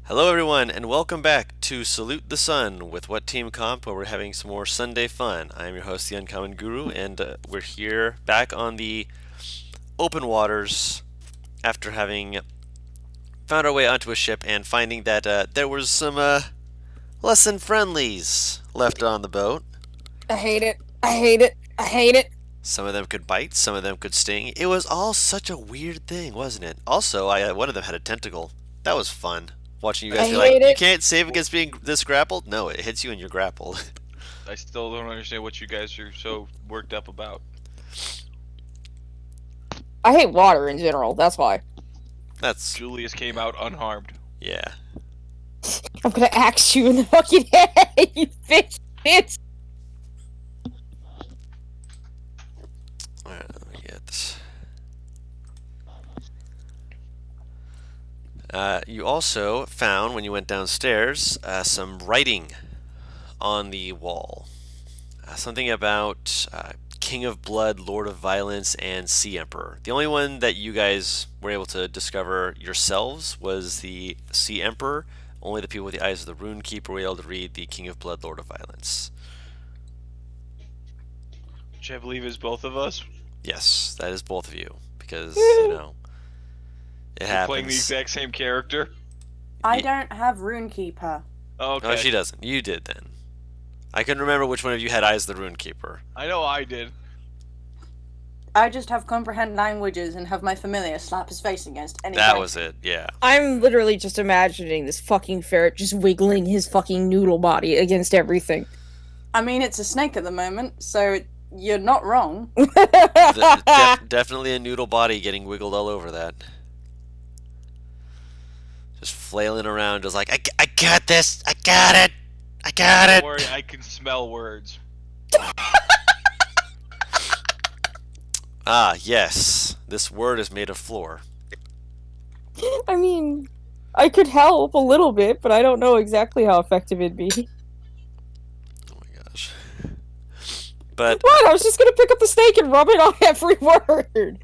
Hello, everyone, and welcome back to Salute the Sun with What Team Comp, where we're having some more Sunday fun. I am your host, the Uncommon Guru, and we're here back on the open waters after having found our way onto a ship and finding that there was some less than friendlies left on the boat. I hate it. I hate it. I hate it. Some of them could bite, some of them could sting. It was all such a weird thing, wasn't it? Also, one of them had a tentacle. That was fun. Watching you I guys be like, hate you it. can't save against being this grappled? No, it hits you and you're grappled. I still don't understand what you guys are so worked up about. I hate water in general. That's why. That's, Julius came out unharmed. yeah. I'm gonna axe you in the fucking head, you bitch. Alright, let me get. You also found, when you went downstairs, some writing on the wall. Something about King of Blood, Lord of Violence, and Sea Emperor. The only one that you guys were able to discover yourselves was the Sea Emperor. Only the people with the eyes of the Rune Keeper were able to read the King of Blood, Lord of Violence. Which I believe is both of us. Yes, that is both of you. Because, it We're happens. playing the exact same character. I don't have Runekeeper. Oh, okay. Oh, she doesn't. You did then. I couldn't remember which one of you had eyes of the Rune Keeper. I know I did. I just have comprehend languages and have my familiar slap his face against anything. That was it, yeah. I'm literally just imagining this fucking ferret just wiggling his fucking noodle body against everything. I mean, it's a snake at the moment, so you're not wrong. Definitely a noodle body getting wiggled all over that. Just flailing around, just like, I got this! I got it! I got Don't it! worry, I can smell words. Ah, yes. This word is made of floor. I mean, I could help a little bit, but I don't know exactly how effective it'd be. Oh my gosh. But, What? I was just gonna pick up the snake and rub it on every word.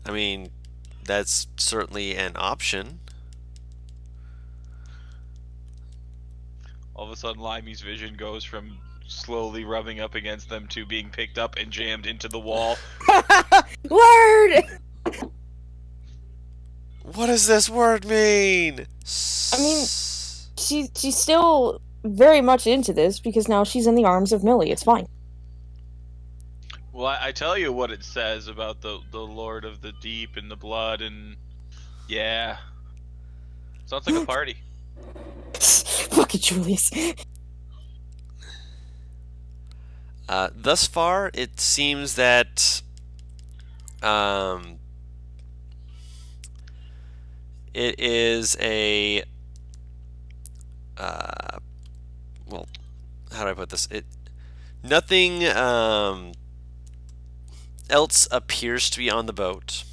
I mean, that's certainly an option. All of a sudden, Limey's vision goes from slowly rubbing up against them to being picked up and jammed into the wall. Word! What does this word mean? I mean, she's still very much into this because now she's in the arms of Millie. It's fine. Well, I tell you what it says about the Lord of the Deep and the blood, and yeah, sounds like a party. Fucking Julius. Thus far, it seems that it is a well, how do I put this? Nothing else appears to be on the boat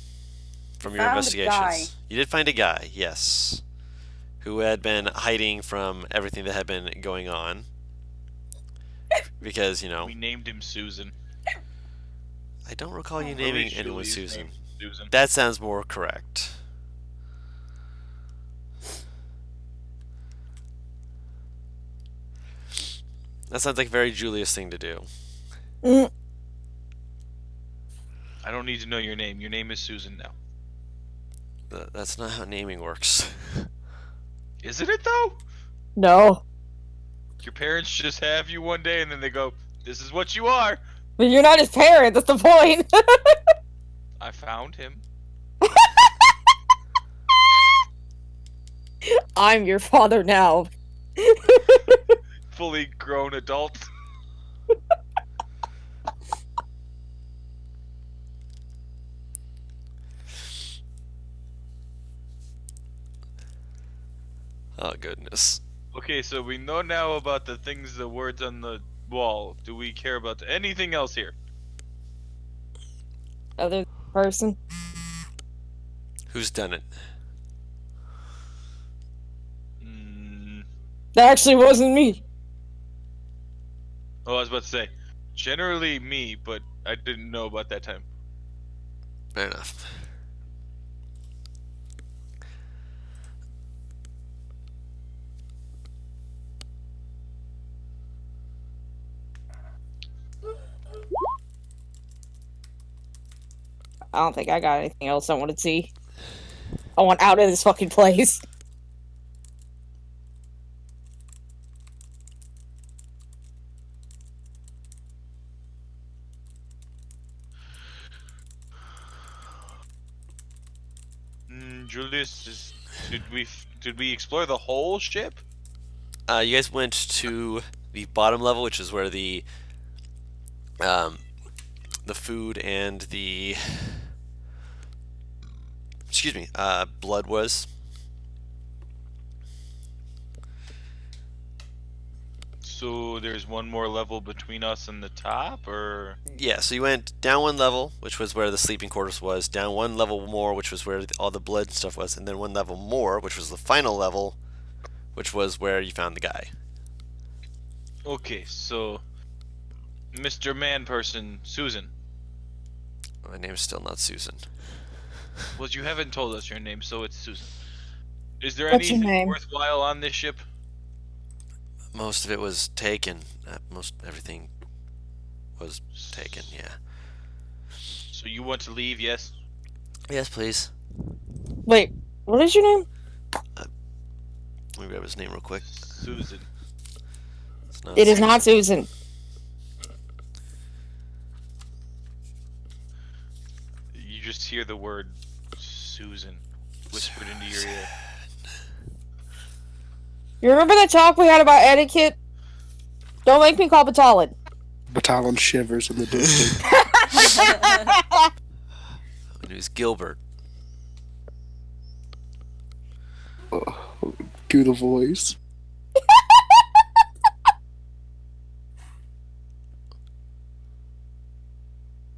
from your Found a investigations. guy. You did find a guy, yes, who had been hiding from everything that had been going on. Because, We named him Susan. I don't recall you Or naming is anyone Julius Susan. named Susan. That sounds more correct. That sounds like a very Julius thing to do. Mm, I don't need to know your name. Your name is Susan now. That's not how naming works. Isn't it though? no. Your parents just have you one day and then they go, "This is what you are." But you're not his parent, that's the point. I found him. I'm your father now. Fully grown adult. Oh, goodness. Okay, so we know now about the things, the words on the wall. Do we care about anything else here? Other person. Who's done it? That actually wasn't me. Oh, I was about to say, generally me, but I didn't know about that time. Fair enough. I don't think I got anything else I want to see. I want out of this fucking place. Julius, did we explore the whole ship? You guys went to the bottom level, which is where the food and the blood was. So there's one more level between us and the top, or? Yeah, so you went down one level, which was where the sleeping quarters was, down one level more, which was where all the blood and stuff was, and then one level more, which was the final level, which was where you found the guy. Okay, so Mr. Man Person, Susan. My name's still not Susan. Well, you haven't told us your name, so it's Susan. Is there What's your anything name? worthwhile on this ship? Most of it was taken. Most everything was taken, yeah. So you want to leave, yes? Yes, please. Wait, what is your name? Let me grab his name real quick. Susan. It's not It is not Susan. You just hear the word Susan whispered into your ear. You remember that talk we had about etiquette? Don't make me call Batalon. Batalon shivers in the distance. My name is Gilbert. Cue the voice.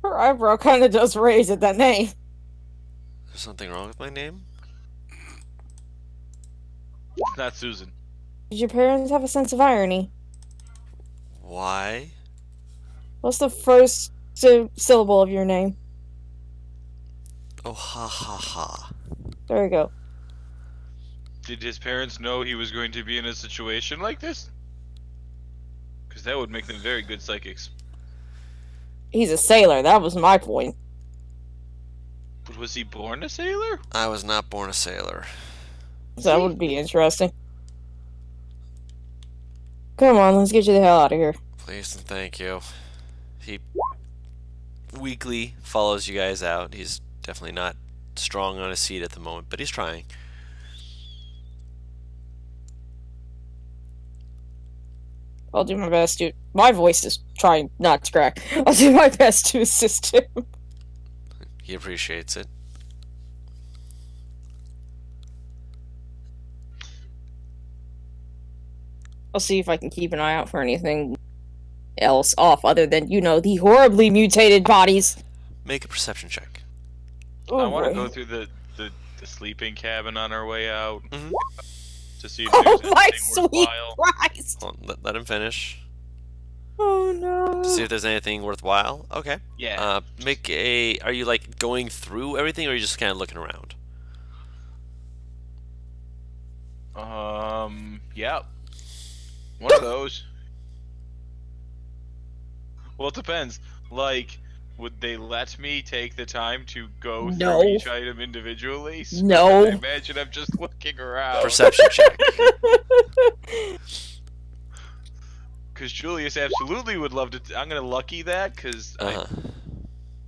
Her eyebrow kind of does raise at that name. There's something wrong with my name? It's not Susan. Did your parents have a sense of irony? Why? What's the first syllable of your name? Oh, ha ha ha. There we go. Did his parents know he was going to be in a situation like this? Because that would make them very good psychics. He's a sailor, that was my point. But was he born a sailor? I was not born a sailor. So that would be interesting. Come on, let's get you the hell out of here. Please and thank you. He weakly follows you guys out. He's definitely not strong on his seat at the moment, but he's trying. I'll do my best to... My voice is trying not to crack. I'll do my best to assist him. He appreciates it. I'll see if I can keep an eye out for anything else off other than, you know, the horribly mutated bodies. Make a perception check. Oh, I want to boy. go through the sleeping cabin on our way out Mhm. to see if Oh there's my anything sweet worthwhile. Christ! Hold on, let him finish. Oh no. To see if there's anything worthwhile. Okay. Yeah. Make a... Are you, like, going through everything, or are you just kind of looking around? Yeah. One of those. Well, it depends. Like, would they let me take the time to go No. through each item individually? So No. I imagine I'm just looking around. Perception check. Because Julius absolutely would love to. I'm gonna lucky that because Uh-huh.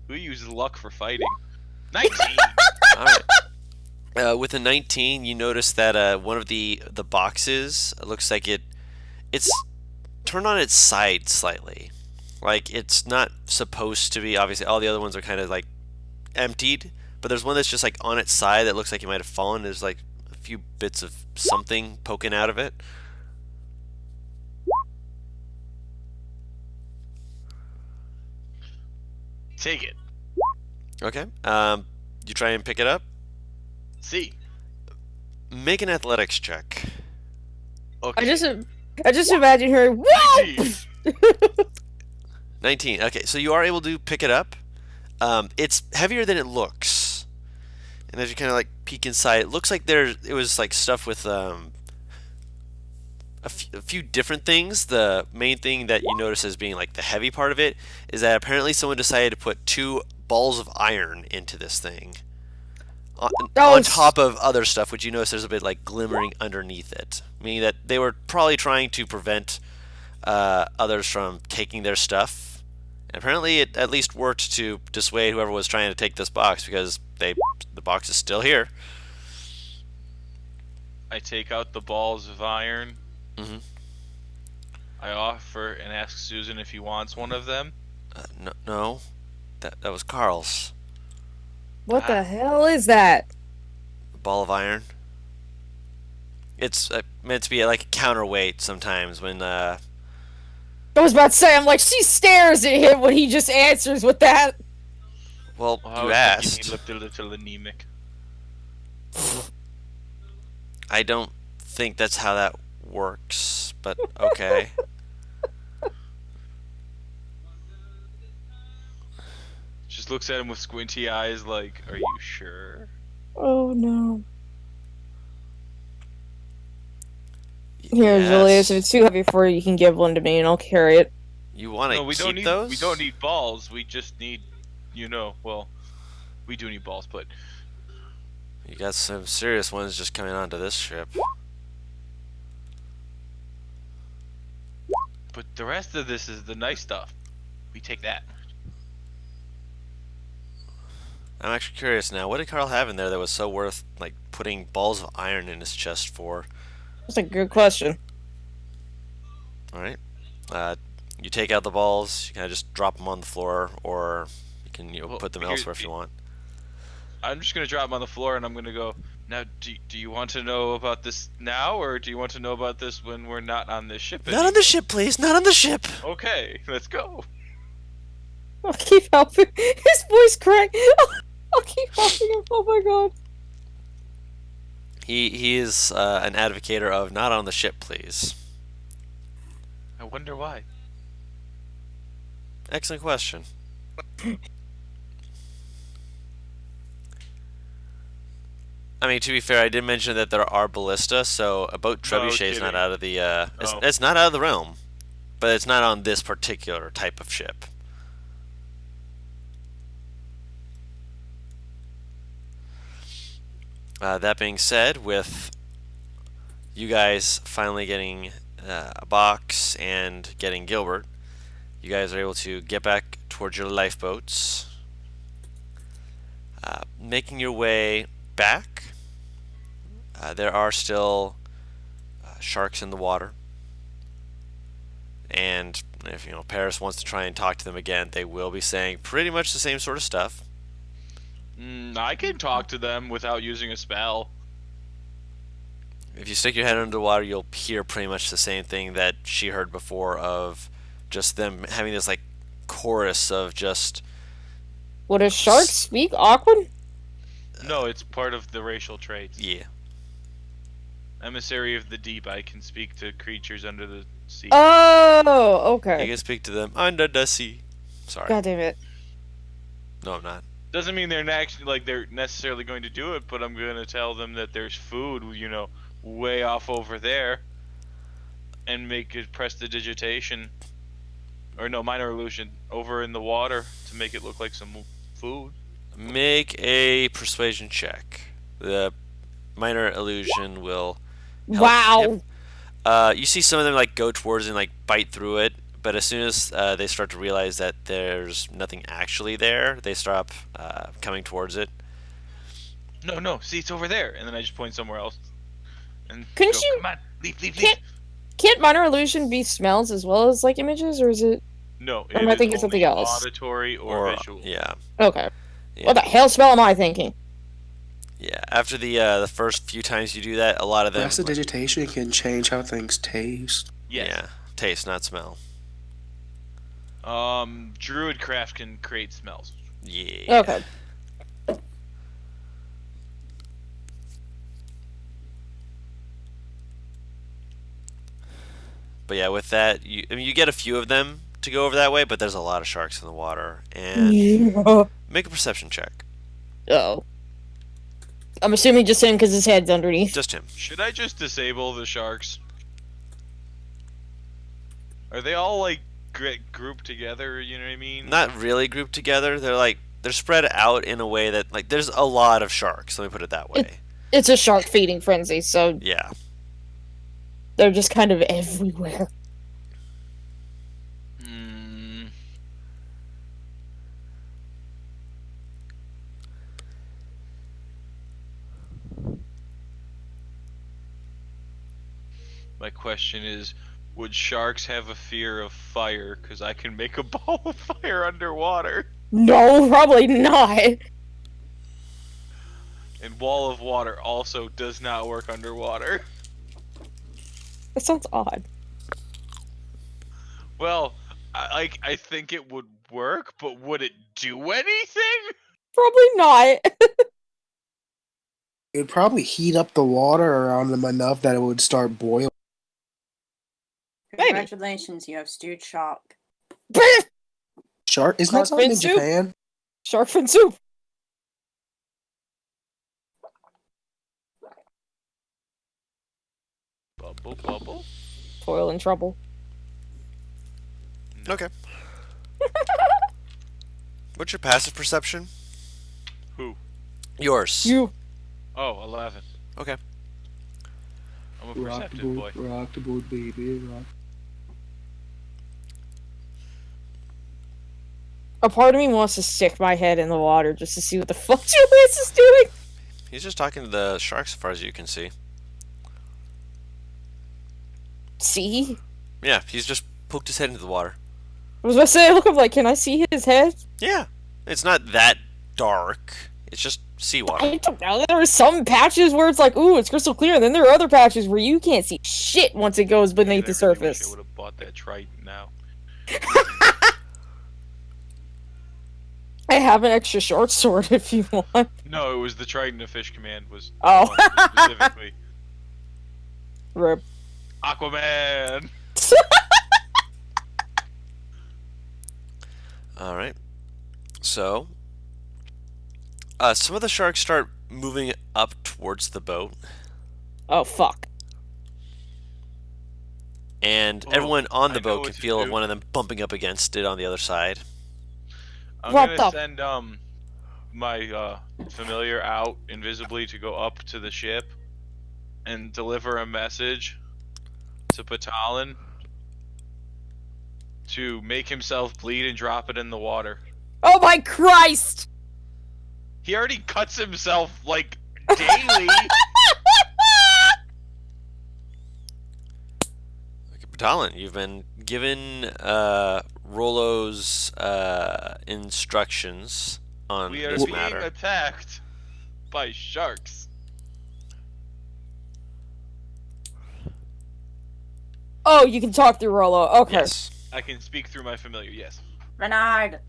we use luck for fighting. 19. Alright. With a 19, you notice that one of the boxes looks like it's turned on its side slightly. Like, it's not supposed to be. Obviously, all the other ones are kind of, like, emptied. But there's one that's just, like, on its side that looks like it might have fallen. There's, like, a few bits of something poking out of it. Take it. Okay. You try and pick it up. See. Make an athletics check. Okay. I just imagine her. Whoa! 19. 19. Okay, so you are able to pick it up. It's heavier than it looks. And as you kind of like peek inside, it looks like it was like stuff with a few different things. The main thing that you notice as being like the heavy part of it is that apparently someone decided to put 2 balls of iron into this thing. On, Oh, on top of other stuff, which you notice there's a bit like glimmering underneath it, meaning that they were probably trying to prevent others from taking their stuff. And apparently, it at least worked to dissuade whoever was trying to take this box because the box is still here. I take out the balls of iron. Mm-hmm. I offer and ask Susan if he wants one of them. No, that was Carl's What the hell is that? ball of iron. It's meant to be like a counterweight sometimes when. I was about to say, I'm like, she stares at him when he just answers with that. Well, I you was thinking asked. he looked a little anemic. I don't think that's how that works, but okay. Just looks at him with squinty eyes like, are you sure? Oh no. Here, Yes. Julius, if it's too heavy for you, you can give one to me and I'll carry it. You want to No, we keep don't need those? we don't need balls. We just need, well, we do need balls, but You got some serious ones just coming onto this ship. the rest of this is the nice stuff. We take that. I'm actually curious now. What did Carl have in there that was so worth like putting balls of iron in his chest for? That's a good question. All right. You take out the balls. You kind of just drop them on the floor, or you can Well, put them here- elsewhere if you want. I'm just gonna drop him on the floor and I'm gonna go. Now, do you want to know about this now, or do you want to know about this when we're not on this ship? Not on the ship, please. Not on the ship. Okay, let's go. I'll keep helping. His voice cracked. I'll keep helping him. Oh my god. He is an advocator of not on the ship, please. I wonder why. Excellent question. I mean, to be fair, I did mention that there are ballista, so a boat trebuchet is not kidding. out of the. Oh. It's not out of the realm, but it's not on this particular type of ship. That being said, with you guys finally getting a box and getting Gilbert, you guys are able to get back towards your lifeboats, making your way back. There are still sharks in the water, and if Paris wants to try and talk to them again, they will be saying pretty much the same sort of stuff. I can talk to them without using a spell. If you stick your head under the water, you'll hear pretty much the same thing that she heard before, of just them having this like chorus of just. Would a shark speak awkward? No, it's part of the racial traits. Yeah. Emissary of the deep, I can speak to creatures under the sea. Oh, You okay. can speak to them under the sea. Sorry. God damn it. No, I'm not. Doesn't mean they're actually like they're necessarily going to do it, but I'm going to tell them that there's food, way off over there, and make it press the digitation, or no, minor illusion over in the water to make it look like some food. Make a persuasion check. The minor illusion will. Help. Wow. Yep. You see some of them like go towards it and like bite through it, but as soon as they start to realize that there's nothing actually there, they stop coming towards it. No, see, it's over there, and then I just point somewhere else. And Couldn't go, you- Come on, leave. Can't minor illusion be smells as well as like images, or is it? No, Am I is thinking something only else? auditory or visual. Yeah. Okay. Yeah. What the hell spell am I thinking? Yeah. After the first few times you do that, a lot of them. Prestidigitation can change how things taste. Yes. Yeah. Taste, not smell. Druidcraft can create smells. Yeah. Okay. But yeah, with that, you get a few of them to go over that way, but there's a lot of sharks in the water. And make a perception check. Oh. I'm assuming just him because his head's underneath. Just him. Should I just disable the sharks? Are they all like grouped together? You know what I mean? Not really grouped together. They're like they're spread out in a way that like there's a lot of sharks. Let me put it that way. It's a shark feeding frenzy, so Yeah. they're just kind of everywhere. My question is, would sharks have a fear of fire? Because I can make a ball of fire underwater. No, probably not. And wall of water also does not work underwater. That sounds odd. Well, I think it would work, but would it do anything? Probably not. It would probably heat up the water around them enough that it would start boiling. Maybe. Congratulations, you have stewed shark. Shark? Isn't that Shark something fin in soup? Japan? Shark fin soup. Bubble, bubble. Toil and trouble. Okay. What's your passive perception? Who? Yours. You. Oh, 11. Okay. I'm a Rock the perceptive boy. boat, rock the boat, baby, rock. A part of me wants to stick my head in the water just to see what the fuck Julius is doing. He's just talking to the sharks as far as you can see. See? Yeah, he's just poked his head into the water. I was about to say, look, I'm like, can I see his head? Yeah. It's not that dark. It's just seawater. I don't know. There are some patches where it's like, ooh, it's crystal clear, and then there are other patches where you can't see shit once it goes beneath the I really wish I surface. would have bought that Triton now. I have an extra short sword if you want. No, it was the Triton of Fish Command was Oh. specifically Rip. Aquaman. All right. So, some of the sharks start moving up towards the boat, Oh, fuck. and Oh, everyone on the I know boat what can to feel do. one of them bumping up against it on the other side. I'm What gonna the- send my familiar out invisibly to go up to the ship and deliver a message to Batalon to make himself bleed and drop it in the water. Oh my Christ! He already cuts himself like daily. Okay, Batalon, you've been given Rollo's instructions on We are this being matter. attacked by sharks. Oh, you can talk through Rollo. Okay. Yes. I can speak through my familiar. Yes. Renard.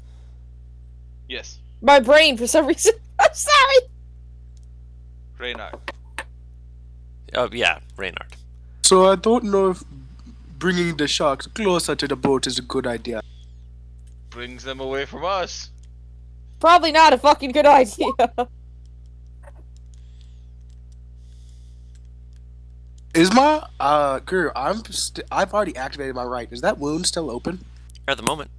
Yes. My brain, for some reason. I'm sorry! Reynard. Oh yeah, Reynard. So I don't know if bringing the sharks closer to the boat is a good idea. Brings them away from us. Probably not a fucking good idea. Is my girl? I've already activated my right. Is that wound still open? At the moment.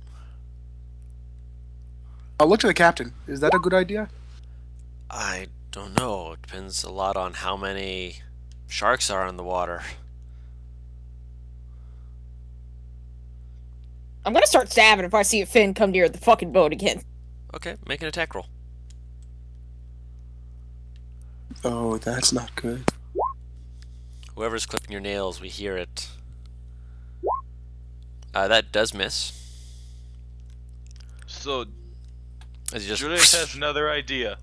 I'll look to the captain. Is that a good idea? I don't know. It depends a lot on how many sharks are in the water. I'm gonna start stabbing if I see a fin come near the fucking boat again. Okay, make an attack roll. Oh, that's not good. Whoever's clipping your nails, we hear it. That does miss. So As you just Julius has another idea.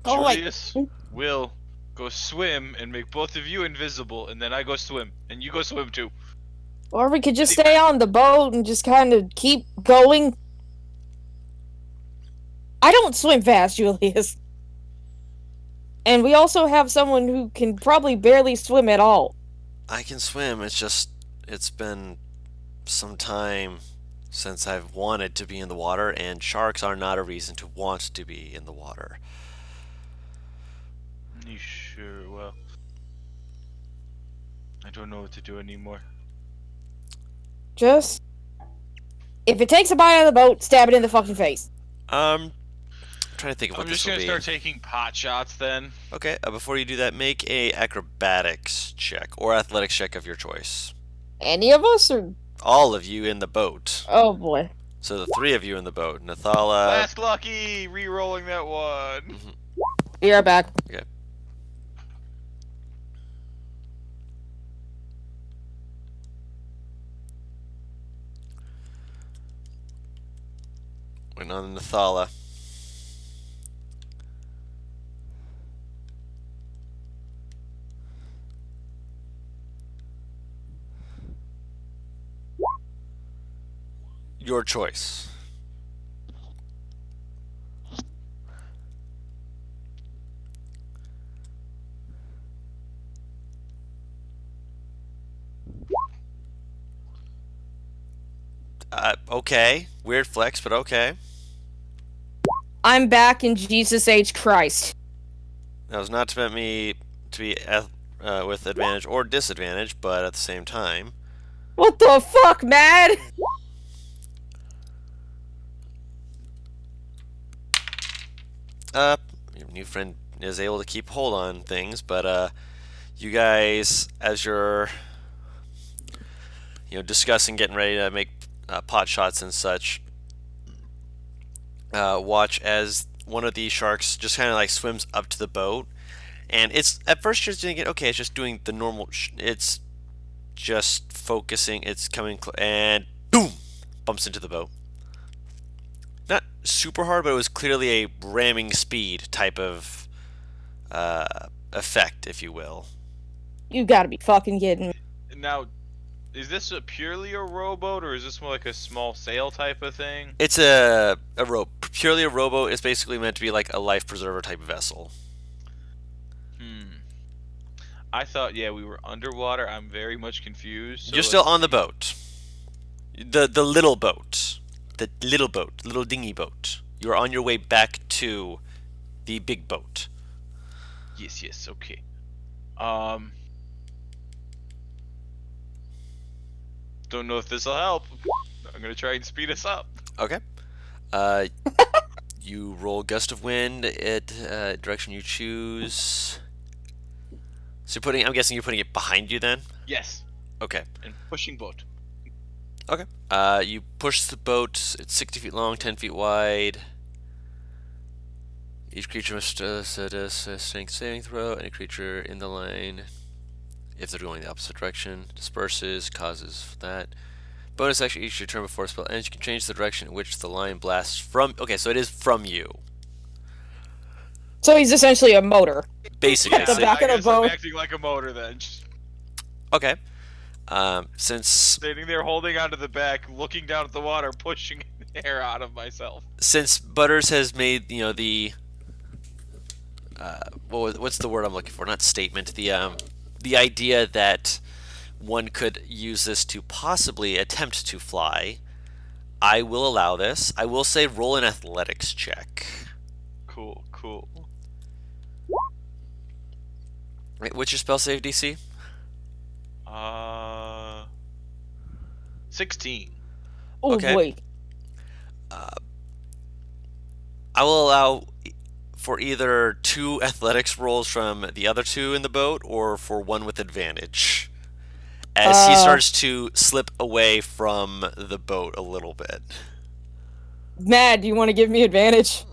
Oh, like- Julius will go swim and make both of you invisible, and then I go swim, and you go swim too. Or we could just stay on the boat and just kind of keep going. I don't swim fast, Julius. And we also have someone who can probably barely swim at all. I can swim. It's just it's been some time since I've wanted to be in the water, and sharks are not a reason to want to be in the water. You sure? Well, I don't know what to do anymore. Just... if it takes a bite out of the boat, stab it in the fucking face. Trying to think of what I'm this just will gonna be. start taking pot shots then. Okay, before you do that, make a acrobatics check or athletics check of your choice. Any of us, or All of you in the boat. oh boy. So the three of you in the boat. Nathala. Last lucky, re-rolling that one. Be right back. Okay. Went on Nathala. Your choice. Okay. Weird flex, but okay. I'm back in Jesus H. Christ. That was not meant me to be with advantage or disadvantage, but at the same time. What the fuck, Mad? Your new friend is able to keep hold on things, but you guys, as you're discussing getting ready to make pot shots and such, watch as one of these sharks just kind of like swims up to the boat, and it's at first you're doing it okay. It's just doing the normal. It's just focusing. It's coming and boom, bumps into the boat. Not super hard, but it was clearly a ramming speed type of effect, if you will. You gotta be fucking kidding me. Now, is this purely a rowboat, or is this more like a small sail type of thing? It's a rope. Purely a rowboat. It's basically meant to be like a life preserver type of vessel. I thought, yeah, we were underwater. I'm very much confused. So You're still on the boat. The little boat. The little boat. Little dinghy boat. You're on your way back to the big boat. Yes, okay. Don't know if this will help. I'm gonna try and speed us up. Okay. You roll gust of wind at direction you choose. So I'm guessing you're putting it behind you then? Yes. Okay. And pushing boat. Okay. You push the boat. It's 60 feet long, 10 feet wide. Each creature must set a strength saving throw. Any creature in the line, if they're going the opposite direction, disperses, causes that. Bonus action each your turn before a spell ends. You can change the direction in which the line blasts from. Okay, so it is from you. So he's essentially a motor. Basically. At the so- back of the I guess I'm boat. acting like a motor then. Just okay. Since standing there holding onto the back, looking down at the water, pushing air out of myself. Butters has made the what's the word I'm looking for? Not statement. The idea that one could use this to possibly attempt to fly. I will allow this. I will say roll an athletics check. Cool. Wait, what's your spell save DC? 16. Oh Okay. boy. I will allow for either 2 athletics rolls from the other 2 in the boat, or for 1 with advantage. As he starts to slip away from the boat a little bit. Mad, do you want to give me advantage?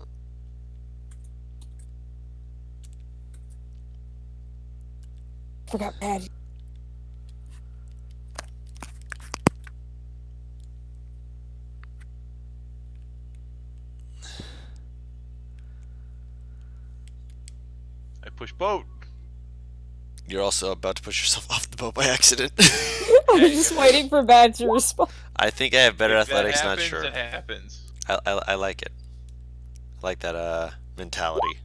Forgot Mad. I push boat. You're also about to push yourself off the boat by accident. I'm just waiting for Mad to respond. I think I have better If that athletics, not happens, sure. It happens. I like it. I like that mentality.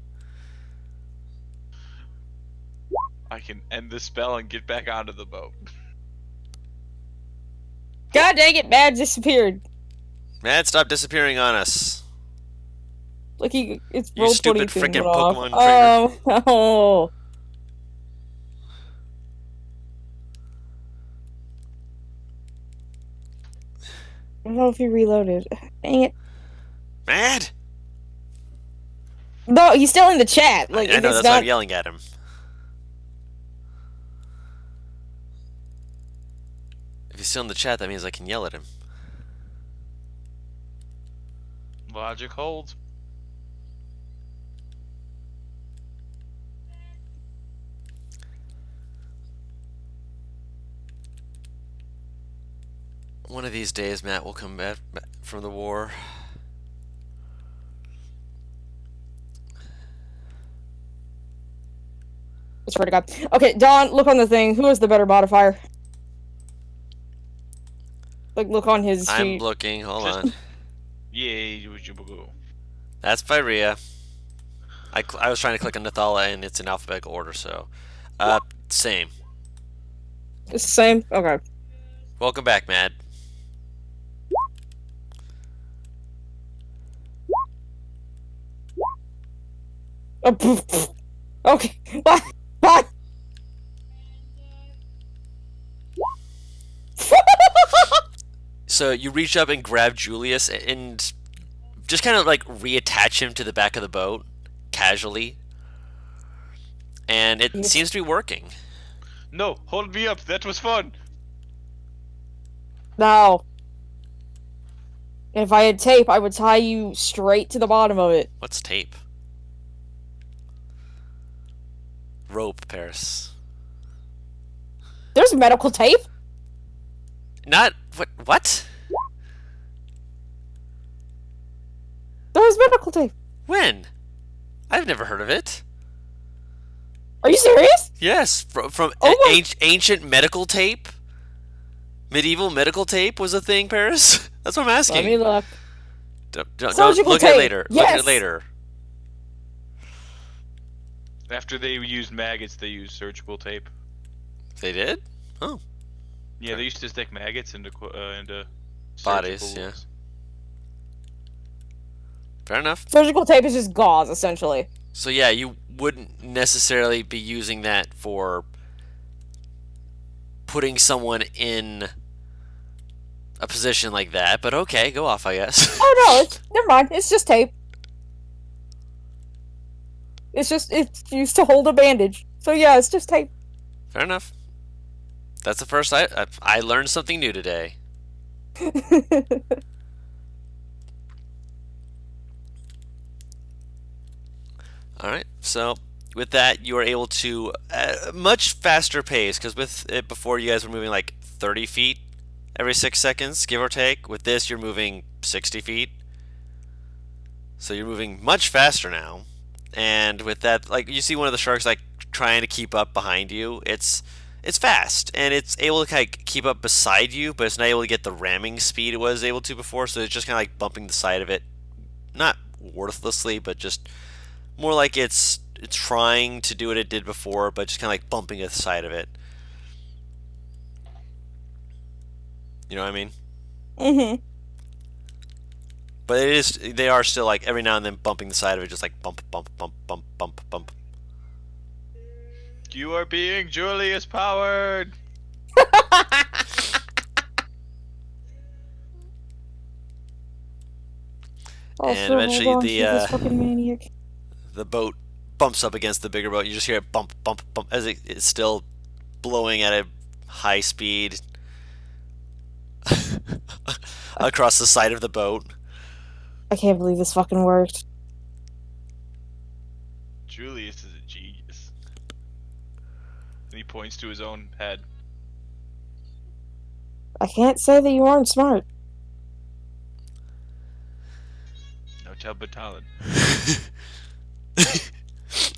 I can end the spell and get back onto the boat. God dang it, Mad disappeared. Man, stop disappearing on us. Look, it's You roll stupid 22 frickin' went off. Pokemon Oh. I don't know if he reloaded. Dang it. Mad? No, he's still in the chat. Like, I know, it's that's why not. I'm yelling at him. If he's still in the chat, that means I can yell at him. Logic holds. One of these days, Matt will come back from the war. I swear to God. Okay, Don, look on the thing. Who is the better modifier? Like, look on his I'm sheet. looking. Hold Just- on. Yay, That's Pyrea. I was trying to click on Nathala, and it's in alphabetical order, so. Same. It's the same? Okay. Welcome back, Matt. Oh, poof, poof. Okay. Bye. Bye. So you reach up and grab Julius and just kind of like reattach him to the back of the boat casually. And it Yes. seems to be working. No, hold me up. That was fun. Now, if I had tape, I would tie you straight to the bottom of it. What's tape? Rope, Paris. There's medical tape. Not what? There's medical tape. When? I've never heard of it. Are you serious? Yes, from Oh my- ancient medical tape. Medieval medical tape was a thing, Paris. That's what I'm asking. Let me look. Don't Surgical look at it tape. later. Look at Yes. it later. After they used maggots, they used surgical tape. They did? Oh, Yeah, they used to stick maggots into Bodies, surgical yeah. wounds. fair enough. Surgical tape is just gauze, essentially. So yeah, you wouldn't necessarily be using that for putting someone in a position like that, but okay, go off, I guess. Oh no, never mind. It's just tape. It's used to hold a bandage. So yeah, it's just tape. Fair enough. That's the first I learned something new today. All right, so with that, you are able to much faster pace because with it before you guys were moving like 30 feet every 6 seconds, give or take. With this, you're moving 60 feet, so you're moving much faster now. And with that, like you see one of the sharks like trying to keep up behind you. It's fast and it's able to kind of keep up beside you, but it's not able to get the ramming speed it was able to before. So it's just kind of like bumping the side of it, not worthlessly, but just more like it's trying to do what it did before, but just kind of like bumping the side of it. You know what I mean? Mm-hmm. But they are still like every now and then bumping the side of it, just like bump, bump, bump, bump, bump, bump. You are being Julius powered. And eventually this fucking maniac. the boat bumps up against the bigger boat. You just hear it bump, bump, bump as it's still blowing at a high speed across the side of the boat. I can't believe this fucking worked. Julius is a genius. And he points to his own head. I can't say that you aren't smart. No tell Batalon.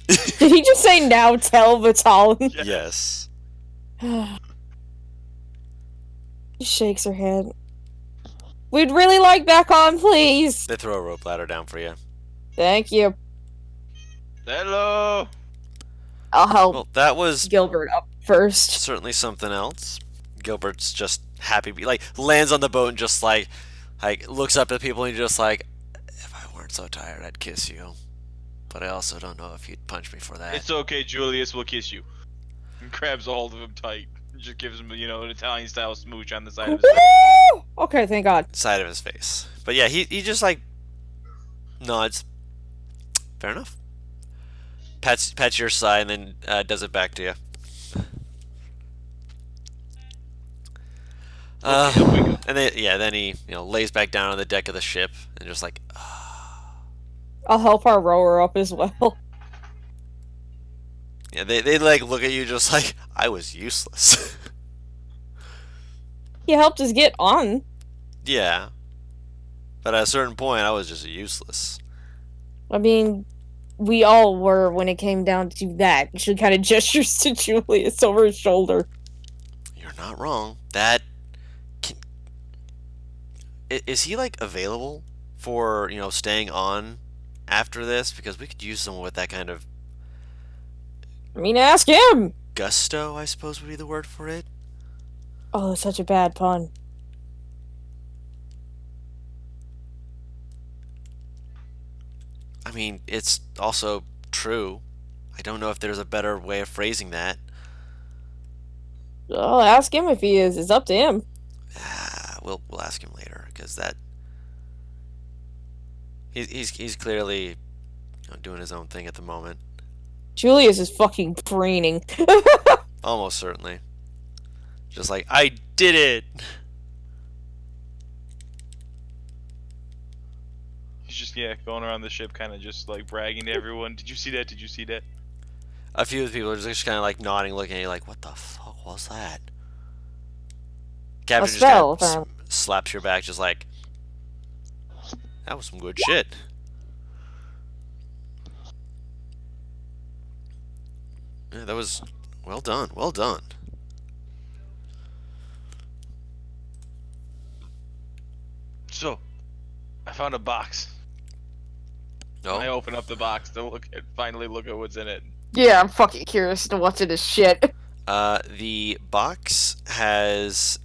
Did he just say now tell Vitalin? Yes. She shakes her head. We'd really like back on, please. They throw a rope ladder down for you. Thank you. Hello. I'll help Well, that was Gilbert up first. certainly something else. Gilbert's just happy, like lands on the boat and just like looks up at people and just like, if I weren't so tired, I'd kiss you. But I also don't know if you'd punch me for that. It's okay, Julius will kiss you. And grabs a hold of him tight. Just gives him, an Italian style smooch on the side of his face. Woo! Okay, thank God. Side of his face. But yeah, he just like nods. Fair enough. Pats your side and then does it back to you. Okay, up we go. And then he lays back down on the deck of the ship and just like, I'll help our rower up as well. yeah, they like look at you just like I was useless. He helped us get on. Yeah, but at a certain point, I was just useless. I mean, we all were when it came down to that. She kind of gestures to Julius over his shoulder. You're not wrong. Is he like available for staying on after this? Because we could use someone with that kind of I mean, ask him! gusto, I suppose would be the word for it. Oh, that's such a bad pun. I mean, it's also true. I don't know if there's a better way of phrasing that. I'll ask him if he is. It's up to him. We'll ask him later because he's clearly doing his own thing at the moment. Julius is fucking preening. Almost certainly. Just like I did it. He's just going around the ship, kind of just like bragging to everyone. Did you see that? Did you see that? A few of the people are just kind of like nodding, looking at you like, what the fuck was that? Captain just spell, kind of slaps your back, just like, that was some good shit. Yeah, that was well done. Well done. So, I found a box. Oh, I open up the box to finally look at what's in it. Yeah, I'm fucking curious to what's in this shit. the box has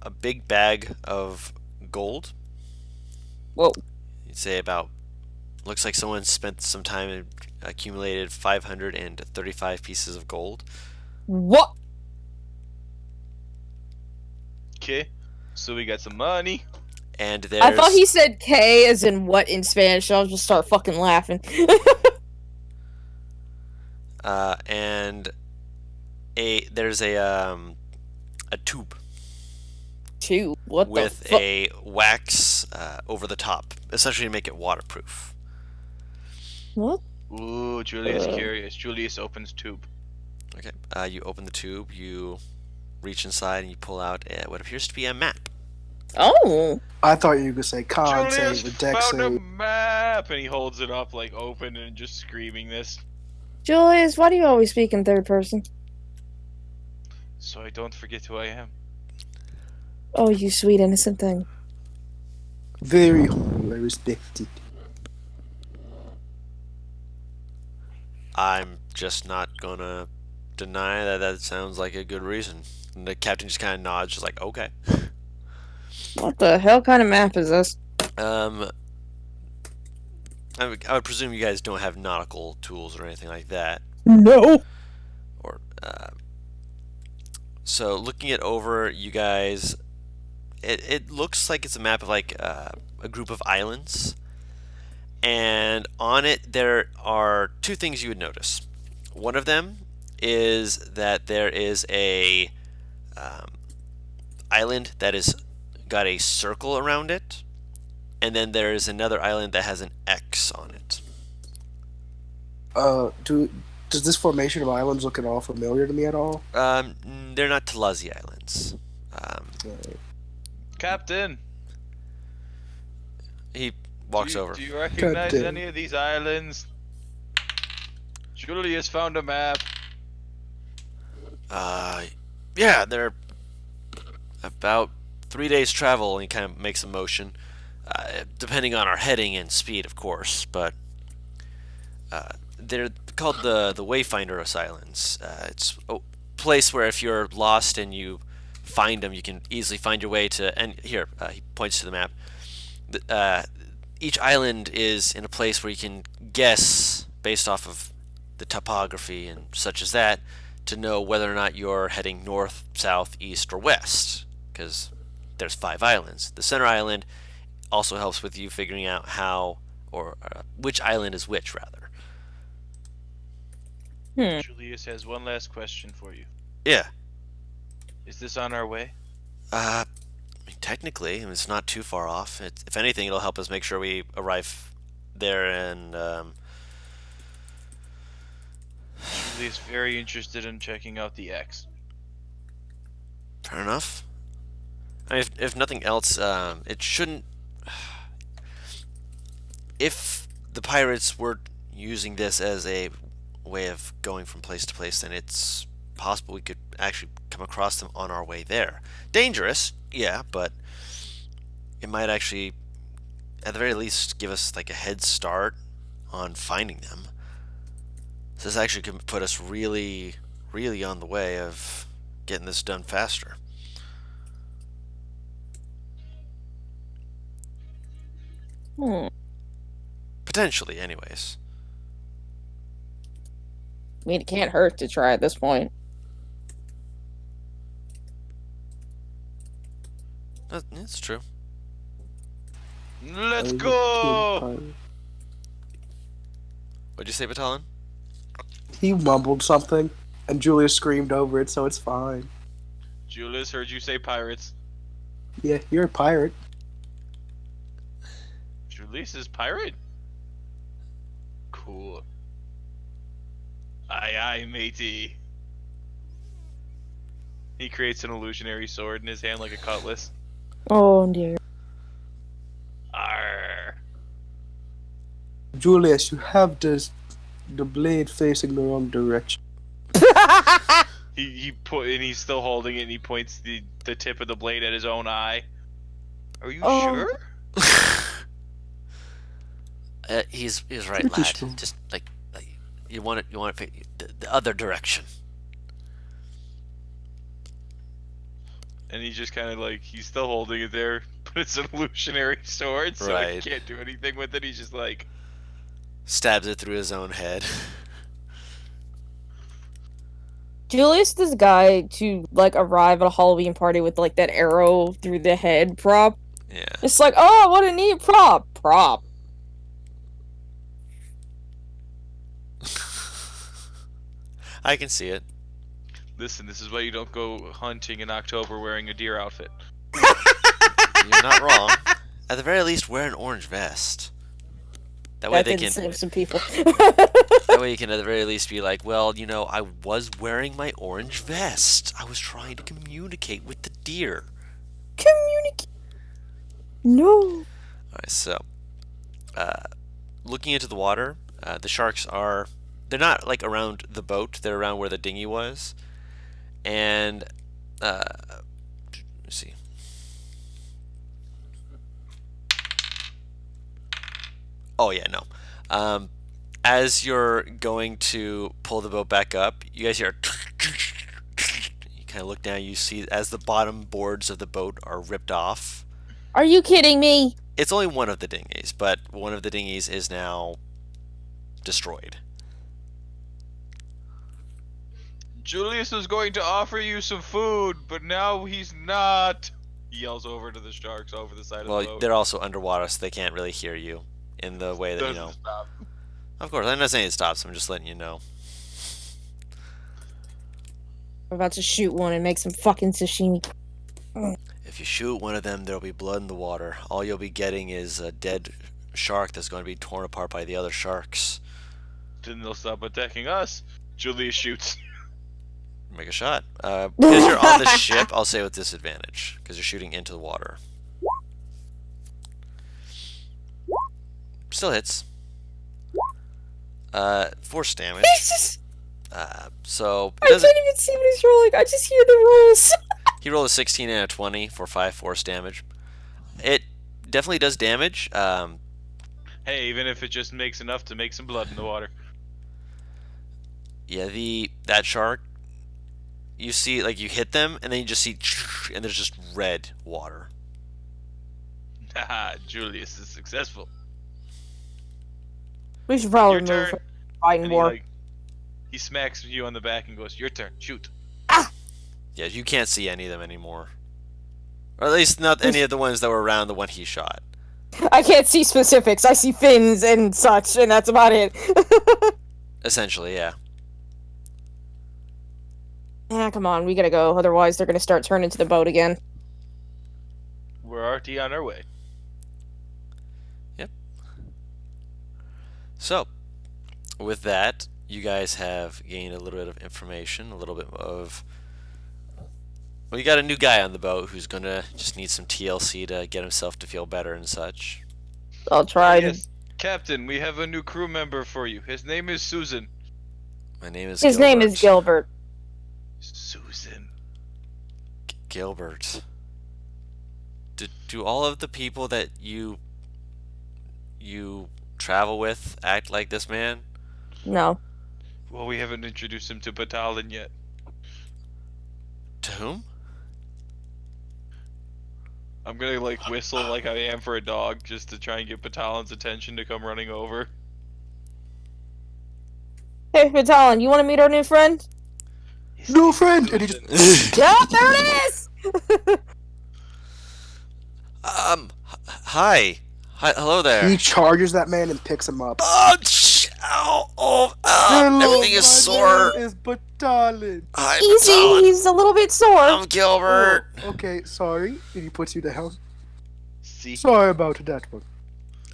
a big bag of gold. Whoa. You'd say about. Looks like someone spent some time and accumulated 535 pieces of gold. What? Okay, so we got some money. And there's. I thought he said K as in what in Spanish, so I'll just start fucking laughing. And there's a tube Two. What with the fuck? a wax over the top, essentially to make it waterproof. What? Ooh, Julius curious. Julius opens tube. Okay. You open the tube. You reach inside and you pull out what appears to be a map. Oh. I thought you could say con Julius save or deck found a save. map, and he holds it up like open and just screaming this, Julius, why do you always speak in third person? so I don't forget who I am. Oh, you sweet innocent thing. Very humble, I respect it. I'm just not gonna deny that sounds like a good reason. And the captain just kind of nods, just like, okay. What the hell kind of map is this? I would presume you guys don't have nautical tools or anything like that. No. Or so looking it over, you guys, it looks like it's a map of like a group of islands, and on it there are two things you would notice. One of them is that there is a island that is got a circle around it, and then there is another island that has an X on it. Does this formation of islands look at all familiar to me at all? They're not Talazi Islands. Captain, He walks over. Do you recognize Captain. any of these islands? Julius found a map. Yeah, they're about 3 days travel, and he kind of makes a motion, depending on our heading and speed, of course. But they're called the Wayfinder Islands. It's a place where if you're lost and you find them, you can easily find your way to. And here, he points to the map. Each island is in a place where you can guess based off of the topography and such as that to know whether or not you're heading north, south, east, or west, because there's 5 islands. The center island also helps with you figuring out how or which island is which, rather. Julius has one last question for you. Yeah. Is this on our way? I mean, technically, it's not too far off. If anything, it'll help us make sure we arrive there and. Julius very interested in checking out the X. Fair enough. I mean, if nothing else, it shouldn't. If the pirates were using this as a way of going from place to place, then it's possible we could actually come across them on our way there. Dangerous, yeah, but it might actually, at the very least, give us like a head start on finding them. So this actually could put us really, really on the way of getting this done faster. Potentially, anyways. I mean, it can't hurt to try at this point. That's true. Let's go! What'd you say, Batalon? He mumbled something, and Julia screamed over it, so it's fine. Julius heard you say pirates. Yeah, you're a pirate. Julius is pirate? Cool. Aye aye, matey. He creates an illusionary sword in his hand like a cutlass. Oh dear. Arr. Julius, you have the blade facing the wrong direction. He's still holding it and he points the tip of the blade at his own eye. Are you Oh. sure? He's right, lad. Just like you want it the other direction. And he just kind of like, he's still holding it there, but it's an illusionary sword, so Right. he can't do anything with it. He's just like, Stabs it through his own head. Julius is the guy to like arrive at a Halloween party with like that arrow through the head prop. Yeah. It's like, oh, what a neat prop. I can see it. listen, this is why you don't go hunting in October wearing a deer outfit. You're not wrong. At the very least, wear an orange vest. That way That they did can. save some people. That way you can at the very least be like, well, I was wearing my orange vest. I was trying to communicate with the deer. Communicate. No. All right, so looking into the water, the sharks they're not like around the boat. They're around where the dinghy was, and let's see. Oh yeah, no. As you're going to pull the boat back up, you guys hear. You kind of look down. You see as the bottom boards of the boat are ripped off. Are you kidding me? It's only one of the dinghies, but one of the dinghies is now destroyed. Julius was going to offer you some food, but now he's not. He yells over to the sharks over the side of the Well, boat. they're also underwater, so they can't really hear you in the way that Doesn't stop. Of course, I'm not saying it stops. I'm just letting you know. I'm about to shoot one and make some fucking sashimi. If you shoot one of them, there'll be blood in the water. All you'll be getting is a dead shark that's going to be torn apart by the other sharks. Then they'll stop attacking us. Julius shoots. Make a shot. Because you're on the ship, I'll say with disadvantage, because you're shooting into the water. Still hits. Force damage. Jesus! So I can't even see what he's rolling. I just hear the rolls. he rolled a 16 and a 20 for 5 force damage. It definitely does damage. Hey, even if it just makes enough to make some blood in the water. Yeah, that shark, you see, like, you hit them, and then you just see, and there's just red water. Haha, Julius is successful. We should probably Your move turn. for fighting And war. he smacks you on the back and goes, your turn, shoot. Yeah, you can't see any of them anymore. Or at least not any of the ones that were around the one he shot. I can't see specifics. I see fins and such, and that's about it. Essentially, yeah. Ah, come on, we gotta go. Otherwise, they're gonna start turning to the boat again. We're already on our way. So, with that, you guys have gained a little bit of information, a little bit of... Well, you got a new guy on the boat who's gonna just need some TLC to get himself to feel better and such. I'll try to. Yes, Captain, we have a new crew member for you. His name is Susan. My name is His name is Gilbert. Susan. Gilbert. Do all of the people that you travel with act like this man? No. Well, we haven't introduced him to Batalin yet. To whom? I'm gonna like whistle like I am for a dog just to try and get Batalin's attention to come running over. Hey, Vitalan, you want to meet our new friend? No friend! And he just... Yeah, there it is! Hi. Hi, hello there. He charges that man and picks him up. Oh, everything is sore. Name is Batalin. Hi, Easy, Batalon. he's a little bit sore. I'm Gilbert. Okay, sorry. And he puts you down. See? Sorry about that one.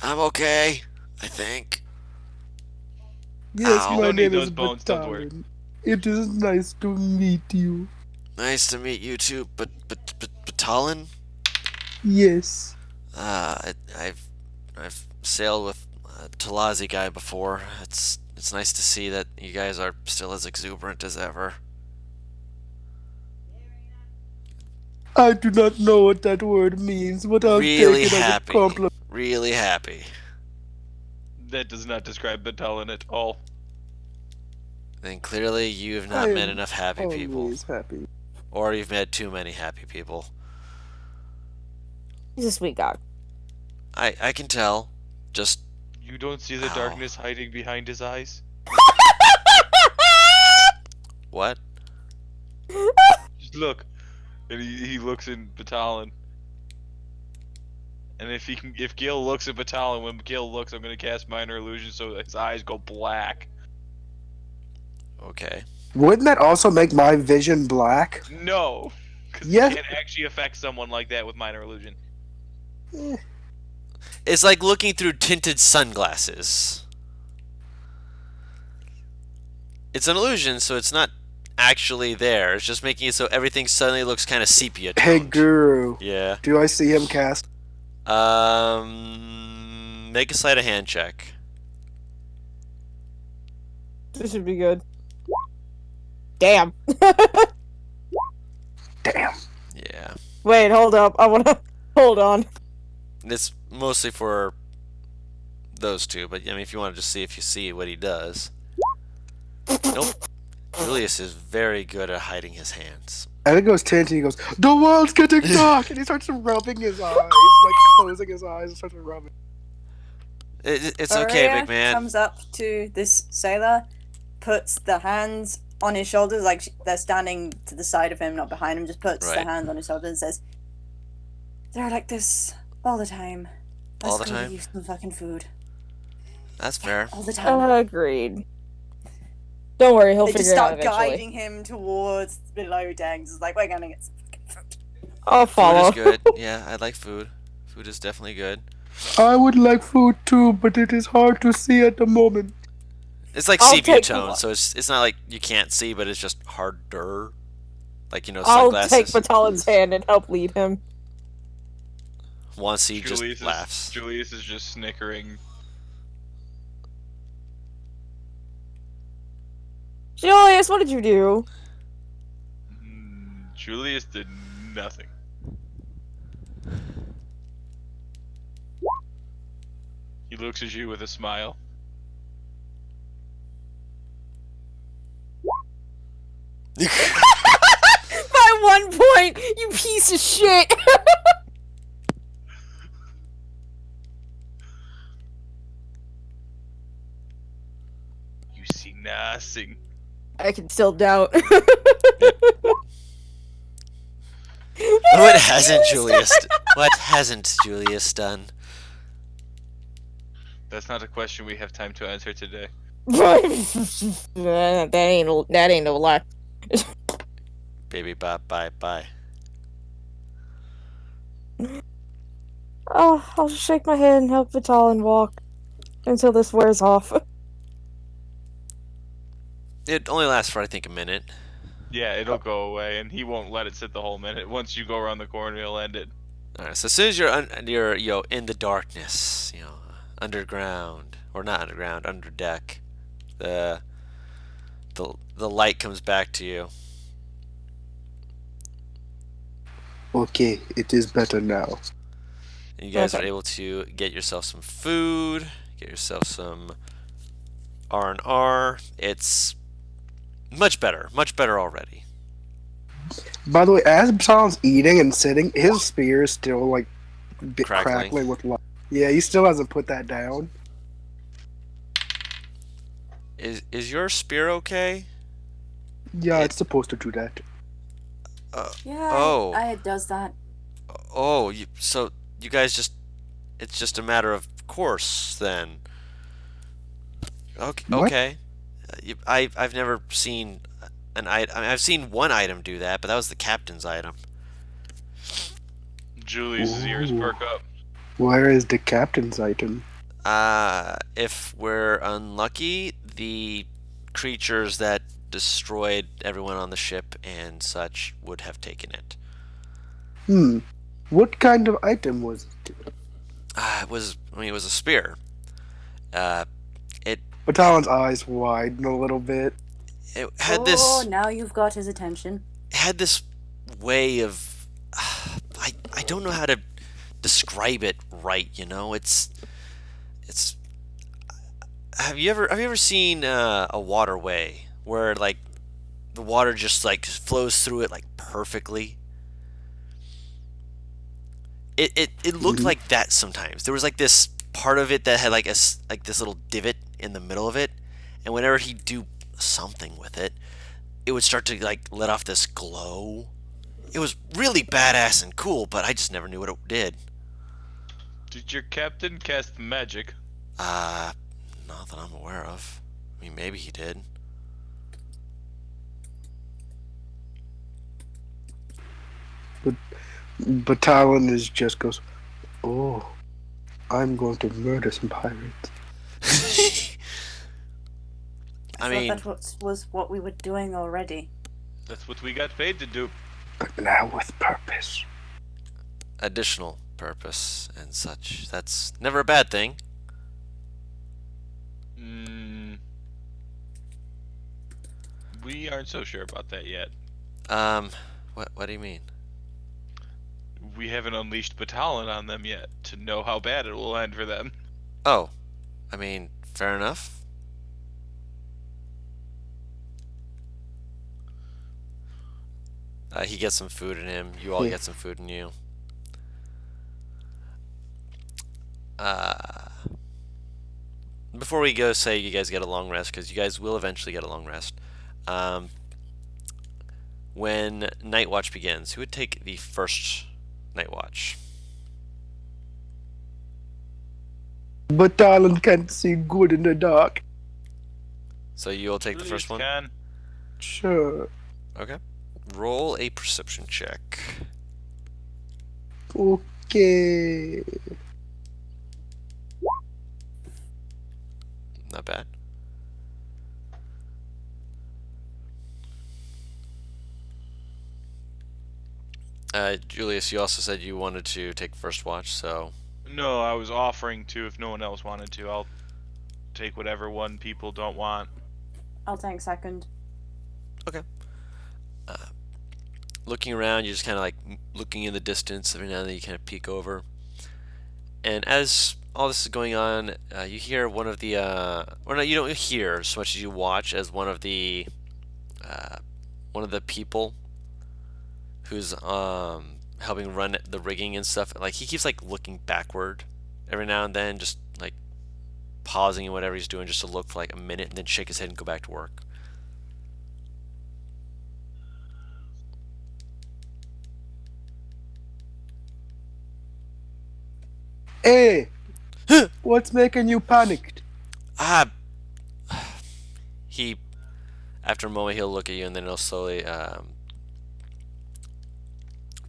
I'm okay, I think. Yes, Ow. my Don't need name those is bones, don't worry. Batalin. It is nice to meet you. Nice to meet you too, but Batalon? Yes. I've sailed with a Talazi guy before. It's nice to see that you guys are still as exuberant as ever. I do not know what that word means, but I'll Really take it happy. as a compliment. Really happy. That does not describe Batalin at all. Then clearly you've not I met am enough happy people. Always happy. Or you've met too many happy people. He's a sweet guy. I can tell. Just You don't see the Ow. darkness hiding behind his eyes? what? Just look. And he looks in Batalin. And if Gil looks at Batalin, when Gil looks, I'm gonna cast Minor Illusion so his eyes go black. Okay. Wouldn't that also make my vision black? No! Because Yes. you can't actually affect someone like that with Minor Illusion. It's like looking through tinted sunglasses. It's an illusion, so it's not actually there. It's just making it so everything suddenly looks kind of sepia toned. Hey, Guru. Yeah. Do I see him cast? Make a sleight of hand check. This should be good. Damn. Damn. Yeah. Wait, hold up. I wanna... Hold on. It's mostly for those two, but I mean, if you want to just see if you see what he does. Nope. Julius is very good at hiding his hands. And it goes 10 and he goes, the world's getting dark! And he starts rubbing his eyes, like closing his eyes and starts rubbing. It's okay, Aria big man. comes up to this sailor, puts the hands on his shoulders, like they're standing to the side of him, not behind him, just puts the Right. hands on his shoulders and says, they're like this all the time. All the Let's go time? give you some fucking food. That's fair. All the time. Agreed. Don't worry, he'll They figure just it out start eventually. guiding him towards below decks. It's like, we're gonna get some fucking food. I'll follow. Food is good. Yeah, I like food. Food is definitely good. I would like food too, but it is hard to see at the moment. It's like I'll sepia take tone, one. so it's not like you can't see, but it's just harder. Like, you know, I'll sunglasses. take Batalin's hand and help lead him. Once he just Julius laughs. Julius is just snickering. Julius, what did you do? Julius did nothing. He looks at you with a smile. By 1 point, you piece of shit! You see nothing. I can still doubt. What hasn't Julius done? That's not a question we have time to answer today. that ain't no lie. Baby, bye, bye, bye. Oh, I'll just shake my head and help Vital walk until this wears off. It only lasts for, I think, a minute. Yeah, it'll go away, and he won't let it sit the whole minute. Once you go around the corner, he'll end it. All right, so as soon as you're in the darkness, underground or not underground, under deck, the the light comes back to you. Okay, it is better now. And you guys Okay. are able to get yourself some food, get yourself some R&R. It's much better already. By the way, as Batalon's eating and sitting, his spear is still like Crackling. crackling with light. Yeah, he still hasn't put that down. Is your spear okay? Yeah, it's supposed to do that. Yeah, Oh. it does that. Oh, so you guys it's just a matter of course then. Okay. What? Okay. I've never seen an item. I mean, I've seen one item do that, but that was the captain's item. Julius's ears Ooh. perk up. Where is the captain's item? If we're unlucky, the creatures that destroyed everyone on the ship and such would have taken it. What kind of item was it? It was a spear. Batalon's eyes widen a little bit. It had Oh, now you've got his attention. this way of I don't know how to describe it right. It's have you ever seen a waterway where like the water just like flows through it like perfectly? It looked Mhm. like that sometimes. There was like this part of it that had like this little divot in the middle of it, and whenever he'd do something with it, it would start to like let off this glow. It was really badass and cool, but I just never knew what it did. Did your captain cast magic? Not that I'm aware of. I mean, maybe he did. Batalon just goes, oh, I'm going to murder some pirates. I thought mean, that was what we were doing already. That's what we got paid to do. But now with purpose. additional purpose and such. That's never a bad thing. We aren't so sure about that yet. What do you mean? We haven't unleashed Batalon on them yet to know how bad it will end for them. Oh, I mean, fair enough. He gets some food in him. You all Yeah. get some food in you. Before we go, say you guys get a long rest, because you guys will eventually get a long rest. When night watch begins, who would take the first night watch? Batalon can't see good in the dark. So you'll take the first one? Can. Sure. Okay. Roll a perception check. Okay. Not bad. Julius, you also said you wanted to take first watch, so No, I was offering to if no one else wanted to. I'll take whatever one people don't want. I'll take second. looking around, you're just kind of like looking in the distance. Every now and then you kind of peek over. And as all this is going on, you hear one of the, or no, you don't hear so much as you watch as one of the people who's helping run the rigging and stuff. Like he keeps like looking backward every now and then, just like pausing in whatever he's doing just to look for like a minute and then shake his head and go back to work. Hey, What's making you panicked? Ah, he. After a moment, he'll look at you, and then he'll slowly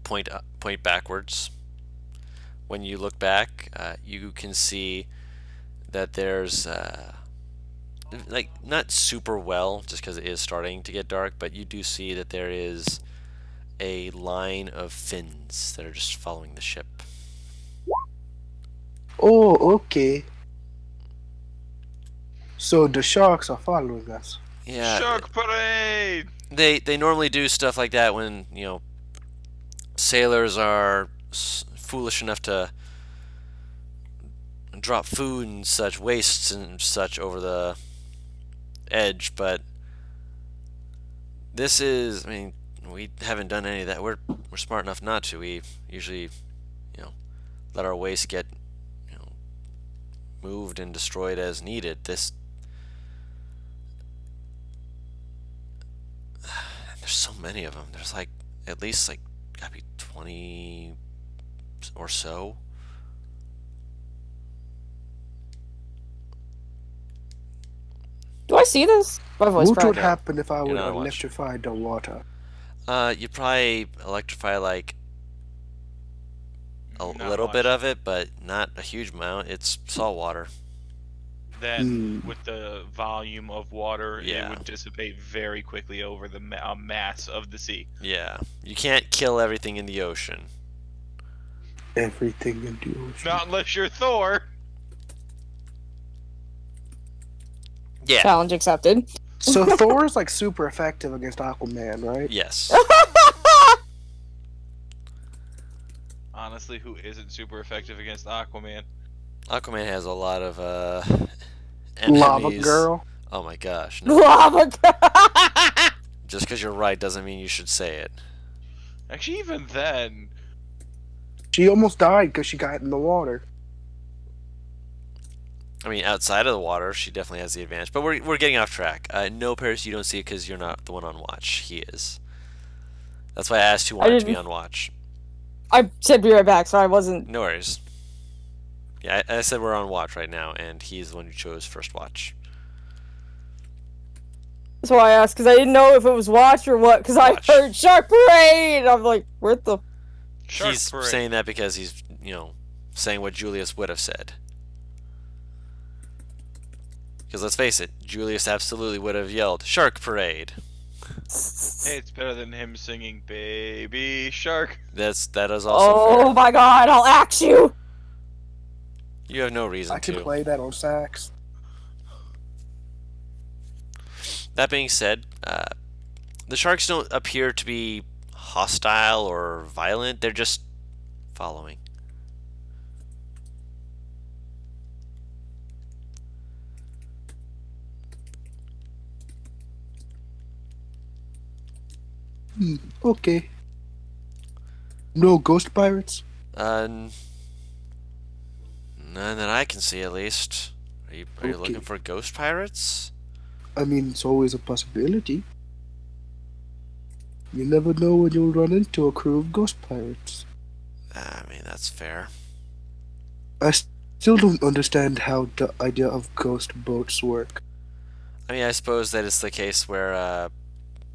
point backwards. When you look back, you can see that there's like not super well, just because it is starting to get dark, but you do see that there is a line of fins that are just following the ship. Oh, okay. So the sharks are following us. Yeah, Shark parade! they normally do stuff like that when sailors are foolish enough to drop food and such wastes and such over the edge, but this is, I mean, we haven't done any of that. We're smart enough not to. We usually, let our waste get, moved and destroyed as needed. This, there's so many of them. There's like at least gotta be 20 or so. Do I see this? My voice What would cracked. happen if I You're would not watching. electrify the water? You probably electrify like a Not little much. bit of it, but not a huge amount. It's salt water. Then, with the volume of water, Yeah. it would dissipate very quickly over the mass of the sea. Yeah, you can't kill everything in the ocean. Everything in the ocean. Not unless you're Thor. Yeah. Challenge accepted. So Thor's like super effective against Aquaman, right? Yes. Honestly, who isn't super effective against Aquaman? Aquaman has a lot of Lava enemies. Girl. Oh my gosh! No. Lava. Just because you're right doesn't mean you should say it. Actually, even then, She almost died because she got in the water. I mean, outside of the water, she definitely has the advantage. But we're getting off track. No, Paris, you don't see it because you're not the one on watch. He is. That's why I asked who wanted to be didn't- on watch. I said be right back, so I wasn't. No worries. Yeah, I said we're on watch right now, and he's the one who chose first watch. That's why I asked, because I didn't know if it was watch or what, because I Watch. heard Shark Parade! I'm like, what the... Shark He's Parade. saying that because he's, saying what Julius would have said. Because let's face it, Julius absolutely would have yelled, Shark Parade. Hey, it's better than him singing Baby Shark. That is also Oh fair. my god, I'll axe you! You have no reason I can to. play that on sax. That being said, the sharks don't appear to be hostile or violent. They're just following. Okay. No ghost pirates? None that I can see, at least. Are you Okay. looking for ghost pirates? I mean, it's always a possibility. You never know when you'll run into a crew of ghost pirates. I mean, that's fair. I still don't understand how the idea of ghost boats work. I mean, I suppose that it's the case where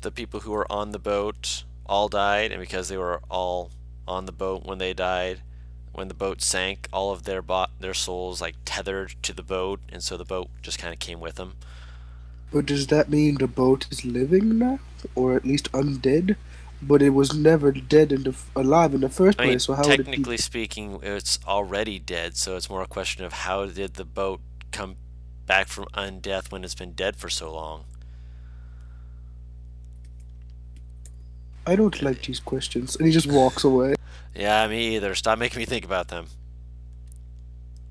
the people who were on the boat all died, and because they were all on the boat when they died, when the boat sank, all of their souls like tethered to the boat, and so the boat just kind of came with them. But does that mean the boat is living now? Or at least undead? But it was never dead alive in the first I mean, place, so how would it be? technically speaking, it's already dead, so it's more a question of how did the boat come back from undeath when it's been dead for so long? I don't like these questions. And he just walks away. Yeah, me either. Stop making me think about them.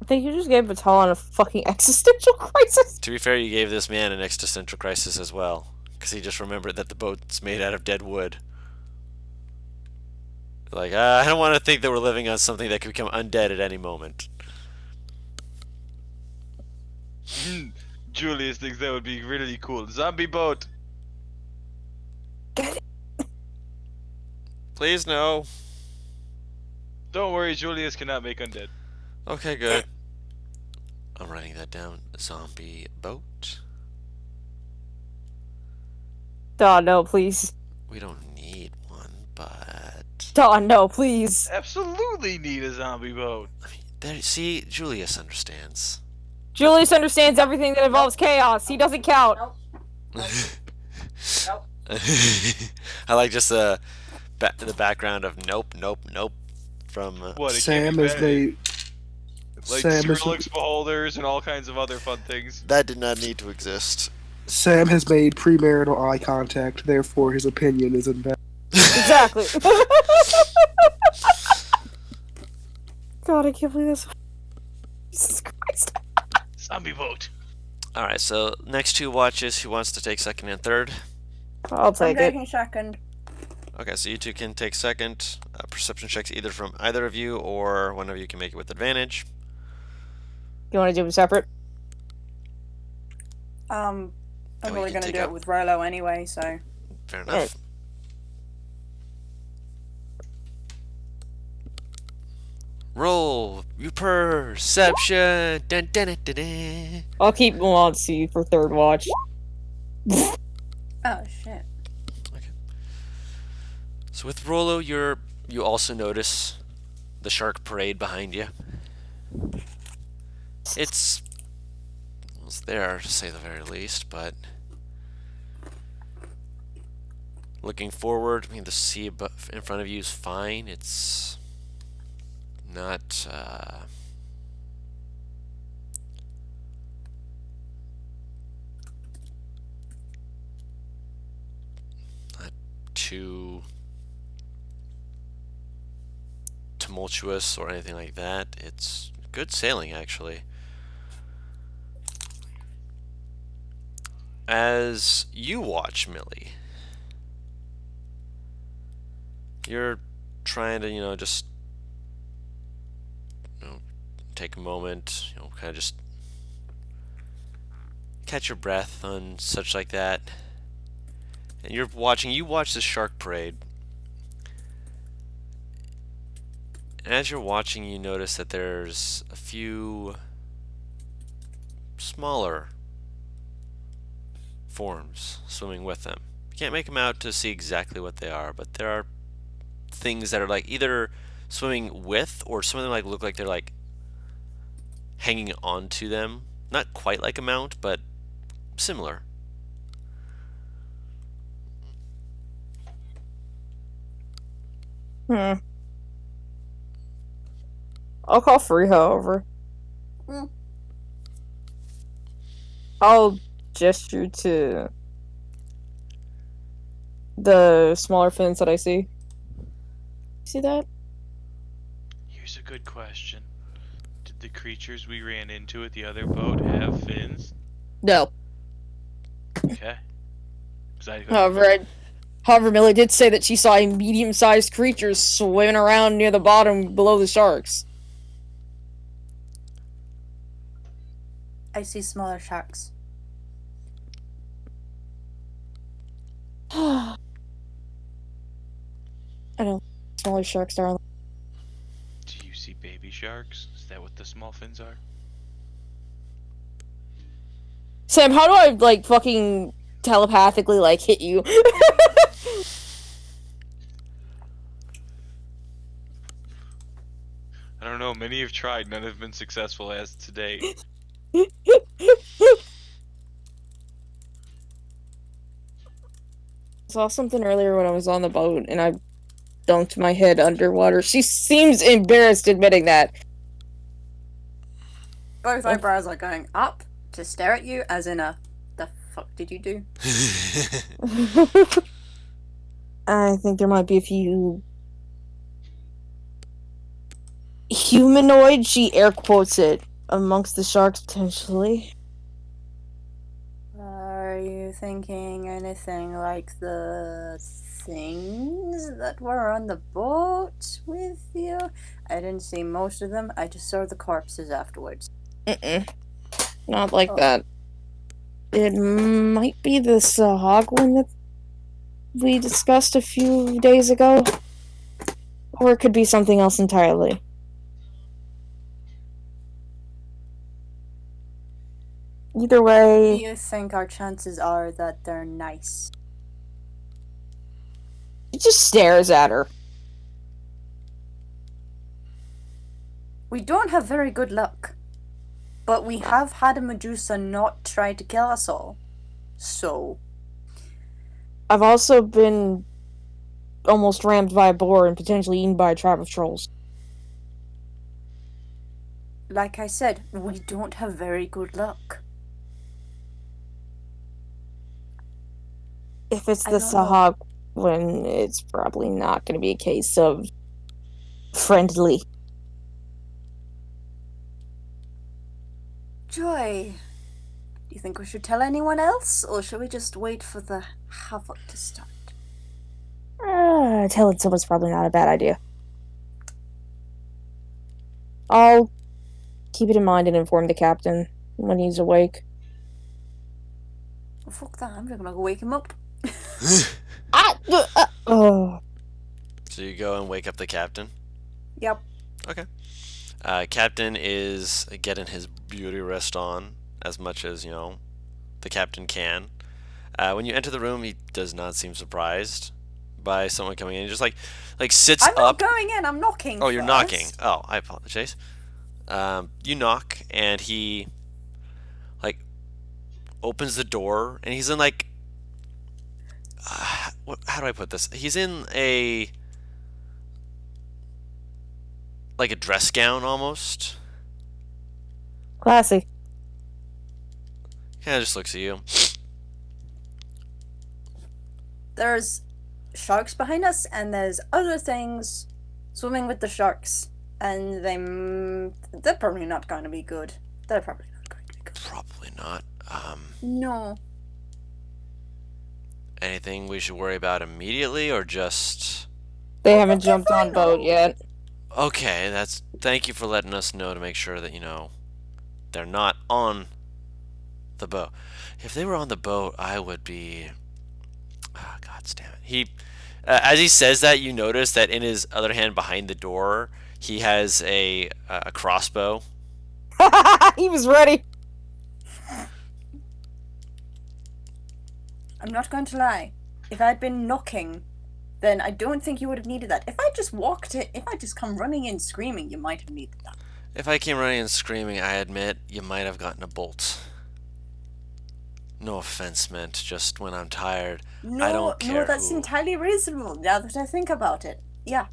I think you just gave Baton a fucking existential crisis. To be fair, you gave this man an existential crisis as well, because he just remembered that the boat's made out of dead wood. Like, I don't want to think that we're living on something that could become undead at any moment. Julius thinks that would be really cool. Zombie boat. Please, no. Don't worry, Julius cannot make undead. Okay, good. writing that down. Zombie boat. Dawn, no, please. We don't need one, but Dawn, no, please. Absolutely need a zombie boat. I mean, there. See, Julius understands. Julius understands everything that involves chaos. He doesn't count. Nope. I like just the background of nope, nope, nope from. What? It Sam can't be has bad. made. Like Sam has, Skrillex beholders and all kinds of other fun things. That did not need to exist. Sam has made premarital eye contact, therefore his opinion is invalid. Exactly. God, I can't believe this. Jesus Christ. Zombie boat. All right, so next two watches. Who wants to take second and third? I'll I'm take it. taking second. Okay, so you two can take second. Perception checks either from either of you, or one of you can make it with advantage. You want to do them separate? I'm you probably can gonna take do up- it with Rolo anyway, so. Fair enough. Alright. Roll your perception. Dun, dun, dun, dun, dun. I'll keep Meloncy for third watch. Oh shit. So with Rolo, you also notice the shark parade behind you. It's there to say the very least, but looking forward, I mean the sea in front of you is fine. It's not not too tumultuous or anything like that. It's good sailing, actually. As you watch Millie, you're trying to, just, take a moment, kind of just catch your breath on such like that. And you watch the shark parade. And as you're watching, you notice that there's a few smaller forms swimming with them. You can't make them out to see exactly what they are, but there are things that are like either swimming with, or some of them look like they're hanging onto them. Not quite like a mount, but similar. I'll call Free, however. Hmm. I'll gesture to the smaller fins that I see. See that? Here's a good question. Did the creatures we ran into at the other boat have fins? No. Okay. 'Cause I However, Millie did say that she saw a medium-sized creature swimming around near the bottom below the sharks. I see smaller sharks. I know. Smaller sharks, darling. Do you see baby sharks? Is that what the small fins are? Sam, how do I, fucking telepathically, hit you? I don't know. Many have tried. None have been successful as to date. Saw something earlier when I was on the boat, and I dunked my head underwater. She seems embarrassed admitting that. Both eyebrows are going up to stare at you, as in a, the fuck did you do? I think there might be a few humanoid, she air quotes it, amongst the sharks potentially. Are you thinking anything like the things that were on the boat with you? I didn't see most of them. I just saw the corpses afterwards. Not like Oh. that. It might be the Sahag one that we discussed a few days ago. Or it could be something else entirely. Either What do way, you think our chances are that they're nice? he just stares at her. We don't have very good luck. But we have had a Medusa not try to kill us all. So, I've also been almost rammed by a boar and potentially eaten by a tribe of trolls. like I said, we don't have very good luck. If it's I the don't know. Sahagwin, it's probably not going to be a case of friendly. Joy, do you think we should tell anyone else, or should we just wait for the havoc to start? Telling someone's probably not a bad idea. I'll keep it in mind and inform the captain when he's awake. Well, fuck that, I'm just gonna go wake him up. Oh. So you go and wake up the captain. Yep. Okay. Captain is getting his beauty rest on as much as, the captain can. When you enter the room, he does not seem surprised by someone coming in. He just like sits I'm not up. going in, I'm knocking. Oh, you're first. knocking. Oh, I apologize. You knock, and he opens the door, and he's in how do I put this? He's in a dress gown almost. Classy. Kind of just looks at you. There's sharks behind us, and there's other things swimming with the sharks. And they're probably not going to be good. They're probably not going to be good. Probably not. No. Anything we should worry about immediately, or just... They haven't Okay, jumped on fine, boat I'll- yet. Okay, thank you for letting us know to make sure that, they're not on the boat. If they were on the boat, I would be... Oh, God damn it. As he says that, you notice that in his other hand behind the door, he has a crossbow. He was ready. I'm not going to lie. If I'd been knocking, then I don't think you would have needed that. If I just come running in screaming, you might have needed that. If I came running and screaming, I admit you might have gotten a bolt. No offense meant, just when I'm tired. I don't care No, that's who. entirely reasonable now that I think about it. Yeah.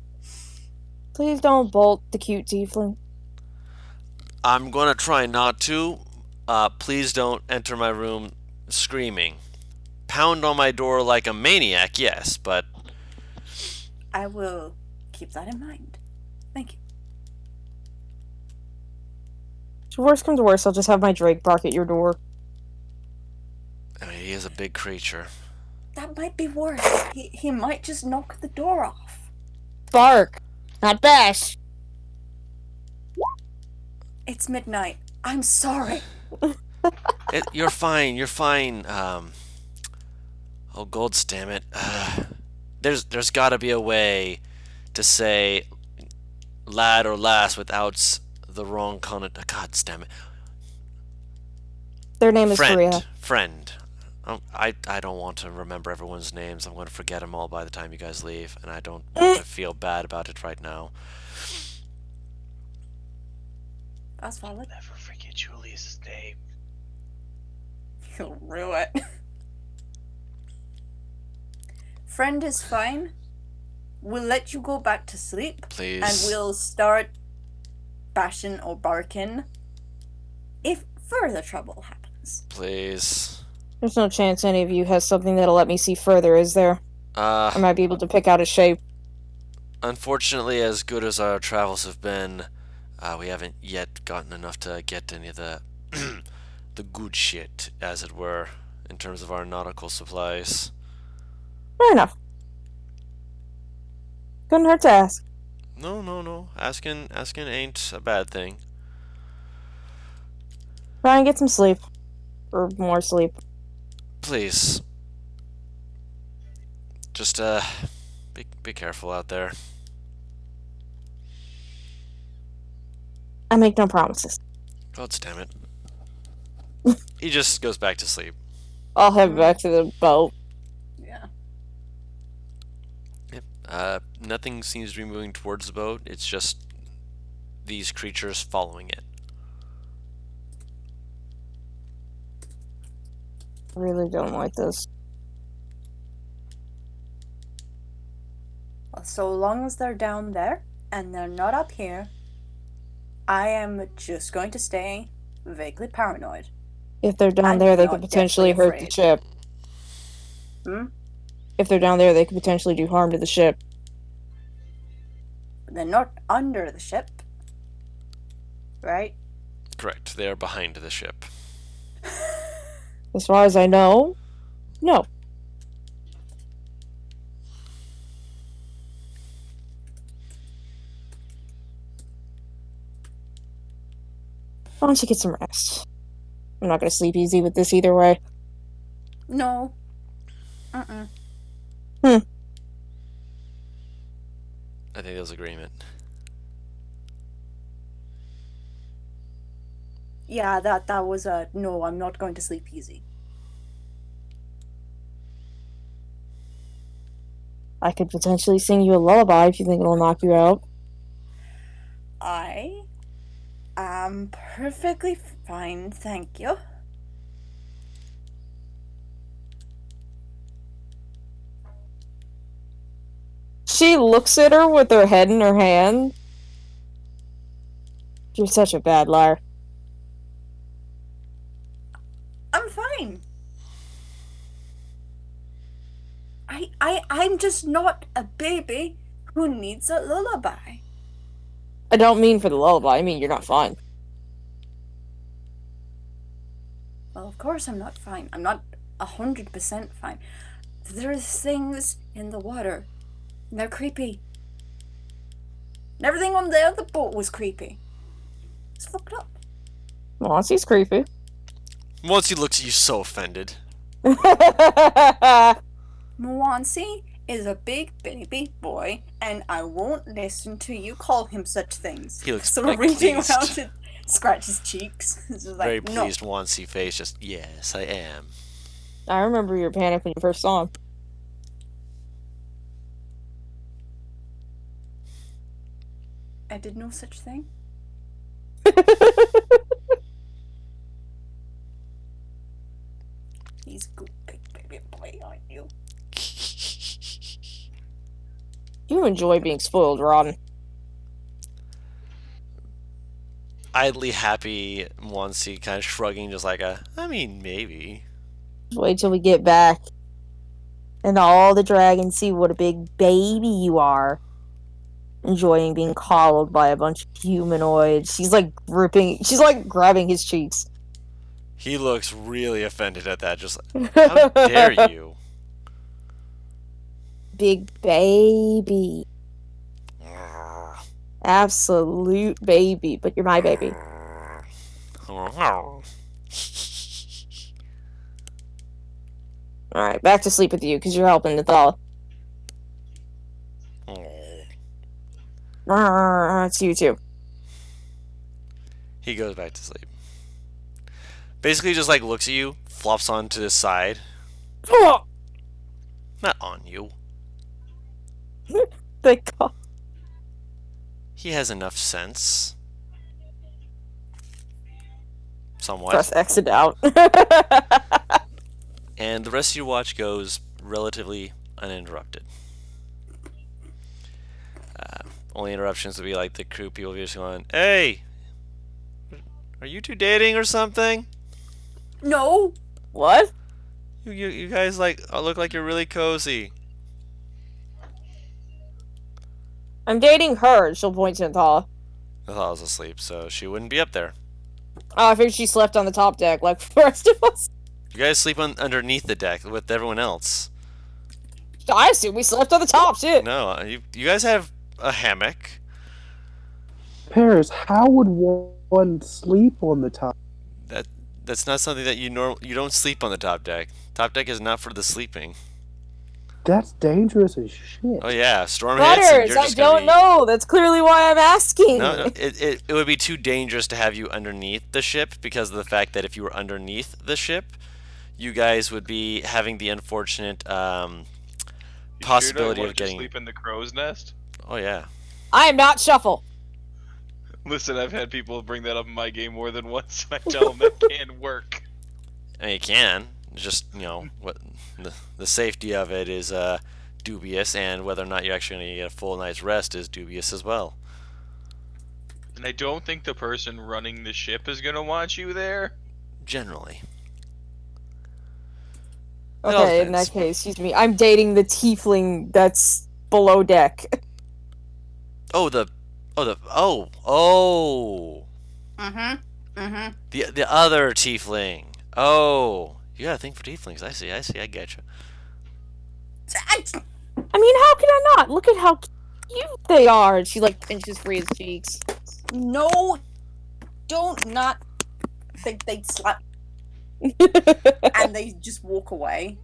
Please don't bolt the cute tiefling. I'm gonna try not to. Please don't enter my room screaming. Pound on my door like a maniac, yes, but I will keep that in mind. Thank you. If worst comes to worst, I'll just have my Drake bark at your door. I mean, he is a big creature. That might be worse. He might just knock the door off. Bark, not bash. It's midnight. I'm sorry. You're fine. You're fine. Oh, Golds, damn it. There's got to be a way to say lad or lass without the wrong connotation. God damn it. Their name is Korea. Friend. I don't want to remember everyone's names. I'm going to forget them all by the time you guys leave, and I don't want to feel bad about it right now. That's valid. Never forget Julius's name. You'll rue it. Friend is fine. We'll let you go back to sleep. Please. And we'll start bashing or barking if further trouble happens. Please. There's no chance any of you has something that'll let me see further, is there? I might be able to pick out a shape. Unfortunately, as good as our travels have been, we haven't yet gotten enough to get any of the the good shit, as it were, in terms of our nautical supplies. Fair enough. Couldn't hurt to ask. No. Asking ain't a bad thing. Try and get some sleep. Or more sleep. Please. Just be careful out there. I make no promises. God damn it. He just goes back to sleep. I'll head back to the boat. Yeah. Nothing seems to be moving towards the boat. It's just these creatures following it. I really don't like this. So long as they're down there and they're not up here, I am just going to stay vaguely paranoid. If they're down I'm there, they not could potentially deathly hurt the afraid. ship. Hmm? If they're down there, they could potentially do harm to the ship. They're not under the ship, right? Correct. They are behind the ship. As far as I know, no. Why don't you get some rest? I'm not gonna sleep easy with this either way. No. Uh-uh. I think there's agreement. Yeah, that was a no, I'm not going to sleep easy. I could potentially sing you a lullaby if you think it'll knock you out. I am perfectly fine, thank you. She looks at her with her head in her hand. You're such a bad liar. I'm fine. I'm just not a baby who needs a lullaby. I don't mean for the lullaby, I mean you're not fine. Well, of course I'm not fine. I'm not 100% fine. There's things in the water. And they're creepy. And everything on the other boat was creepy. It's fucked up. Monty's creepy. Once he looks at you so offended. Mwansi is a big baby boy, and I won't listen to you call him such things. He looks sort of like reaching pleased. around to scratch his cheeks. It's just Very like, no. pleased, wancy face. Just, yes, I am. I remember your panic when you first saw him. I did no such thing. He's good big baby boy, aren't you? You enjoy being spoiled, Ron. Idly happy, Wansi kind of shrugging, just like I mean, maybe. Wait till we get back. And all the dragons see what a big baby you are. Enjoying being coddled by a bunch of humanoids. She's like grabbing his cheeks. He looks really offended at that. Just like, how dare you? Big baby. Absolute baby, but you're my baby. Alright, back to sleep with you, because you're helping to thaw. It's you too. He goes back to sleep. Basically, just like looks at you, flops onto the side. Not on you. Thank God. He has enough sense. Somewhat. Press exit out. And the rest of your watch goes relatively uninterrupted. Only interruptions would be like the crew people just going, "Hey, are you two dating or something? No! What? You guys like look like you're really cozy." I'm dating her. She'll point to Nathala. I thought I was asleep, so she wouldn't be up there. Oh, I figured she slept on the top deck like the rest of us. You guys sleep underneath the deck with everyone else. I assume we slept on the top, shit. No, you guys have a hammock. Paris, how would one sleep on the top? That's not something that you don't sleep on the top deck. Top deck is not for the sleeping. That's dangerous as shit. Oh yeah, storm hits and Butters, you're I just gonna don't be. know. That's clearly why I'm asking. No, it would be too dangerous to have you underneath the ship because of the fact that if you were underneath the ship, you guys would be having the unfortunate You sure don't possibility want of to just getting. sleep in the crow's nest? Oh yeah. I am not Shuffle. Listen, I've had people bring that up in my game more than once, and I tell them that can't work. I mean, you can. Just what the safety of it is dubious, and whether or not you're actually going to get a full night's rest is dubious as well. And I don't think the person running the ship is gonna want you there. Generally. It all Okay, in that depends. case, excuse me. I'm dating the tiefling that's below deck. Oh oh Mm-hmm. the other tiefling. Oh, you got a thing for tieflings. I see. I get you. I mean, how can I not? Look at how cute they are. And she like pinches Freya's cheeks. No, don't not think they'd slap and they just walk away.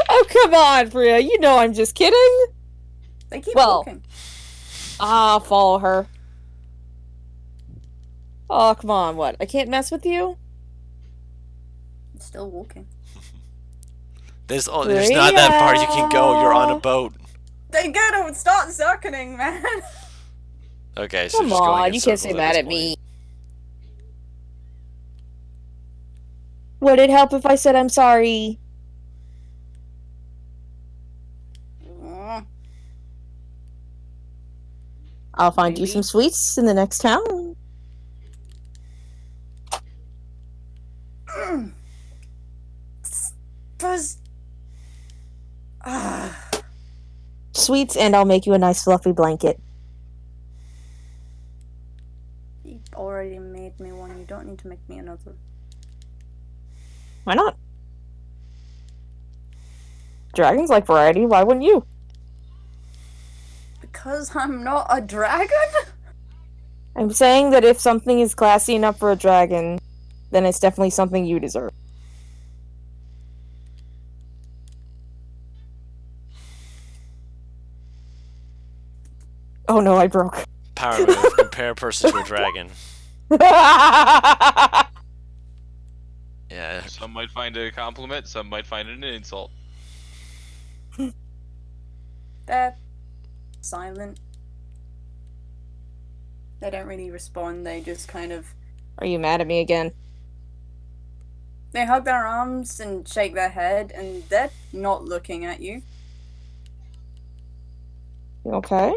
Oh, come on, Freya. You know I'm just kidding. They keep Well. walking. Follow her. Oh, come on, what? I can't mess with you? Still walking. There's not that far you can go. You're on a boat. They gotta start circling, man. Okay, so Come just going on, in you can't circles say at mad this at point. me. Would it help if I said I'm sorry? I'll find you Maybe. some sweets in the next town. Buzz. Sweets, and I'll make you a nice fluffy blanket. You already made me one. You don't need to make me another. Why not? Dragons like variety, why wouldn't you? Because I'm not a dragon? I'm saying that if something is classy enough for a dragon, then it's definitely something you deserve. Oh no, I broke. Power move. Compare a person to a dragon. Yeah. Some might find it a compliment, some might find it an insult. They're silent. They don't really respond, they just kind of... Are you mad at me again? They hug their arms and shake their head, and they're not looking at you. You okay?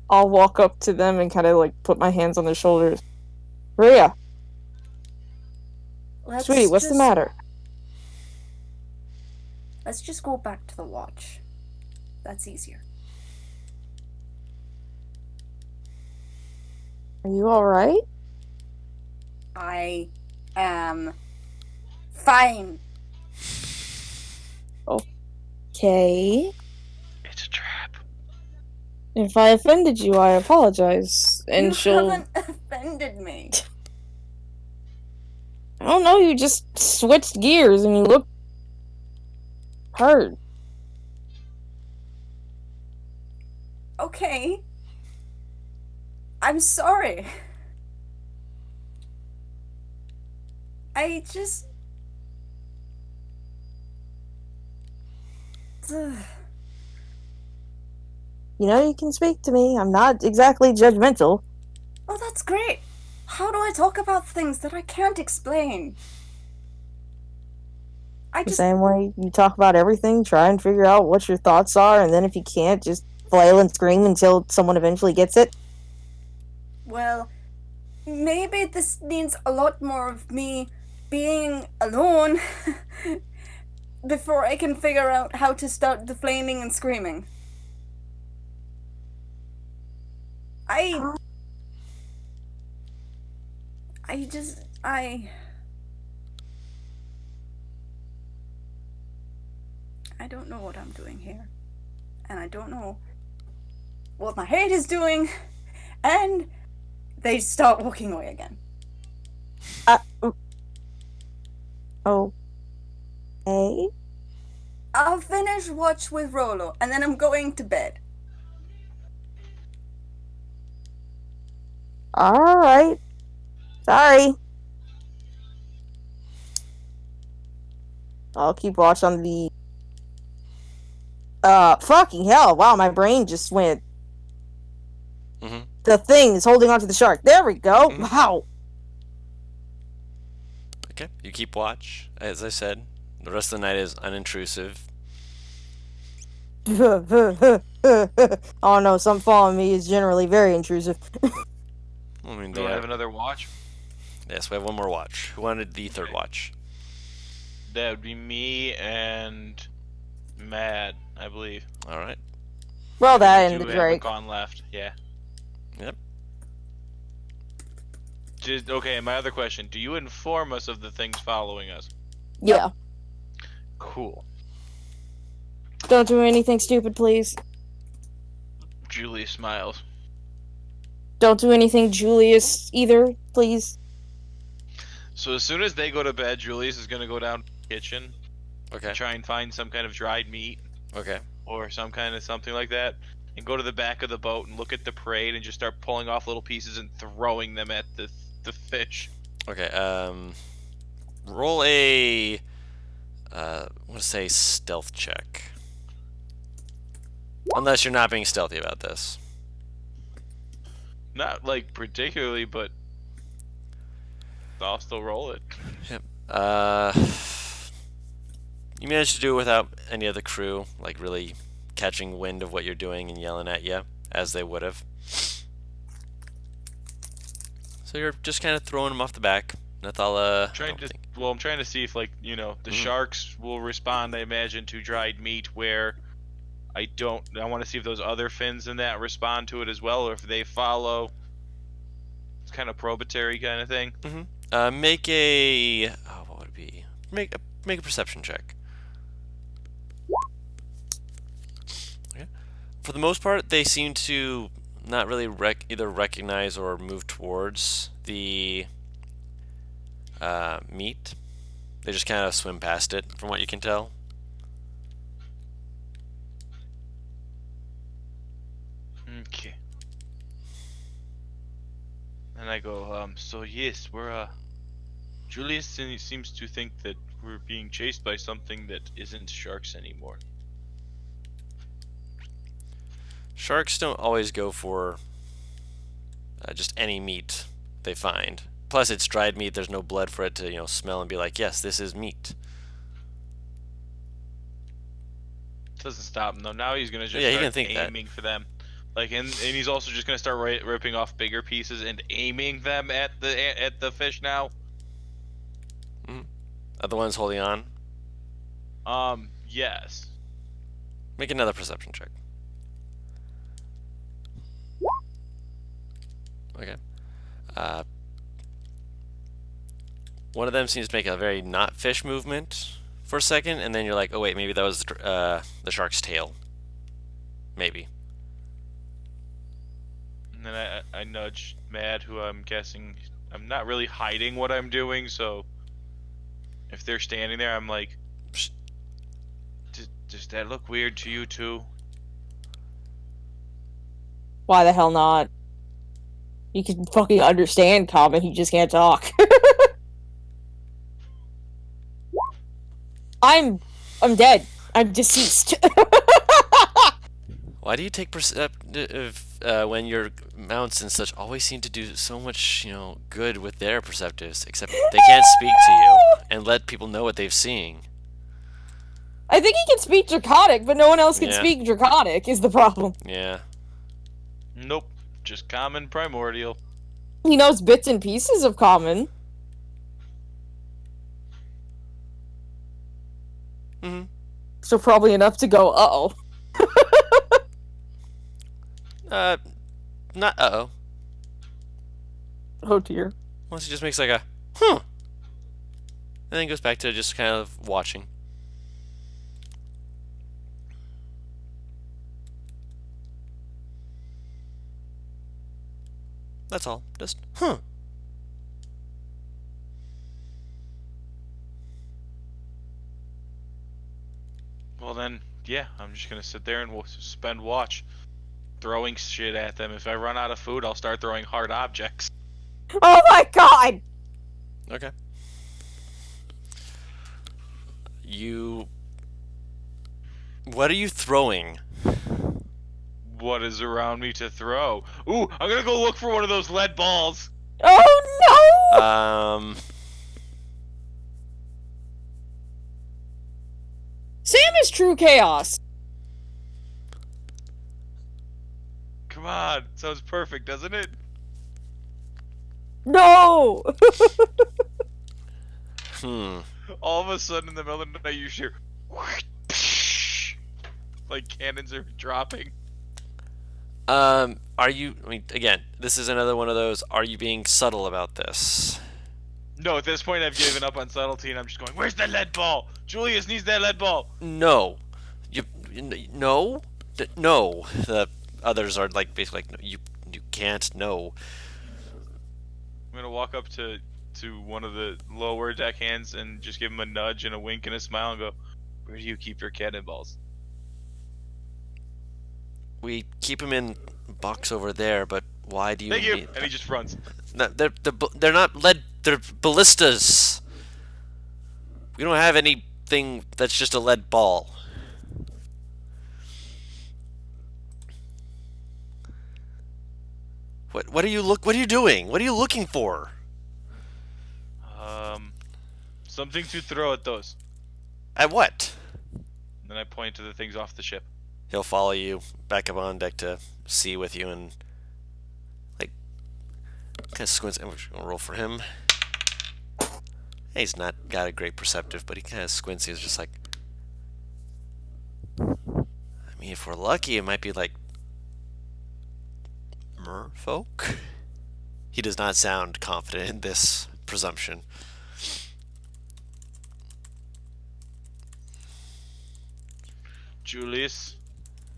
I'll walk up to them and kind of like put my hands on their shoulders. Rhea, sweetie, what's the matter? Let's just go back to the watch. That's easier. Are you alright? I am fine. Okay. It's a trap. If I offended you, I apologize. And You she'll... haven't offended me. I don't know, you just switched gears and you look hurt. Okay. I'm sorry. I just... You know, you can speak to me. I'm not exactly judgmental. Oh, that's great. How do I talk about things that I can't explain? I The just... same way you talk about everything, try and figure out what your thoughts are, and then if you can't, just flail and scream until someone eventually gets it. Well, maybe this needs a lot more of me being alone before I can figure out how to start the flaming and screaming. I don't know what I'm doing here. And I don't know what my head is doing. And they start walking away again. Okay. I'll finish watch with Rolo, and then I'm going to bed. Alright. Sorry. I'll keep watch on the... fucking hell. Wow, my brain just went... Mm-hmm. The thing is holding onto the shark. There we go. Mhm. Wow. Okay, you keep watch. As I said, the rest of the night is unintrusive. Oh no, some following me is generally very intrusive. I mean, Do they I have another watch? Yes, we have one more watch. Who wanted the third Okay. watch? That would be me and Mad, I believe. All right. Well, that and Two the haven't Drake. gone left. Yeah. Yep. Okay, my other question. Do you inform us of the things following us? Yeah. Cool. Don't do anything stupid, please. Julie smiles. Don't do anything Julius either, please. So as soon as they go to bed, Julius is going to go down to the kitchen Okay. and try and find some kind of dried meat Okay. or some kind of something like that, and go to the back of the boat and look at the parade and just start pulling off little pieces and throwing them at the fish. Okay. Roll a. I want to say stealth check. Unless you're not being stealthy about this. Not like particularly, but I'll still roll it. Yep. You managed to do it without any of the crew, like really catching wind of what you're doing and yelling at you, as they would have. So you're just kind of throwing them off the back. Nathala. I'm trying to see if, like, the Mhm. sharks will respond, I imagine, to dried meat, where I want to see if those other fins in that respond to it as well, or if they follow. It's kind of probatory kind of thing. Make a. Oh, what would it be? Make a perception check. Okay. For the most part, they seem to not really either recognize or move towards the meat. They just kind of swim past it, from what you can tell. Okay. And I go, so yes, Julius seems to think that we're being chased by something that isn't sharks anymore. Sharks don't always go for just any meat they find. Plus, it's dried meat. There's no blood for it to, smell and be like, yes, this is meat. Doesn't stop him though. Now he's gonna just Yeah, he start can think that. aiming for them, like, and he's also just gonna start ripping off bigger pieces and aiming them at the fish now. Are the ones holding on? Yes. Make another perception check. Okay. One of them seems to make a very not fish movement for a second, and then you're like, oh wait, maybe that was the shark's tail. Maybe. And then I nudge Mad, who I'm guessing I'm not really hiding what I'm doing, so if they're standing there, I'm like, Psst. does that look weird to you too? Why the hell not? You can fucking understand common, he just can't talk. I'm dead. I'm deceased. Why do you take perceptive when your mounts and such always seem to do so much, good with their perceptives, except they can't speak to you and let people know what they've seen. I think he can speak Draconic, but no one else can Yeah. speak Draconic, is the problem. Yeah. Nope, just common primordial. He knows bits and pieces of common. Mm-hmm. So probably enough to go, uh-oh. Not uh-oh. Oh dear. Once he just makes like a, huh. And then goes back to just kind of watching. That's all. Just, huh. Well then, yeah, I'm just gonna sit there and we'll spend watch, throwing shit at them. If I run out of food, I'll start throwing hard objects. Oh my god! Okay. What are you throwing? What is around me to throw? Ooh, I'm gonna go look for one of those lead balls. Oh no! Sam is true chaos. Come on, sounds perfect, doesn't it? No! All of a sudden, in the middle of the night, you hear like cannons are dropping. Are you, I mean, again, this is another one of those, are you being subtle about this? No, at this point, I've given up on subtlety, and I'm just going, "Where's the lead ball? Julius needs that lead ball." No. No? No. The others are like, basically like, no, you can't, no. I'm gonna walk up to one of the lower deck hands and just give him a nudge and a wink and a smile and go, "Where do you keep your cannonballs?" We keep them in a box over there, but why do you Thank you. need... And he just runs. No, they're not lead, they're ballistas. We don't have anything that's just a lead ball. What are you doing? What are you looking for? Something to throw at those. At what? And then I point to the things off the ship. He'll follow you back up on deck to sea with you and like kind of squints. I'm just gonna roll for him. Hey, he's not got a great perceptive, but he kind of squints. He's just like, I mean, if we're lucky, it might be like merfolk. He does not sound confident in this presumption. Julius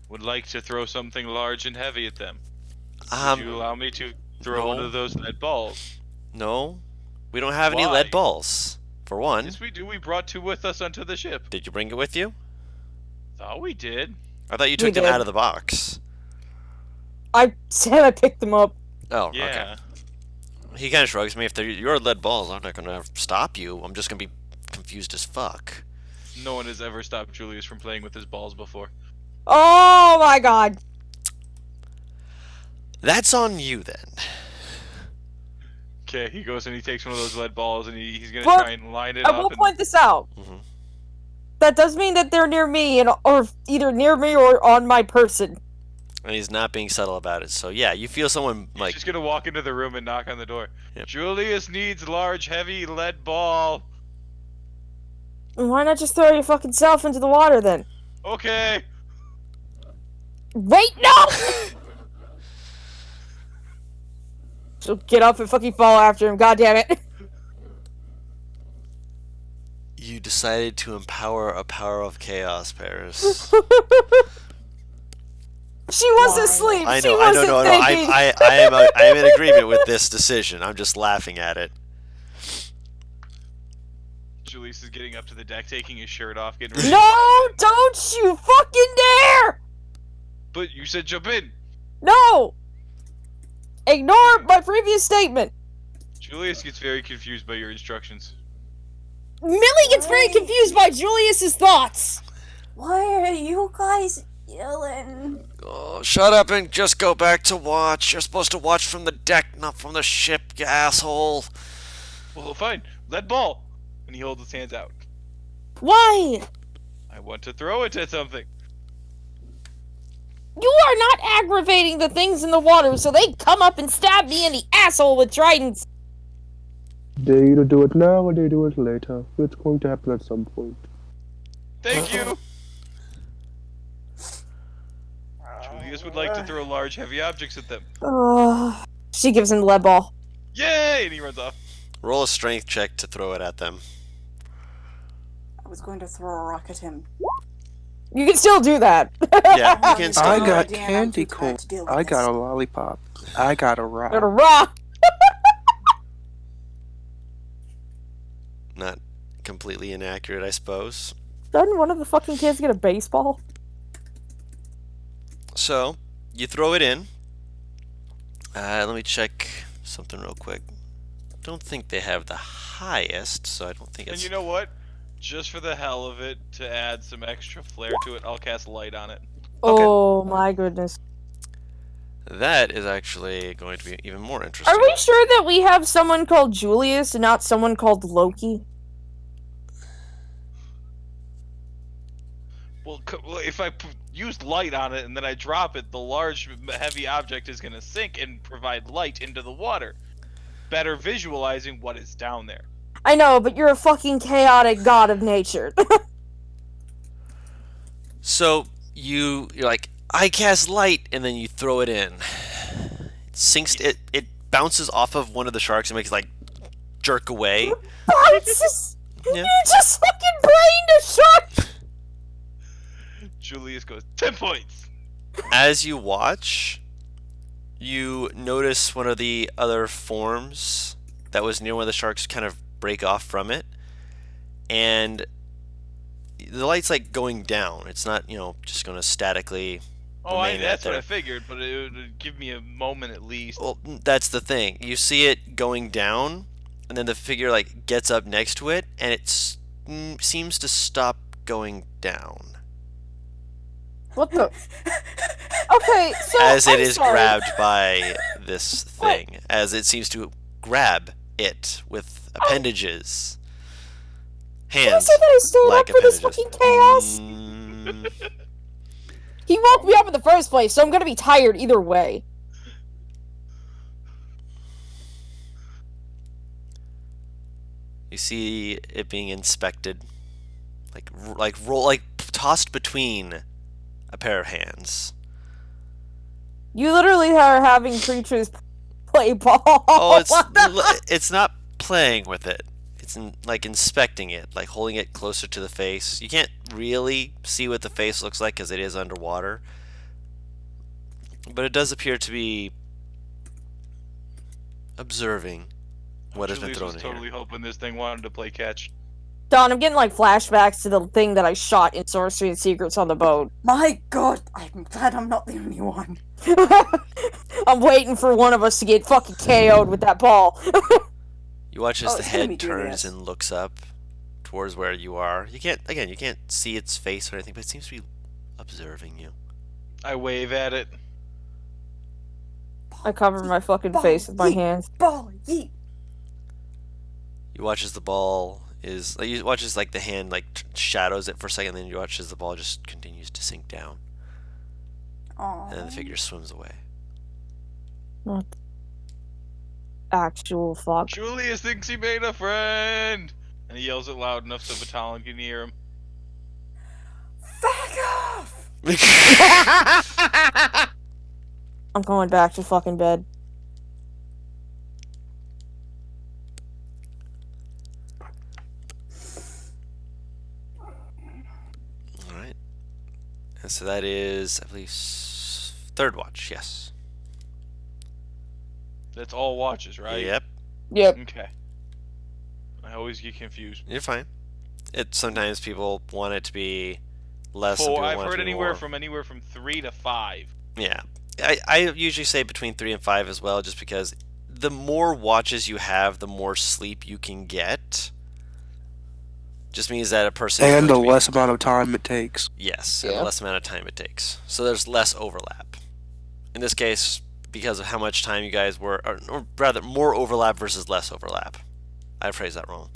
would like to throw something large and heavy at them. Would you allow me to throw one of those lead balls? No, we don't have any Why? lead balls. For one, Yes, we do. We brought two with us onto the ship. did you bring it with you? Thought we did. I thought you took them did. out of the box. I said I picked them up. Oh, Yeah. okay. He kind of shrugs me. If they're your lead balls, I'm not going to stop you. I'm just going to be confused as fuck. No one has ever stopped Julius from playing with his balls before. Oh my god. That's on you then. Okay, he goes and he takes one of those lead balls and he's gonna But try and line it I up. will And point this out. Mhm. That does mean that they're near me, or either near me or on my person. And he's not being subtle about it. So yeah, you feel someone he's like just gonna walk into the room and knock on the door. Yep. Julius needs large, heavy lead ball. Why not just throw your fucking self into the water then? Okay. Wait, no! So get up and fucking fall after him, goddammit. you decided to empower a power of chaos, Paris. She was Why? asleep. I She know, I know, wasn't no, no. thinking. I am in agreement with this decision. I'm just laughing at it. Julius is getting up to the deck, taking his shirt off, getting ready. No, don't you fucking dare! But you said jump in. No! Ignore my previous statement. Julius gets very confused by your instructions. Millie gets very confused by Julius's thoughts. Why are you guys yelling? Oh, shut up and just go back to watch. You're supposed to watch from the deck, not from the ship, you asshole. Well, fine. Lead ball. And he holds his hands out. Why? I want to throw it at something. You are not aggravating the things in the water, so they come up and stab me in the asshole with tridents. They either do it now or they do it later. It's going to happen at some point. Thank you. Julius would like to throw large, heavy objects at them. She gives him the lead ball. Yay! And he runs off. Roll a strength check to throw it at them. I was going to throw a rock at him. You can still do that. Yeah, you can still I do got that. Dan, I'm candy too corn. tired to deal with I got this. a lollipop. I got a Got a rock. rock. Not completely inaccurate, I suppose. Doesn't one of the fucking kids get a baseball? So, you throw it in. Let me check something real quick. Don't think they have the highest, so I don't think And it's... you know what? Just for the hell of it, to add some extra flair to it, I'll cast light on it. Oh my goodness. That is actually going to be even more interesting. Are we sure that we have someone called Julius and not someone called Loki? Well, if I use light on it and then I drop it, the large, heavy object is going to sink and provide light into the water, better visualizing what is down there. I know, but you're a fucking chaotic god of nature. So, you're like, I cast light, and then you throw it in. It sinks, it bounces off of one of the sharks and makes like jerk away. Bounces! Yeah. You just fucking brained a shark! Julius goes, 10 points! As you watch, you notice one of the other forms that was near one of the sharks kind of break off from it, and the light's like going down. It's not, just going to statically remain That's what there. I figured, but it would give me a moment at least. Well, that's the thing. You see it going down, and then the figure like gets up next to it, and it seems to stop going down What the? Okay, so as it I'm is sorry. grabbed by this thing, as it seems to grab it with appendages. Did I Hands, say that I stayed like up for this appendages. fucking chaos? He woke me up in the first place, so I'm gonna be tired either way. You see it being inspected, like tossed between a pair of hands. You literally are having creatures play ball. Oh, What the- it's not playing with it. It's like inspecting it, like holding it closer to the face. You can't really see what the face looks like because it is underwater, but it does appear to be observing what has been Julius thrown was in totally here. hoping this thing wanted to play catch. Don, I'm getting like flashbacks to the thing that I shot in Sorcery and Secrets on the boat. My god, I'm glad I'm not the only one. I'm waiting for one of us to get fucking KO'd with that ball. You watch as Oh, the it's gonna be head turns Julius. and looks up towards where you are. You can't see its face or anything, but it seems to be observing you. I wave at it. I cover my fucking face with my hands. Ball, yeet. You watch as the ball is like you watch as like the hand like shadows it for a second, then you watch as the ball just continues to sink down, and then the figure swims away. What? Actual fuck. Julius thinks he made a friend! And he yells it loud enough so Batalon can hear him. Fuck off! I'm going back to fucking bed. All right, and so that is, I believe, third watch. Yes. That's all watches, right? Yep. Yep. Okay. I always get confused. You're fine. It sometimes people want it to be less. Some Four, people I've want it heard to be anywhere more. from 3 to 5. Yeah, I usually say between 3 and 5 as well, just because the more watches you have, the more sleep you can get. Just means that a person is And the going to be- less amount of time it takes. Yes, and the Yeah. less amount of time it takes. So there's less overlap. In this case, because of how much time you guys were, or rather, more overlap versus less overlap. I phrased that wrong.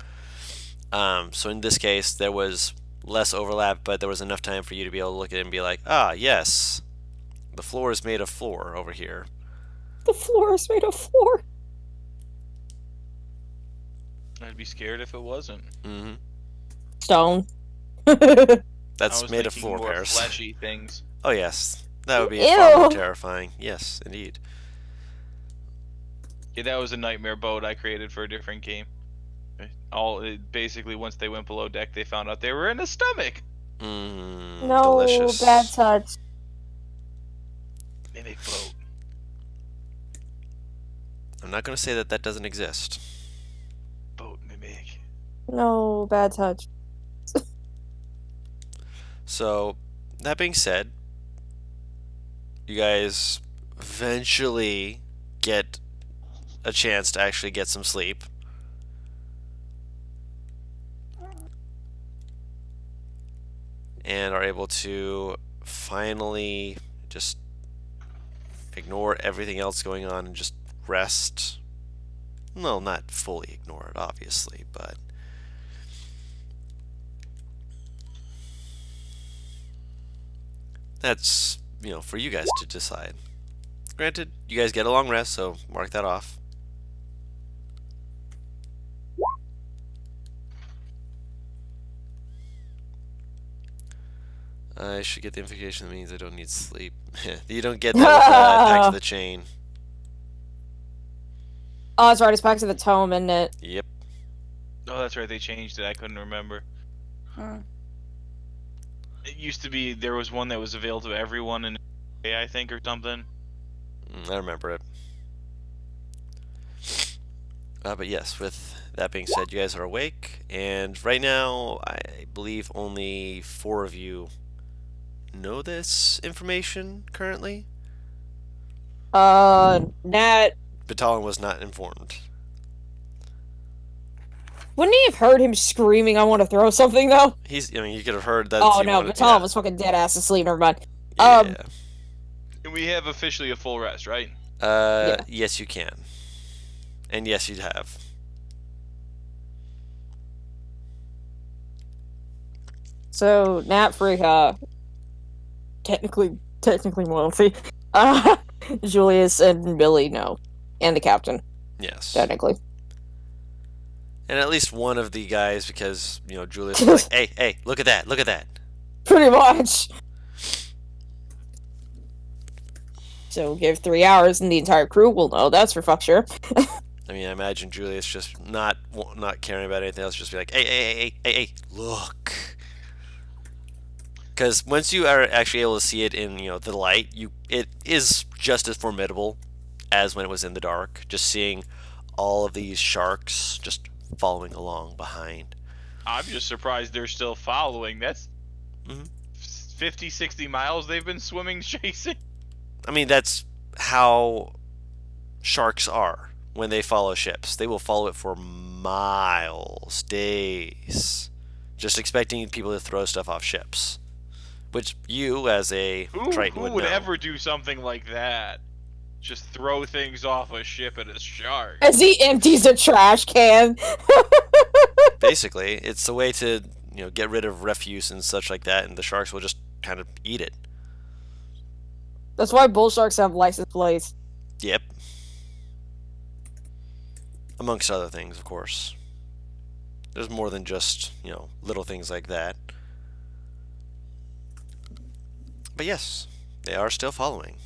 So in this case, there was less overlap, but there was enough time for you to be able to look at it and be like, ah, yes, the floor is made of floor over here. The floor is made of floor. I'd be scared if it wasn't. Mm-hmm. Stone. I That's was made of thinking floor more pairs. fleshy things. Oh yes, that would be far more Ew. terrifying. Yes, indeed. Yeah, that was a nightmare boat I created for a different game. Basically, once they went below deck, they found out they were in a stomach. Mmm, No, bad delicious. touch. Mimic boat. I'm not going to say that that doesn't exist. Boat mimic. No, bad touch. So, that being said, you guys eventually get a chance to actually get some sleep. And are able to finally just ignore everything else going on and just rest. Well, not fully ignore it, obviously, but that's, for you guys to decide. Granted, you guys get a long rest, so mark that off. I should get the notification that means I don't need sleep. You don't get that with Pact of the Chain. Oh, that's right. It's back to the tome, isn't it? Yep. Oh, that's right. They changed it. I couldn't remember. Hmm. It used to be there was one that was available to everyone in I think, or something. I remember it. But yes, with that being said, you guys are awake, and right now, I believe only 4 of you know this information currently. Nat. Batalon was not informed. Wouldn't he have heard him screaming, I want to throw something, though? You could have heard that. Oh, he no, wanted, Batal was fucking dead ass asleep, never mind. Yeah. And we have officially a full rest, right? Yeah. Yes, you can. And yes, you'd have. So, Nat Freak, technically Loyalty. Julius and Billy, no. And the captain, Yes. technically. And at least one of the guys, because, Julius was like, hey, look at that. Pretty much. So give 3 hours and the entire crew will know, that's for fuck sure. I imagine Julius just not caring about anything else, just be like, hey, look. Because once you are actually able to see it in, the light, it is just as formidable as when it was in the dark. Just seeing all of these sharks just following along behind. I'm just surprised they're still following. That's Mhm. 50, 60 miles they've been swimming, chasing. That's how sharks are when they follow ships. They will follow it for miles, days, just expecting people to throw stuff off ships. Which you, as a Triton, Who would know. ever do something like that? Just throw things off a ship at a shark. As he empties a trash can. Basically, it's a way to get rid of refuse and such like that, and the sharks will just kind of eat it. That's why bull sharks have license plates. Yep. Amongst other things, of course. There's more than just, little things like that. But yes, they are still following.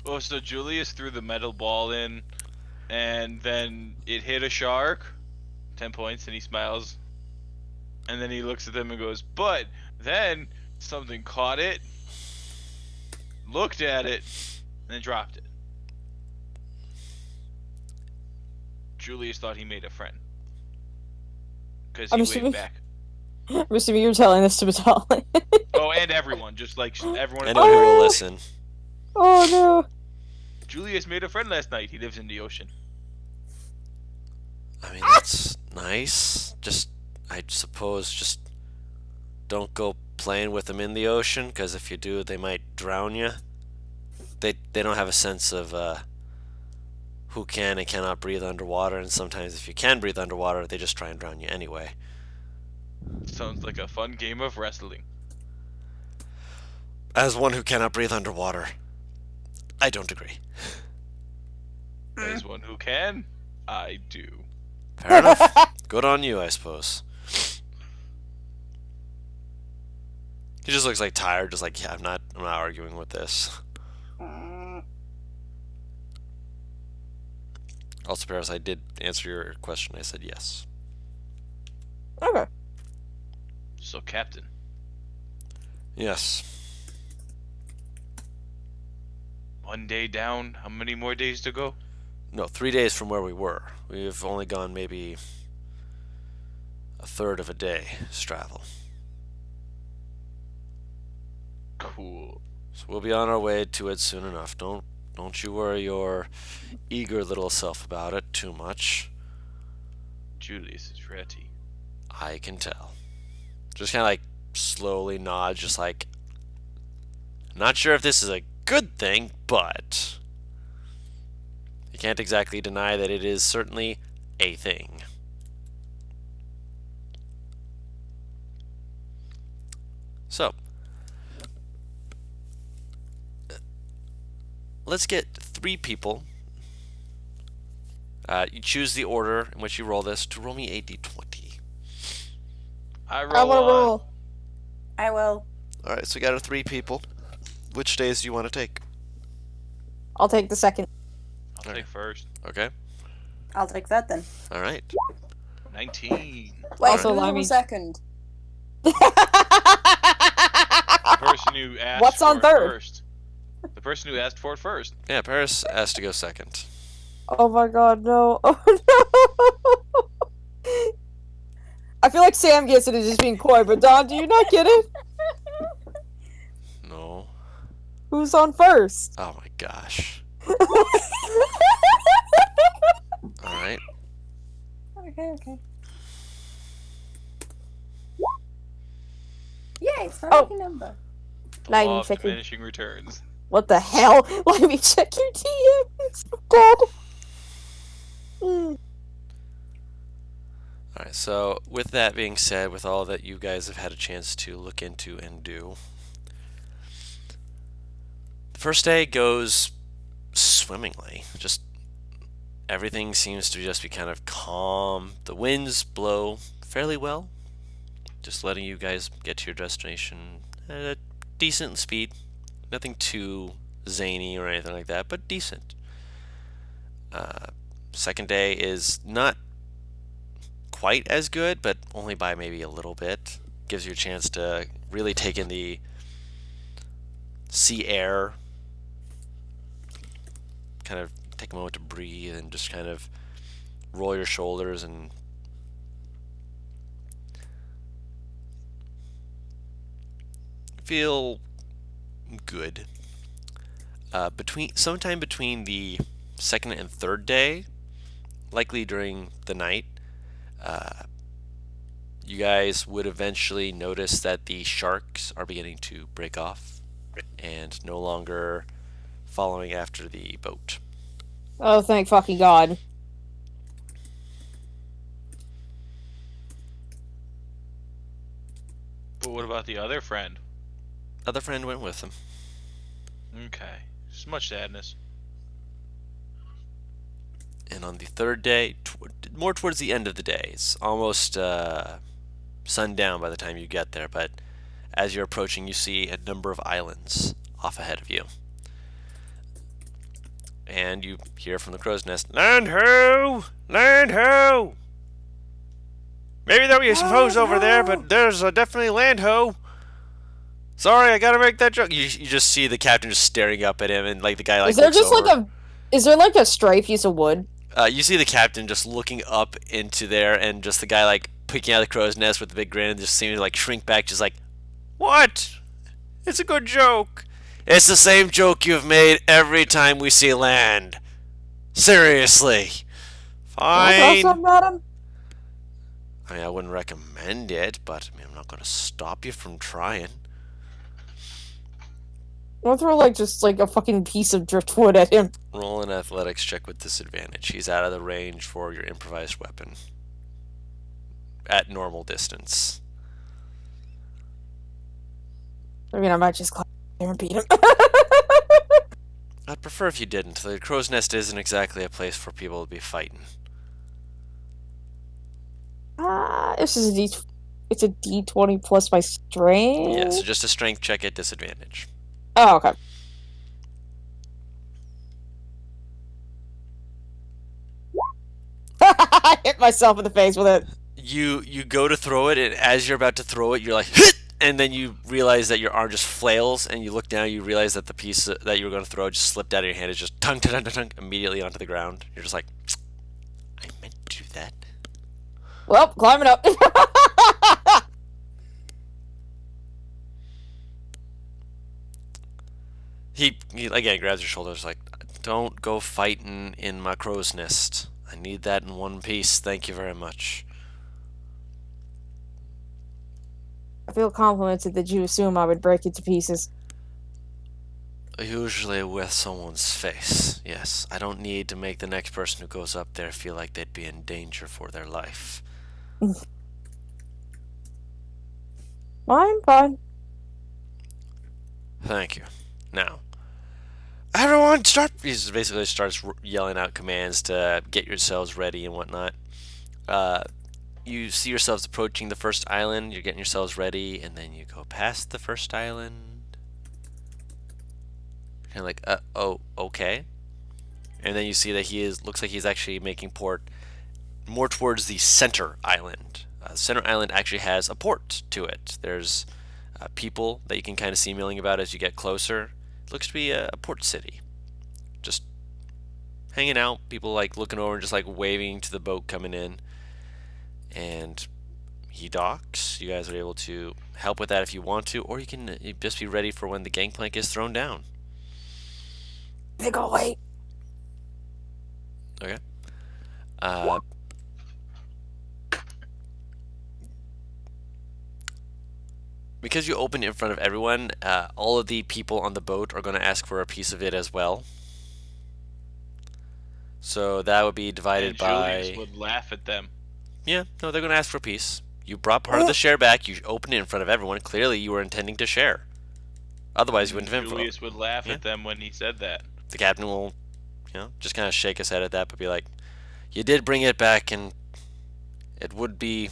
Oh, so Julius threw the metal ball in, and then it hit a shark. 10 points, and he smiles. And then he looks at them and goes, but then something caught it, looked at it, and then dropped it. Julius thought he made a friend. Because he waved back. I'm assuming you're telling this to Batal. Oh, and everyone. Just like everyone. Anyone who will listen. Oh no. Julius made a friend last night. He lives in the ocean. That's nice. I suppose, just don't go playing with them in the ocean, because if you do, they might drown you. They don't have a sense of who can and cannot breathe underwater, and sometimes if you can breathe underwater, they just try and drown you anyway. Sounds like a fun game of wrestling. As one who cannot breathe underwater, I don't agree. As one who can, I do. Fair enough. Good on you, I suppose. He just looks like tired, just like, yeah, I'm not arguing with this. Also, Paris, I did answer your question. I said yes. Okay. So, Captain, Yes. 1 day down. How many more days to go? No, 3 days from where we were. We've only gone maybe a third of a day's travel. Cool. So we'll be on our way to it soon enough. Don't you worry your eager little self about it too much. Julius is ready. I can tell. Just kind of like slowly nod, just like, not sure if this is a good thing, but you can't exactly deny that it is certainly a thing. So, let's get 3 people. You choose the order in which you roll this to roll me a d20. I I roll want to one. roll. I will. Alright, so we got our 3 people. Which days do you want to take? I'll take the second. I'll take first. Okay. I'll take that then. Alright. 19. Wait, Also, who's let on me- second? The person who asked What's on for it third? first. The person who asked for it first. Yeah, Paris has to go second. Oh my god, no. Oh no. I feel like Sam gets it as just being coy, but Don, do you not get it? No. Who's on first? Oh my gosh. Alright. Okay. Yay, it's my Oh. lucky number. The Not law even of checking. diminishing returns. What the hell? Let me check your DMs. God. Alright, so with that being said, with all that you guys have had a chance to look into and do, the first day goes swimmingly. Just everything seems to just be kind of calm. The winds blow fairly well, just letting you guys get to your destination at a decent speed. Nothing too zany or anything like that, but decent. Second day is not quite as good, but only by maybe a little bit. Gives you a chance to really take in the sea air, kind of take a moment to breathe and just kind of roll your shoulders and feel good. Sometime between the second and third day, likely during the night, you guys would eventually notice that the sharks are beginning to break off and no longer following after the boat. Oh, thank fucking God. But what about the other friend? Other friend went with them. Okay. Just much sadness. And on the third day, more towards the end of the day, it's almost sundown by the time you get there, but as you're approaching, you see a number of islands off ahead of you. And you hear from the crow's nest, "Land ho! Land ho! Maybe there'll be some foes over there, but there's definitely land ho! Sorry, I gotta make that joke." You just see the captain just staring up at him, and like the guy like Is there looks just over. like a... Is there like a stray piece of wood? You see the captain just looking up into there, and just the guy like peeking out of the crow's nest with a big grin, and just seeming to like shrink back, just like, "What? It's a good joke. It's the same joke you've made every time we see land. Seriously. Can I throw Fine. something at him? I mean, I wouldn't recommend it, but I mean, I'm not going to stop you from trying." I want to throw like just like a fucking piece of driftwood at him. Roll an athletics check with disadvantage. He's out of the range for your improvised weapon at normal distance. I mean, I might just climb there and beat him. I'd prefer if you didn't. The crow's nest isn't exactly a place for people to be fighting. This is a D. It's a D20 plus my strength. Yeah, so just a strength check at disadvantage. Oh, okay. I hit myself in the face with it. You go to throw it, and as you're about to throw it, you're like, hit! And then you realize that your arm just flails, and you look down, you realize that the piece that you were going to throw just slipped out of your hand. It's just tung, tung, tung, tung, immediately onto the ground. You're just like, I meant to do that. Well, climbing up. He again grabs your shoulders like, don't go fighting in my crow's nest. I need that in one piece. Thank you very much. I feel complimented that you assume I would break it to pieces. Usually with someone's face, yes. I don't need to make the next person who goes up there feel like they'd be in danger for their life. Fine. Thank you. Now, everyone start! He basically starts yelling out commands to get yourselves ready and whatnot. You see yourselves approaching the first island, you're getting yourselves ready, and then you go past the first island. You're like, oh, okay. And then you see that looks like he's actually making port more towards the center island. Center island actually has a port to it. There's people that you can kind of see milling about as you get closer. It looks to be a port city. Just hanging out, people like looking over and just like waving to the boat coming in. And he docks. You guys are able to help with that if you want to, or you can just be ready for when the gangplank is thrown down. They go wait. Okay. Because you open it in front of everyone, all of the people on the boat are going to ask for a piece of it as well. So that would be divided And by... Julius would laugh at them. Yeah, no, they're going to ask for a piece. You brought part of the share back. You opened it in front of everyone. Clearly, you were intending to share. Otherwise, you wouldn't have... Julius would laugh at them when he said that. The captain will, just kind of shake his head at that, but be like, you did bring it back, and it would be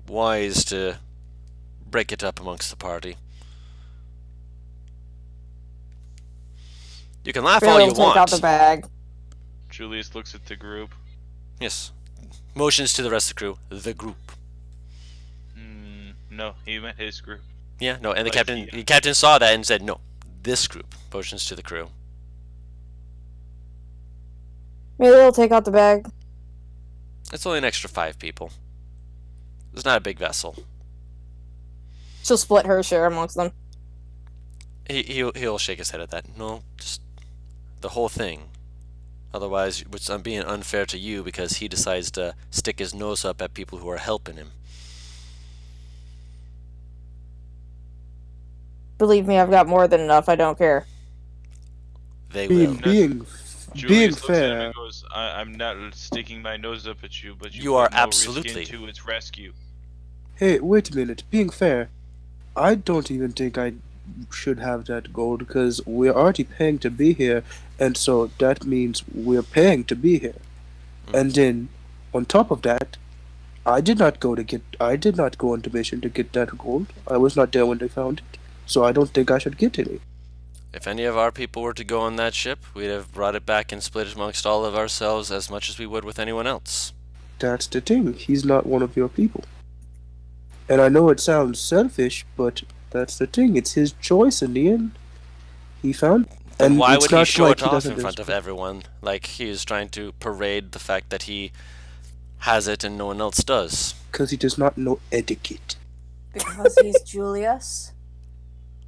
wise to break it up amongst the party. You can laugh all Billy you will take out want. the bag. Julius looks at the group. Yes. Motions to the rest of the crew. The group. No, he meant his group. Yeah, no, and Like, the captain saw that and said, no, this group. Motions to the crew. Billy will take out the bag. It's only an extra 5 people. It's not a big vessel. She'll split her share amongst them. He'll shake his head at that. No, just the whole thing. Otherwise, which I'm being unfair to you because he decides to stick his nose up at people who are helping him. Believe me, I've got more than enough. I don't care. They will. Being Julius looks at him fair, and goes, I'm not sticking my nose up at you, but You are put no absolutely. risk into its rescue. hey, wait a minute. Being fair, I don't even think I should have that gold because we're already paying to be here, and so that means we're paying to be here. And then, on top of that, I did not go on the mission to get that gold. I was not there when they found it, so I don't think I should get any. If any of our people were to go on that ship, we'd have brought it back and split it amongst all of ourselves as much as we would with anyone else. That's the thing. He's not one of your people. And I know it sounds selfish, but that's the thing. It's his choice in the end. He found. Then And why it's would he not show like it he off doesn't in front of respect- everyone? Like he is trying to parade the fact that he has it and no one else does. Because he does not know etiquette. Because he's Julius.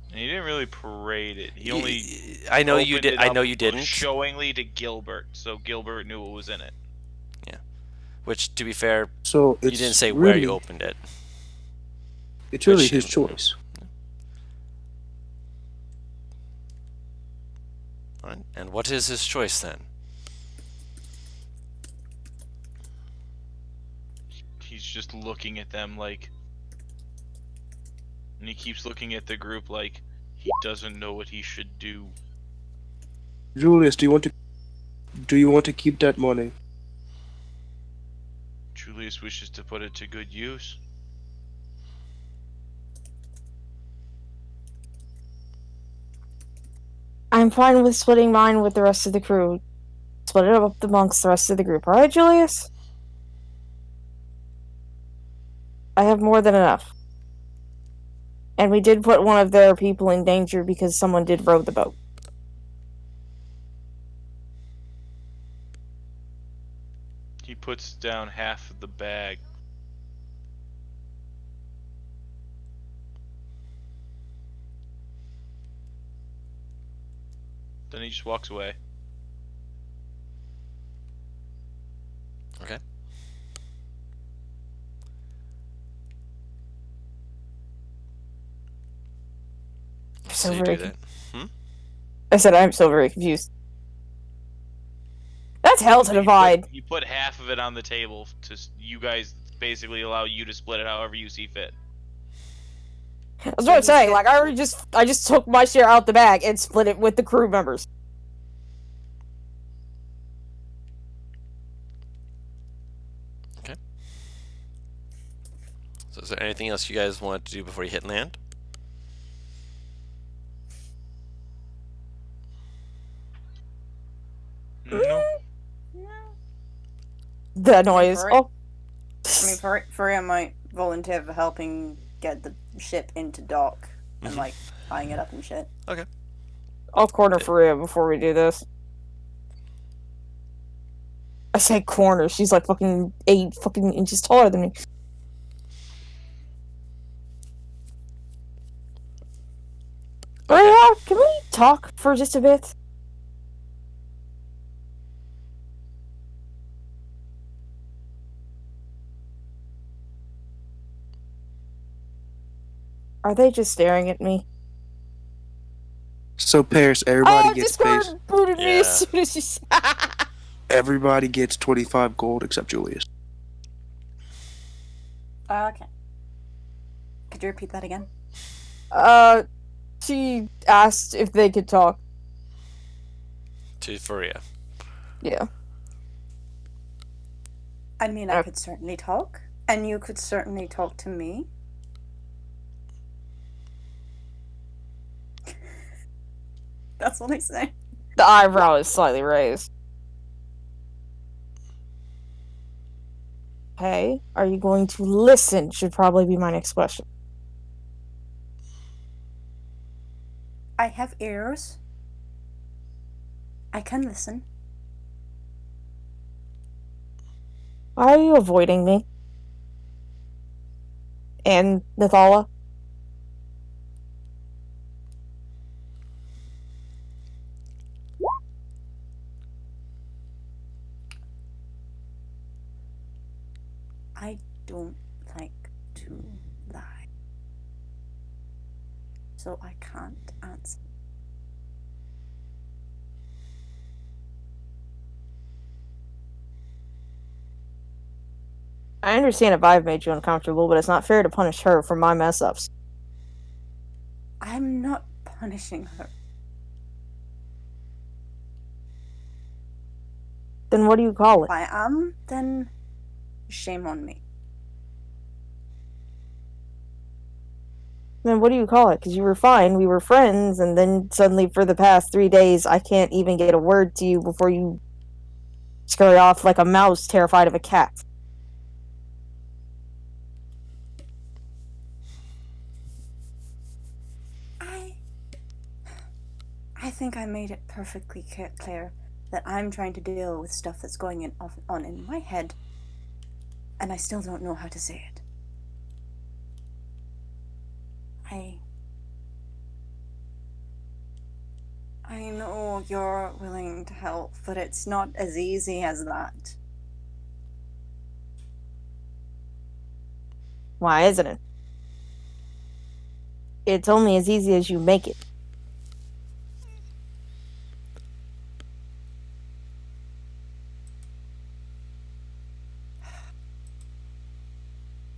And he didn't really parade it. He only I know you opened did. it I up know you didn't. showingly to Gilbert, so Gilbert knew what was in it. Which, to be fair, So you it's didn't say really, where you opened it. It's really which- his choice. And what is his choice then? He's just looking at them like, and he keeps looking at the group like he doesn't know what he should do. Julius, do you want to keep that money? Julius wishes to put it to good use. I'm fine with splitting mine with the rest of the crew. Split it up amongst the rest of the group. Alright, Julius? I have more than enough. And we did put one of their people in danger because someone did row the boat. He puts down half of the bag. Then he just walks away. Okay. So you very do that. I said I'm still very confused. That's hell to divide. He put half of it on the table to you guys, basically allow you to split it however you see fit. That's what I'm saying. Like I just took my share out the bag and split it with the crew members. Okay. So is there anything else you guys want to do before you hit land? No. The noise. Right. Oh. I mean, Faria might volunteer for helping get the ship into dock and like tying it up and shit. Okay. I'll corner Faria before we do this. I say corner. She's like fucking 8 fucking inches taller than me. Faria, can we talk for just a bit? Are they just staring at me? So Paris, everybody gets Discord space. booted me Yeah. as soon as she said. Everybody gets 25 gold except Julius. Okay. Could you repeat that again? She asked if they could talk. To Faria. Yeah. I mean, I could certainly talk, and you could certainly talk to me. That's what I say. The eyebrow is slightly raised. Hey, are you going to listen? Should probably be my next question. I have ears. I can listen. Why are you avoiding me? And Nathala? I don't like to lie. So I can't answer. I understand if I've made you uncomfortable, but it's not fair to punish her for my mess ups. I'm not punishing her. Then what do you call If it? I am, then shame on me. Then what do you call it? Because you were fine, we were friends, and then suddenly for the past 3 days, I can't even get a word to you before you scurry off like a mouse terrified of a cat. I think I made it perfectly clear that I'm trying to deal with stuff that's going on in my head, and I still don't know how to say it. I know you're willing to help, but it's not as easy as that. Why isn't it? It's only as easy as you make it.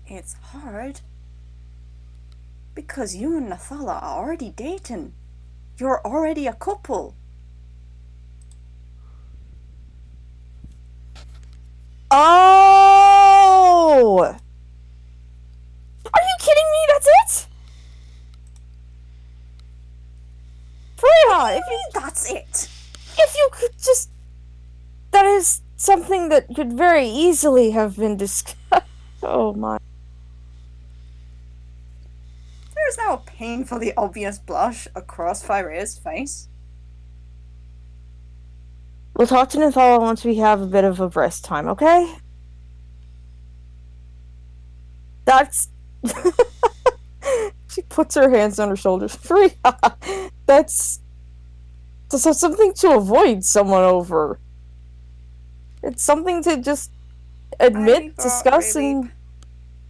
It's hard. Because you and Nathala are already dating. You're already a couple. Oh! Are you kidding me? That's it? Freya, That's it. if you could just... That is something that could very easily have been discussed. Oh my... is now a painfully obvious blush across Fire's face. We'll talk to Nathala once we have a bit of a rest time, okay? That's... She puts her hands on her shoulders. Free. That's something to avoid someone over. It's something to just admit, discuss, and...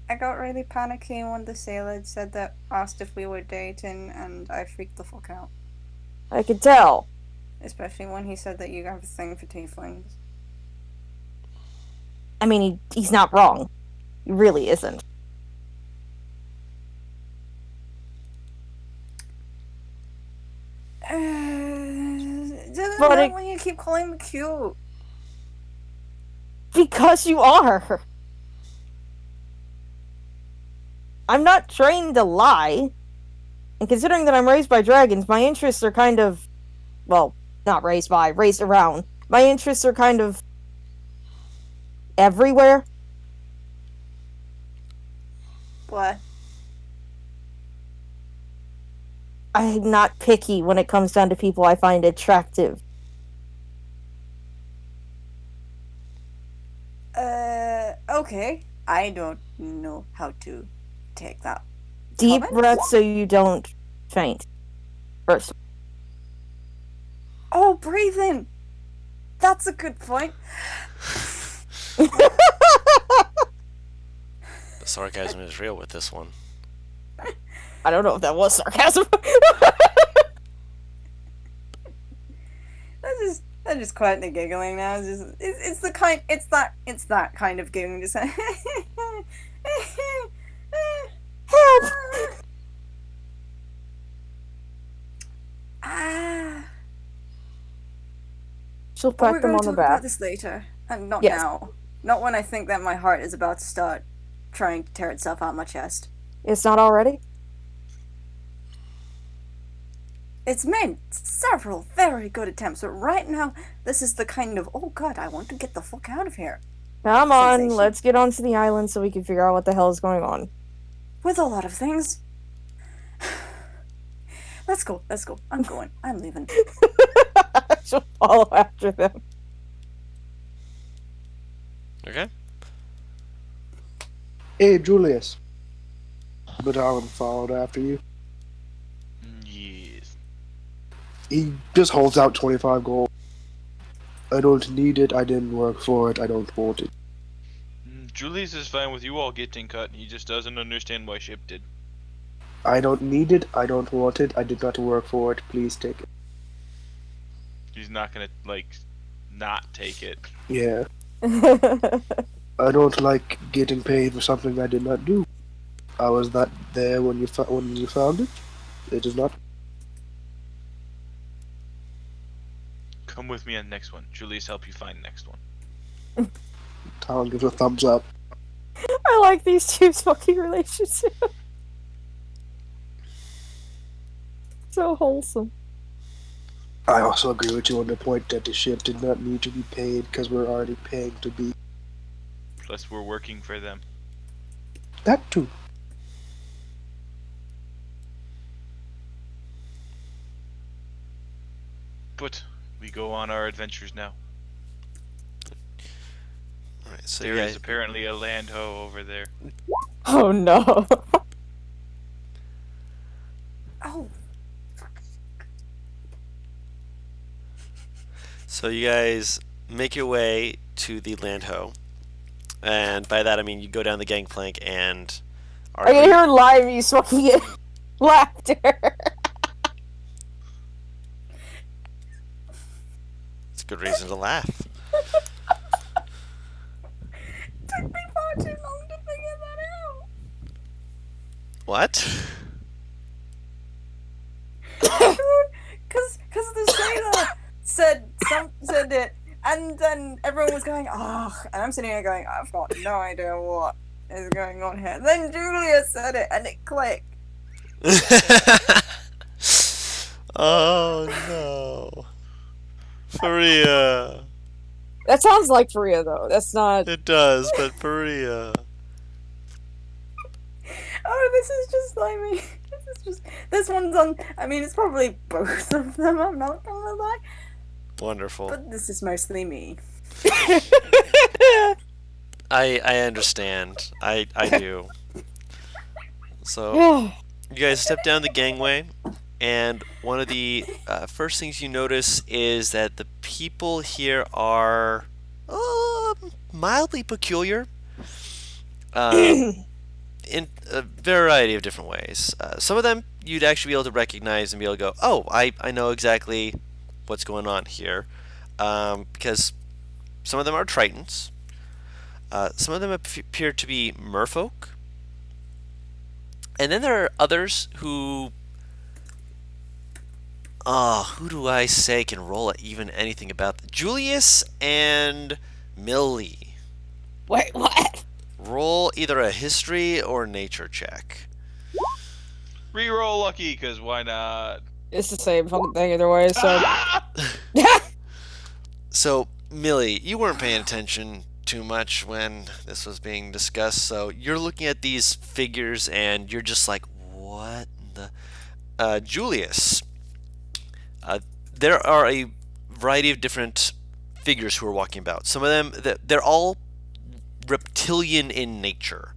I got really panicky when the sailor said that, asked if we were dating, and I freaked the fuck out. I could tell. Especially when he said that you have a thing for tieflings. I mean, he's not wrong. He really isn't. Why do you keep calling me cute? Because you are. I'm not trained to lie. And considering that I'm raised by dragons, my interests are kind of... Well, not raised by, raised around. My interests are kind of... everywhere. What? I'm not picky when it comes down to people I find attractive. Okay. I don't know how to take that. Deep Comment? breath so you don't faint. First. Oh, breathe in! That's a good point. The sarcasm is real with this one. I don't know if that was sarcasm. I'm just quietly giggling now. It's that kind of giggling. Just like, Help! She'll we're pat them going on to the talk about back. this later, and not Yes. now. Not when I think that my heart is about to start trying to tear itself out my chest. It's not already? It's made several very good attempts, but right now, this is the kind of, oh god, I want to get the fuck out of here. Come on, Sensation. let's get onto the island so we can figure out what the hell is going on. With a lot of things. Let's go. I'm going. I'm leaving. She'll follow after them. Okay. Hey, Julius. But Alan followed after you. Yes. He just holds out 25 gold. I don't need it, I didn't work for it, I don't want it. Julius is fine with you all getting cut. He just doesn't understand why Ship did. I don't need it, I don't want it, I did not work for it, please take it. He's not gonna, not take it. Yeah, I don't like getting paid for something I did not do. I was not there when you found it. It is not. Come with me on the next one. Julius help you find the next one. Talon gives a thumbs up. I like these two's fucking relationship. So wholesome. I also agree with you on the point that the ship did not need to be paid because we're already paying to be. Plus, we're working for them. That too. But we go on our adventures now. Alright, so There yeah, is apparently a land ho over there. Oh no. Oh, so you guys make your way to the land ho. And by that I mean you go down the gangplank and I can hear live you smoking it. Laughter. It's a good reason to laugh. took me far too long to figure that out. What? Cause the sailor said it, and then everyone was going, oh, and I'm sitting here going, I've got no idea what is going on here. Then Julia said it, and it clicked. Oh no. Faria. That sounds like Faria though. That's not. It does, but Faria. Oh, this is just slimy. This one's on. I mean, it's probably both of them. I'm not gonna lie, Wonderful. but this is mostly me. I understand. I do. So you guys step down the gangway, and one of the first things you notice is that the people here are mildly peculiar. In a variety of different ways. Some of them you'd actually be able to recognize and be able to go, oh, I know exactly what's going on here. Because some of them are Tritons. Some of them appear to be merfolk. And then there are others who who do I say can roll even anything about them? Julius and Millie. Wait, what? Roll either a history or nature check. Reroll lucky, because why not? It's the same fucking thing either way, so. So, Millie, you weren't paying attention too much when this was being discussed, so you're looking at these figures and you're just like, what the... Julius, there are a variety of different figures who are walking about. Some of them, they're all reptilian in nature.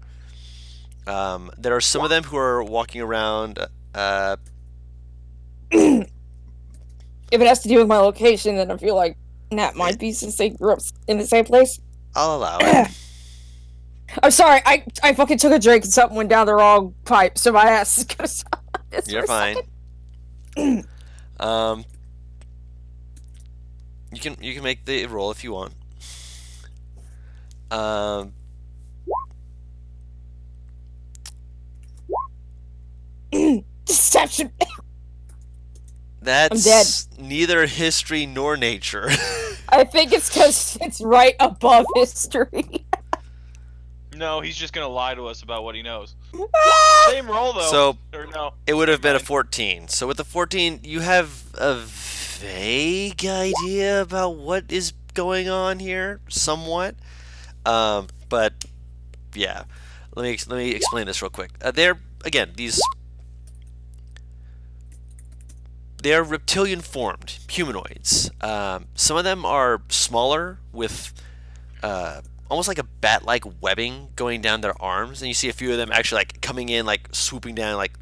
There are some of them who are walking around. If it has to do with my location, then I feel like Nat might be, since they grew up in the same place. I'll allow it. I'm sorry, I fucking took a drink and something went down the wrong pipe, so my ass is gonna stop this. You're for a fine. second. You can make the roll if you want. Deception. That's neither history nor nature. I think it's because it's right above history. No, he's just gonna lie to us about what he knows. Same roll though. So Or no. it would have been a 14. So with the 14, you have a vague idea about what is going on here, somewhat. But yeah, let me explain this real quick. They're reptilian formed humanoids. Some of them are smaller with almost like a bat-like webbing going down their arms, and you see a few of them actually like coming in, like swooping down, like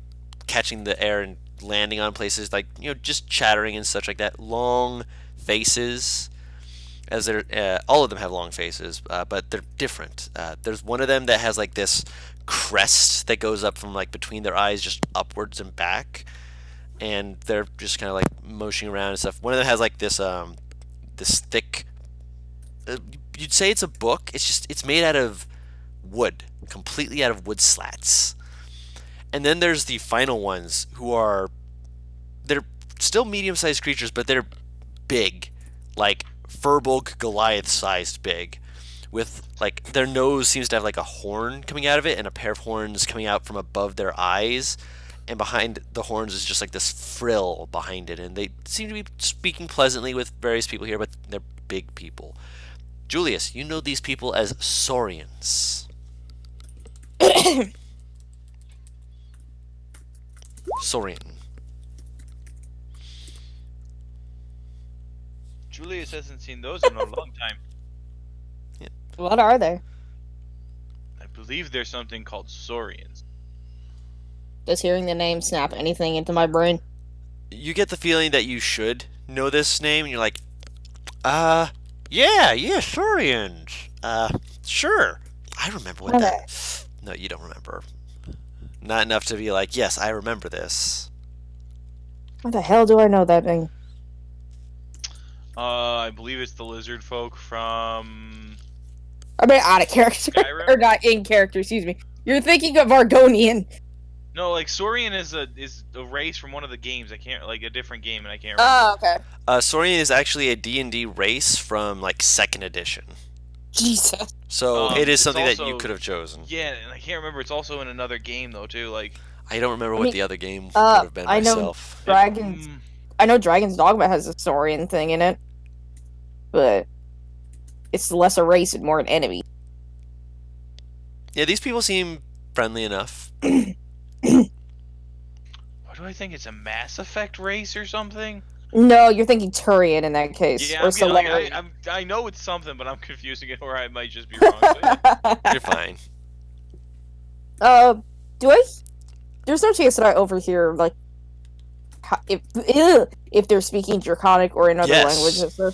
catching the air and landing on places, like just chattering and such like that. Long faces, as they're all of them have long faces, but they're different. There's one of them that has like this crest that goes up from like between their eyes, just upwards and back, and they're just kind of like motioning around and stuff. One of them has like this this thick. You'd say it's a book. It's made out of wood, completely out of wood slats. And then there's the final ones they're still medium-sized creatures, but they're big, like Furbolg Goliath-sized big, with like their nose seems to have like a horn coming out of it and a pair of horns coming out from above their eyes, and behind the horns is just like this frill behind it, and they seem to be speaking pleasantly with various people here, but they're big people. Julius, you know these people as Saurians. Saurian. Julius hasn't seen those in a long time. What are they? I believe there's something called Saurians. Does hearing the name snap anything into my brain? You get the feeling that you should know this name, and you're like, yeah, Saurians. Sure. I remember what that... No, you don't remember. Not enough to be like, yes, I remember this. What the hell do I know that thing? I believe it's the lizard folk from... I mean, out of character. Skyrim? Or not in character, excuse me. You're thinking of Argonian. No, like Saurian is a race from one of the games. I can't, like, a different game, and I can't remember. Oh, okay. Saurian is actually a D&D race from like 2nd edition. Jesus. So it is it's something that also- you could have chosen. Yeah, and I can't remember. It's also in another game though, too. Like, I don't remember I what mean, the other game would have been I know myself. Dragons. I know Dragon's Dogma has a Saurian thing in it, but it's less a race and more an enemy. Yeah, these people seem friendly enough. What do I think? It's a Mass Effect race or something? No, you're thinking Turian in that case, Yeah, or I'm getting, like, Solarian. I know it's something, but I'm confusing it, or I might just be wrong. So yeah. You're fine. Do I? There's no chance that I overhear like if they're speaking Draconic or in other Yes. languages. So.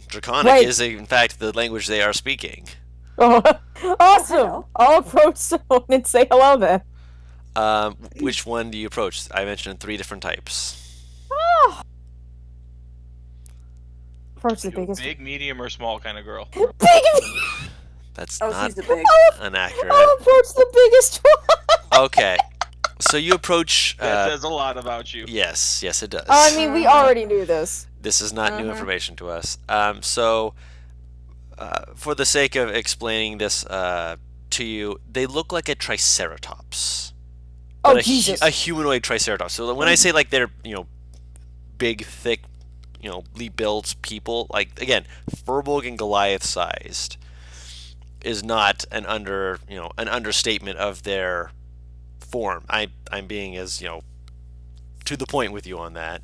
Draconic Right. is, in fact, the language they are speaking. Oh, awesome! hello. I'll approach someone and say hello then. Which one do you approach? I mentioned 3 different types. Oh. Approach the You a biggest. big, medium, or small kind of girl? Big. That's Oh, not she's the big. inaccurate. I'll approach the biggest one. Okay. So you approach. That says a lot about you. Yes, it does. I mean, we already knew this. This is not new Mhm. information to us. So, for the sake of explaining this to you, they look like a triceratops. Oh, But Jesus. a humanoid triceratops. So when I say like they're big, thick, built people, like again, Furbolg and Goliath sized, is not an understatement of their form. I'm being as to the point with you on that.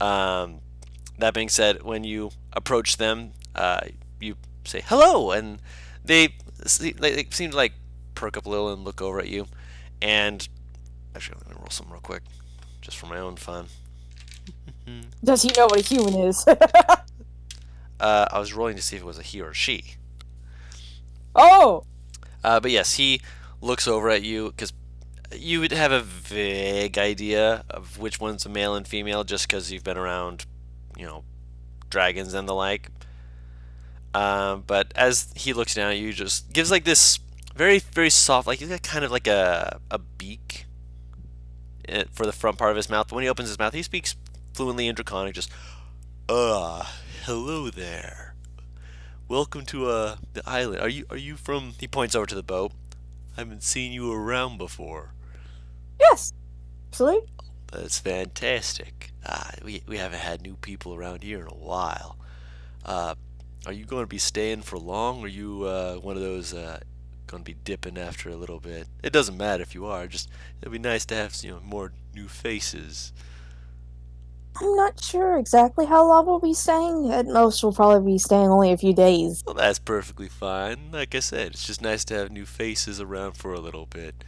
That being said, when you approach them, you say hello, and they seem to like perk up a little and look over at you. And actually, let me roll something real quick, just for my own fun. Does he know what a human is? I was rolling to see if it was a he or a she. Oh! But yes, he looks over at you because you would have a vague idea of which one's a male and female just because you've been around, dragons and the like. But as he looks down at you, just gives like this very, very soft, like he's got kind of like a beak for the front part of his mouth. But when he opens his mouth, he speaks fluently in Draconic, just, hello there. Welcome to the island. Are you from? He points over to the boat. I haven't seen you around before. Yes! Actually? That's fantastic. We haven't had new people around here in a while. Are you going to be staying for long? Or are you one of those going to be dipping after a little bit? It doesn't matter if you are. Just it'd be nice to have more new faces. I'm not sure exactly how long we'll be staying. At most, we'll probably be staying only a few days. Well, that's perfectly fine. Like I said, it's just nice to have new faces around for a little bit.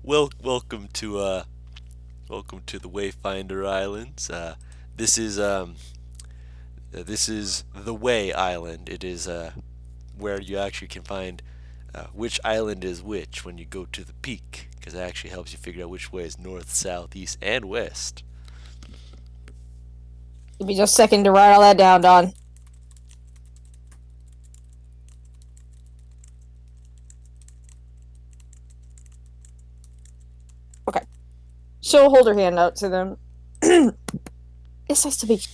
Welcome to the Wayfinder Islands. This is the Way Island. It is where you actually can find which island is which when you go to the peak, because it actually helps you figure out which way is north, south, east, and west. Give me just a second to write all that down, Don. Okay. She'll hold her hand out to them. It's nice to meet you.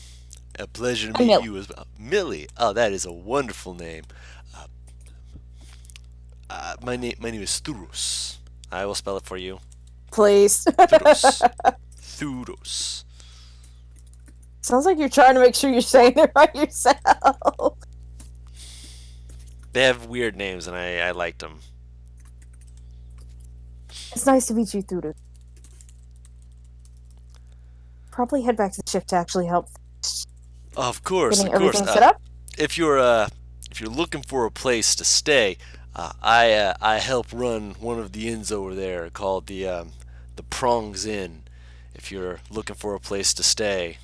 A pleasure to I'm meet Millie. you as well. Millie. Oh, that is a wonderful name. My name is Thuros. I will spell it for you. Please. Thuros. Thuros. Sounds like you're trying to make sure you're saying it right yourself. They have weird names, and I liked them. It's nice to meet you, Thudo. Probably head back to the ship to actually help Of course, getting of course. everything set up. If you're looking for a place to stay, I help run one of the inns over there called the Prongs Inn. If you're looking for a place to stay.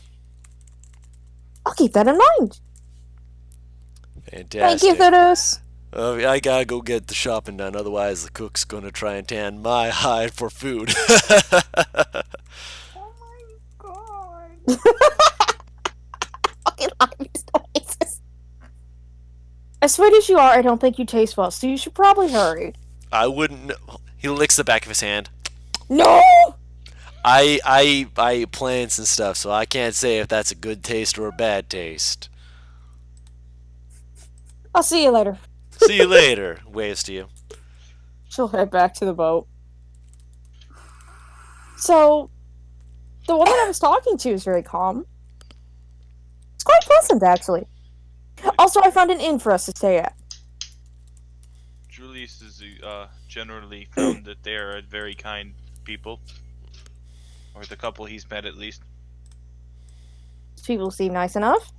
I'll keep that in mind. Fantastic. Thank you, Thudos. I gotta go get the shopping done, otherwise the cook's gonna try and tan my hide for food. Oh my god. Fucking obvious noises. As sweet as you are, I don't think you taste well, so you should probably hurry. I wouldn't know. He licks the back of his hand. No! I eat plants and stuff, so I can't say if that's a good taste or a bad taste. I'll see you later. See you later. Waves to you. She'll head back to the boat. So, the one that I was talking to is very calm. It's quite pleasant, actually. Also, I found an inn for us to stay at. Julius is generally found that they are very kind people. or the couple he's met at least. These people seem nice enough.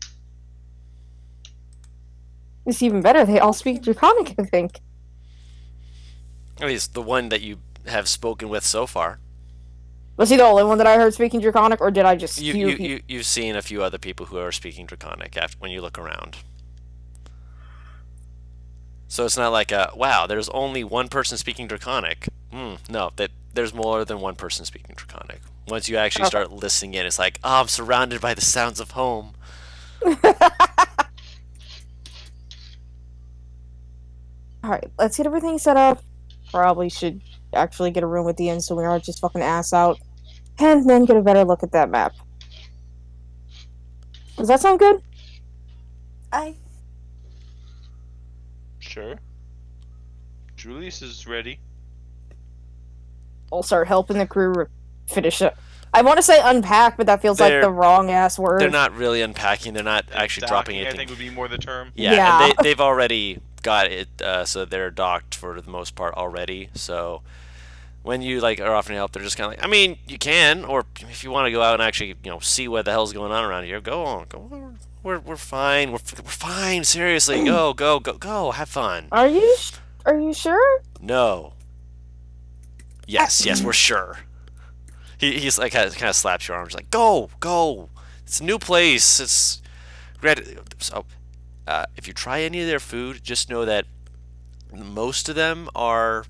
It's even better. They all speak Draconic, I think. At least the one that you have spoken with so far. Was he the only one that I heard speaking Draconic, or did I just hear You've seen a few other people who are speaking Draconic after when you look around. So it's not like wow, there's only one person speaking Draconic. No, there's more than one person speaking Draconic. Once you actually start listening in, it's like, oh, I'm surrounded by the sounds of home. Alright, let's get everything set up. Probably should actually get a room at the inn so we aren't just fucking ass out. And then get a better look at that map. Does that sound good? Sure. Julius is ready. I'll start helping the crew finish it. I want to say unpack, but that feels like the wrong ass word. They're not really unpacking. They're not actually dropping anything. I think would be more the term. Yeah. And they've already got it, so they're docked for the most part already. So when you are offering help, they're just kind of like, I mean, you can, or if you want to go out and actually, see what the hell's going on around here, go on. We're fine. We're fine. Seriously, go. Have fun. Are you sure? No. Yes, we're sure. He's like kind of slaps your arm. He's like, go. It's a new place. It's so. If you try any of their food, just know that most of them are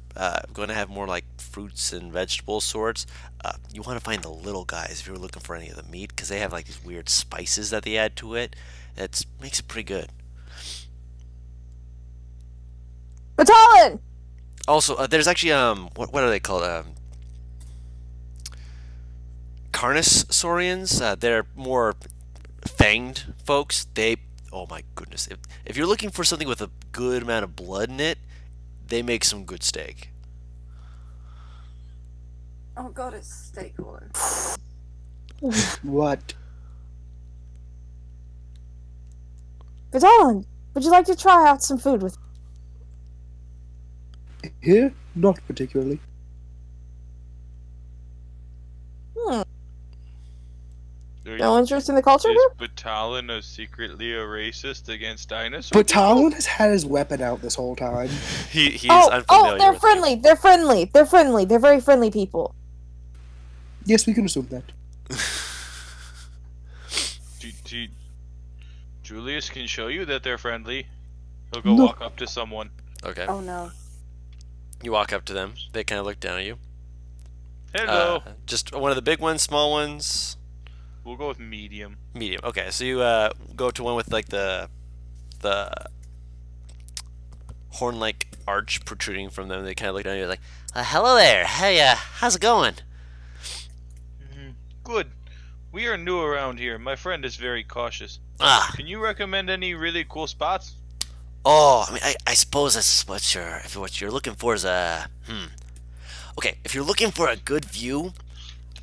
going to have more like fruits and vegetable sorts. You want to find the little guys if you're looking for any of the meat, because they have like these weird spices that they add to it. That makes it pretty good. Batalon! Also, there's actually what are they called? Carnosaurians. They're more fanged folks. Oh my goodness! If you're looking for something with a good amount of blood in it, they make some good steak. Oh god, it's steak war. What? Batalon, would you like to try out some food with Here? Not particularly. No interest in the culture Is here? Batalon secretly a racist against dinosaurs? But Talon has had his weapon out this whole time. He's unfamiliar. They're with friendly. They're friendly. They're friendly. They're very friendly people. Yes, we can assume that. Julius can show you that they're friendly. He'll go walk up to someone. Okay. Oh no. You walk up to them. They kind of look down at you. Hello. Just one of the big ones, small ones. We'll go with medium. Medium. Okay, so you go to one with like the horn-like arch protruding from them. They kind of look down at you like, "Hello there. Hey, how's it going?" Good. We are new around here. My friend is very cautious. Can you recommend any really cool spots? Oh, I mean, I suppose that's what you're looking for is Okay, if you're looking for a good view,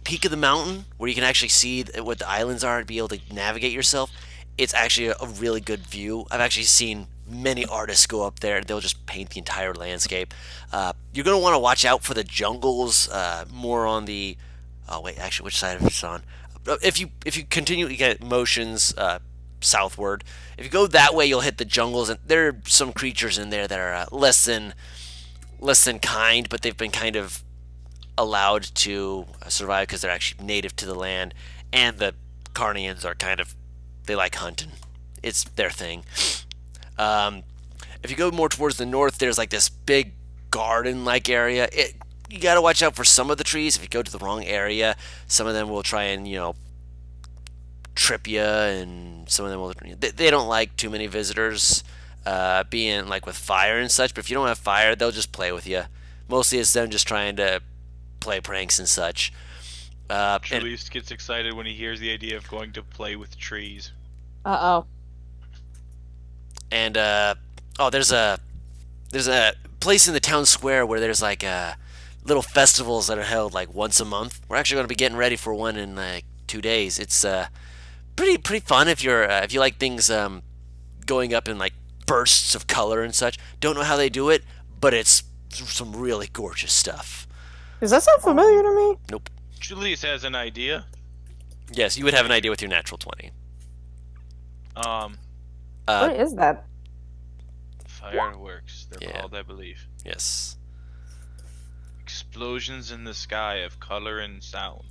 peak of the mountain where you can actually see what the islands are and be able to navigate yourself, it's actually a really good view. I've actually seen many artists go up there. They'll just paint the entire landscape. You're going to want to watch out for the jungles, more on the... Oh, wait, actually, which side of it's on? If you continue to get motions southward, if you go that way, you'll hit the jungles, and there are some creatures in there that are less than kind, but they've been kind of allowed to survive because they're actually native to the land, and the Carnians are they like hunting. It's their thing. If you go more towards the north, there's like this big garden-like area. You gotta watch out for some of the trees. If you go to the wrong area, some of them will try and, trip you, and some of them will... They don't like too many visitors being like with fire and such, but if you don't have fire, they'll just play with you. Mostly it's them just trying to play pranks and such. Julius gets excited when he hears the idea of going to play with trees. Uh-oh. And, there's a place in the town square where there's like little festivals that are held like once a month. We're actually going to be getting ready for one in like 2 days. It's pretty fun if you like things going up in like bursts of color and such. Don't know how they do it, but it's some really gorgeous stuff. Does that sound familiar to me? Nope. Julius has an idea. Yes, you would have an idea with your natural 20. Um, What is that? fireworks. They're Yeah. called, I believe. Yes. Explosions in the sky of color and sound.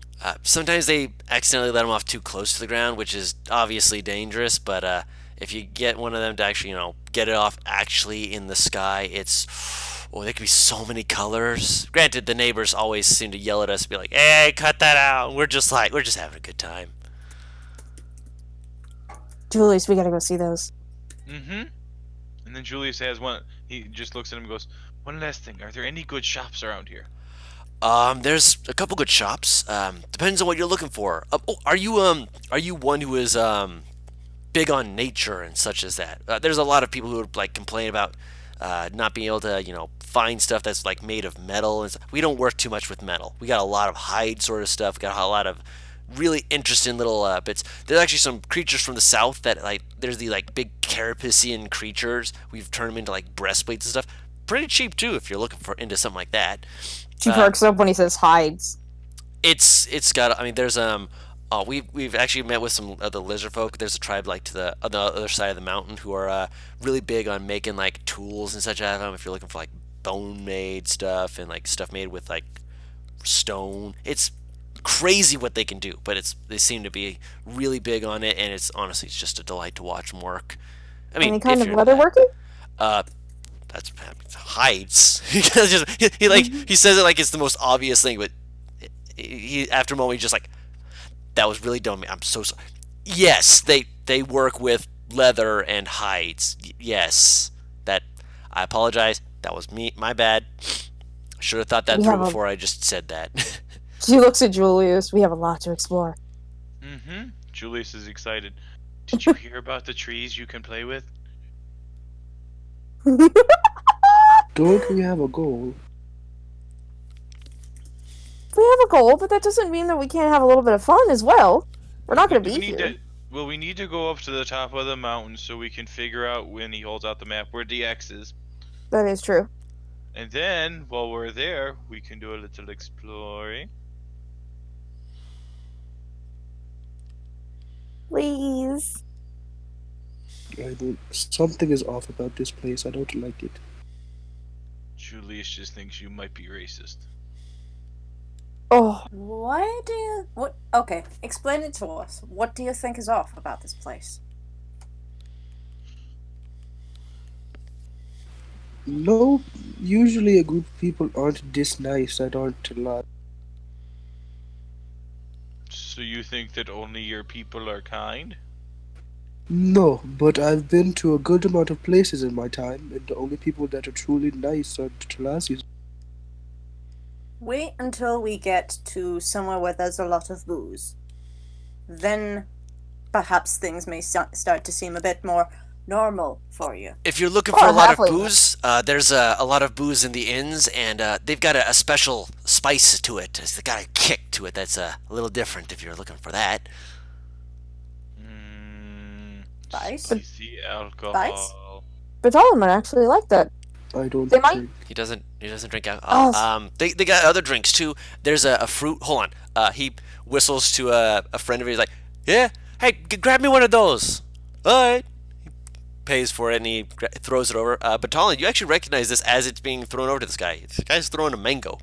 Sometimes they accidentally let them off too close to the ground, which is obviously dangerous. But if you get one of them to actually, get it off actually in the sky, there could be so many colors. Granted, the neighbors always seem to yell at us, and be like, "Hey, cut that out." We're just having a good time. Julius, we gotta go see those. Mm-hmm. And then Julius has one. He just looks at him and goes, "One last thing. Are there any good shops around here?" There's a couple good shops. Depends on what you're looking for. Are you one who is big on nature and such as that? There's a lot of people who would like complain about not being able to, find stuff that's like made of metal. And stuff. We don't work too much with metal. We got a lot of hide sort of stuff. We got a lot of really interesting little bits. There's actually some creatures from the south that there's the big carapacian creatures. We've turned them into like breastplates and stuff. Pretty cheap too if you're looking for into something like that. She perks up when he says hides. It's got. I mean, there's we've actually met with some of the lizard folk. There's a tribe on the other side of the mountain who are really big on making like tools and such out of them. If you're looking for like bone made stuff and like stuff made with like stone, it's crazy what they can do. But they seem to be really big on it, and it's just a delight to watch them work. I mean, Any kind if of you're into leatherworking? that's hides. he says it like it's the most obvious thing, but he after a moment he's just like, that was really dumb. I'm so sorry. Yes, they work with leather and hides. Yes, that I apologize. That was me. My bad. Should have thought that through before I just said that. She looks at Julius. We have a lot to explore. Mm-hmm. Julius is excited. Did you hear about the trees you can play with? Don't we have a goal? We have a goal, but that doesn't mean that we can't have a little bit of fun as well. We're not going to be here. We need to go up to the top of the mountain so we can figure out, when he holds out the map, where the X is. That is true. And then, while we're there, we can do a little exploring. Please. Something is off about this place. I don't like it. Julius just thinks you might be racist. Oh, Why do you... What? Okay, explain it to us. What do you think is off about this place? No, usually a group of people aren't this nice that aren't alive. So you think that only your people are kind? No, but I've been to a good amount of places in my time, and the only people that are truly nice are the Talasi's. Wait until we get to somewhere where there's a lot of booze. Then perhaps things may start to seem a bit more normal for you. If you're looking for a lot of halfway. booze, there's a lot of booze in the inns, and they've got a special spice to it. It's got a kick to it that's a little different if you're looking for that. Spice? Spicy alcohol. but all of them actually like that. I don't They might- think. He doesn't drink alcohol. Oh. They got other drinks too. There's a fruit. Hold on. He whistles to a friend of his. Like, yeah, hey, grab me one of those. All right. He pays for it and he throws it over. But Talon, you actually recognize this as it's being thrown over to this guy. This guy's throwing a mango.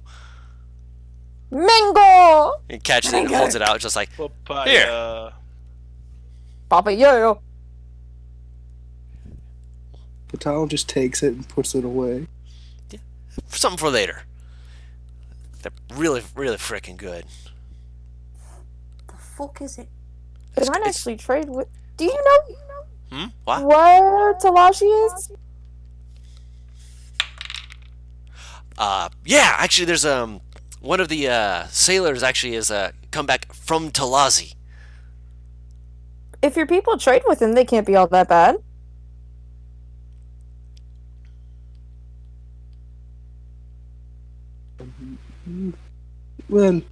Mango! He catches it and holds it out, just like, Papaya. Here. Papa Yo! Patal just takes it and puts it away. something for later. They're really, really freaking good. The fuck is it? They might actually trade with... Do you know What? where Talashi is? Yeah, actually, there's one of the sailors actually has come back from Talazi. If your people trade with him, they can't be all that bad. Well,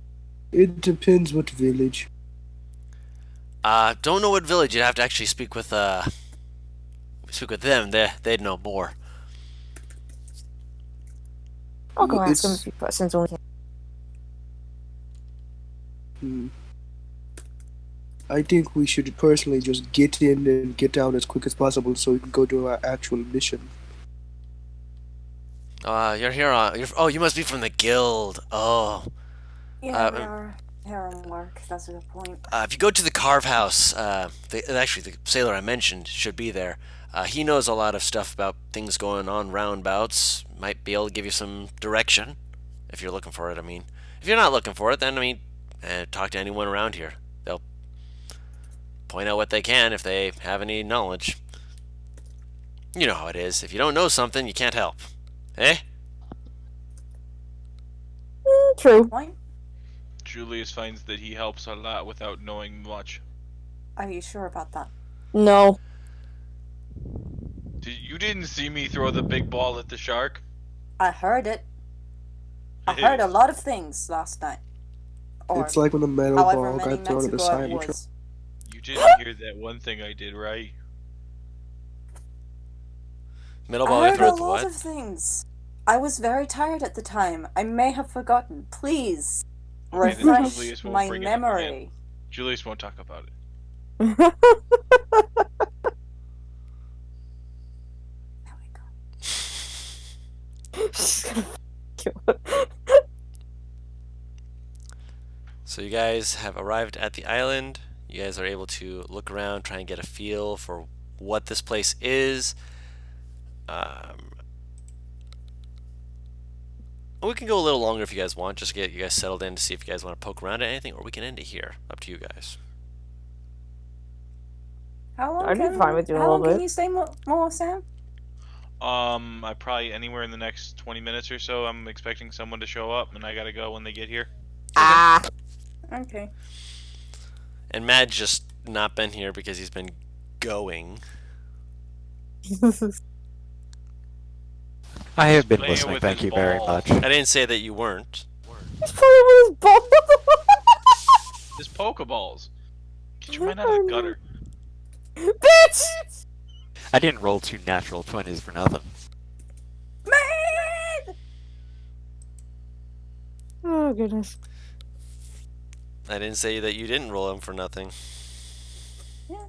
it depends what village. Don't know what village. You'd have to actually speak with them. They'd know more. I'll go ask It's- him a few questions when we can. I think we should personally just get in and get out as quick as possible so we can go to our actual mission. You're here on. Oh, you must be from the guild. Oh. Yeah, we are here on work. That's a good point. If you go to the Carve House, actually, the sailor I mentioned should be there. He knows a lot of stuff about things going on roundabouts. Might be able to give you some direction if you're looking for it. I mean, if you're not looking for it, then talk to anyone around here. They'll point out what they can if they have any knowledge. You know how it is. If you don't know something, you can't help. Eh? True. Point? Julius finds that he helps a lot without knowing much. Are you sure about that? No. You didn't see me throw the big ball at the shark? I heard it. I heard a lot of things last night. Or It's like when the metal however ball many got thrown nights at the ago it Cybertron. was. You didn't hear that one thing I did, right? Middle I ball heard through a at the lot what? of things. I was very tired at the time. I may have forgotten. Please Okay, then refresh Julius won't my bring it up again. memory. Julius won't talk about it. There we go. So you guys have arrived at the island. You guys are able to look around, try and get a feel for what this place is. We can go a little longer if you guys want, just to get you guys settled in to see if you guys want to poke around at anything, or we can end it here. Up to you guys. How long I'd be can, fine with doing a how long little can bit. you stay more, Sam? I probably anywhere in the next 20 minutes or so. I'm expecting someone to show up, and I gotta go when they get here. Ah. Okay. And Mad's just not been here because he's been going. I have been Playing listening, with thank his you very ball. much. I didn't say that you weren't. He's playing with his ball. His Pokeballs. Get your mind out of the gutter. Bitch! I didn't roll 2 natural 20s for nothing. Man! Oh, goodness. I didn't say that you didn't roll him for nothing. Yeah.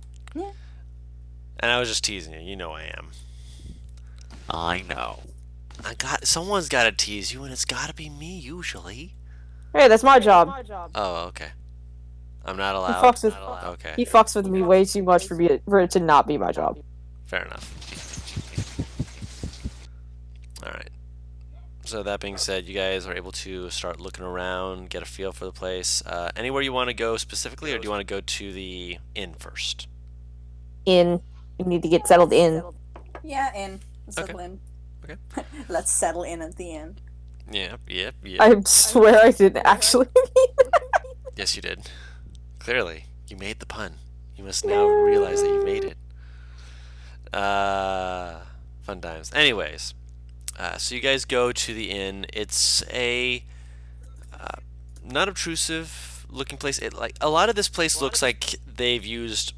And I was just teasing you. You know I am. I know. Someone's got to tease you, and it's got to be me usually. Hey, that's my job. Oh, okay. I'm not He allowed. fucks with Okay, he fucks with me way too much for it to not be my job. fair enough. All right. So that being said, you guys are able to start looking around, get a feel for the place. Anywhere you want to go specifically, or do you want to go to the inn first? We need to get settled in. Yeah, in. Settle Okay. in. Okay. Let's settle in at the end. Yep. I swear I didn't actually. Yes, you did. Clearly, you made the pun. You must now realize that you made it. Fun times. Anyways, so you guys go to the inn. It's a not obtrusive looking place. A lot of this place looks like they've used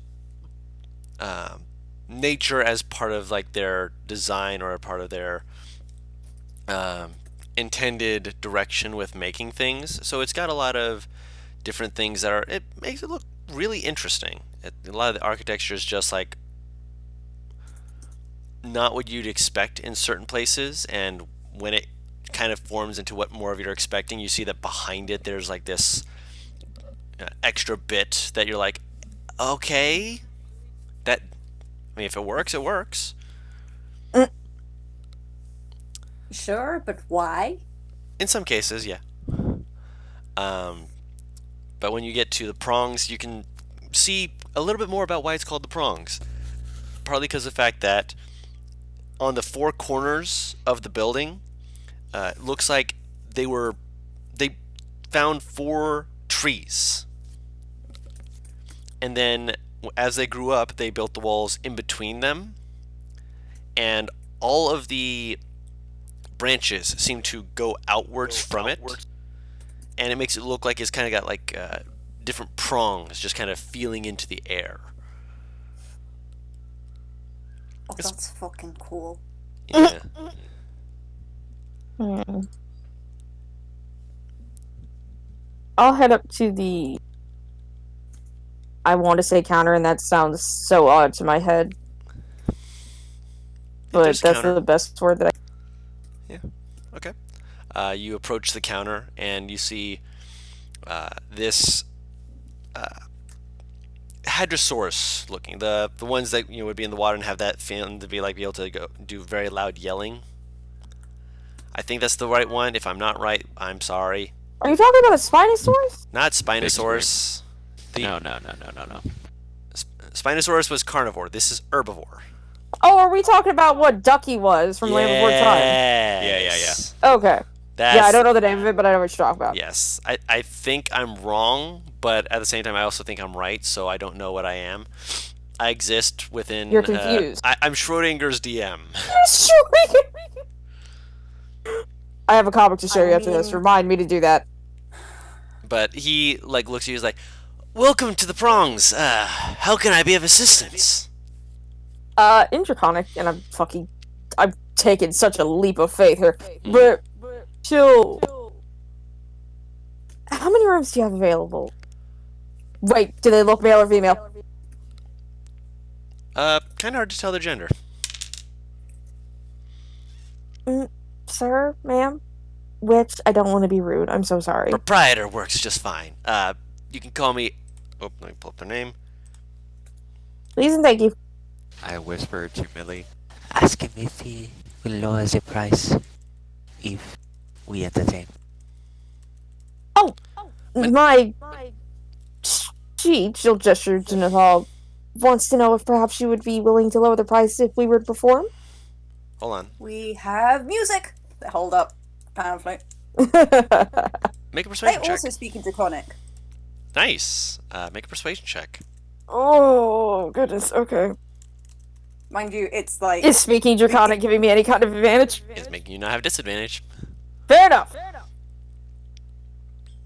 nature as part of like their design or a part of their intended direction with making things. So it's got a lot of different things it makes it look really interesting. A lot of the architecture is just like not what you'd expect in certain places, and when it kind of forms into what more of you're expecting, you see that behind it there's like this extra bit that you're like, okay, if it works, it works. Sure, but why? In some cases, yeah. But when you get to the prongs, you can see a little bit more about why it's called the prongs. Partly because of the fact that on the 4 corners of the building, it looks like they found 4 trees. And then as they grew up, they built the walls in between them. And all of the branches seem to go outwards from it. And it makes it look like it's kind of got like different prongs just kind of feeling into the air. Oh, that's fucking cool. Yeah. I'll head up to the I want to say counter, and that sounds so odd to my head. But there's that's counter. the best word that Okay. You approach the counter and you see this hadrosaurus looking, the ones that would be in the water and have that feeling to be able to go do very loud yelling. I think that's the right one. If I'm not right, I'm sorry. Are you talking about a Spinosaurus? Not Spinosaurus. No. Spinosaurus was carnivore. This is herbivore. Oh, are we talking about what Ducky was from Land Before Time? Yes. Okay. That's, Yeah, I don't know the name of it, but I know what you're talking about. Yes. I think I'm wrong, but at the same time, I also think I'm right, so I don't know what I am. I exist within... You're confused. I'm Schrodinger's DM. I have a comic to show you after this. Remind me to do that. But he looks at you, he's like, "Welcome to the prongs. How can I be of assistance?" In Draconic, and I'm taking such a leap of faith here. But chill. How many rooms do you have available? Wait, do they look male or female? Kind of hard to tell their gender. Sir, ma'am? Which, I don't want to be rude. I'm so sorry. Proprietor works just fine. You can call me... Oh, let me pull up their name. Please and thank you. I whispered to Millie. Ask him if he will lower the price if we entertain. Oh! My... She'll gesture to Nathal. Wants to know if perhaps you would be willing to lower the price if we were to perform? Hold on. We have music. Hold up. Pamphlet. Make a They persuasion check. also speak in Draconic. Nice. Make a persuasion check. Oh, goodness, okay. Mind you, it's like... Is speaking Draconic giving me any kind of advantage? Is making you not have disadvantage. Fair enough.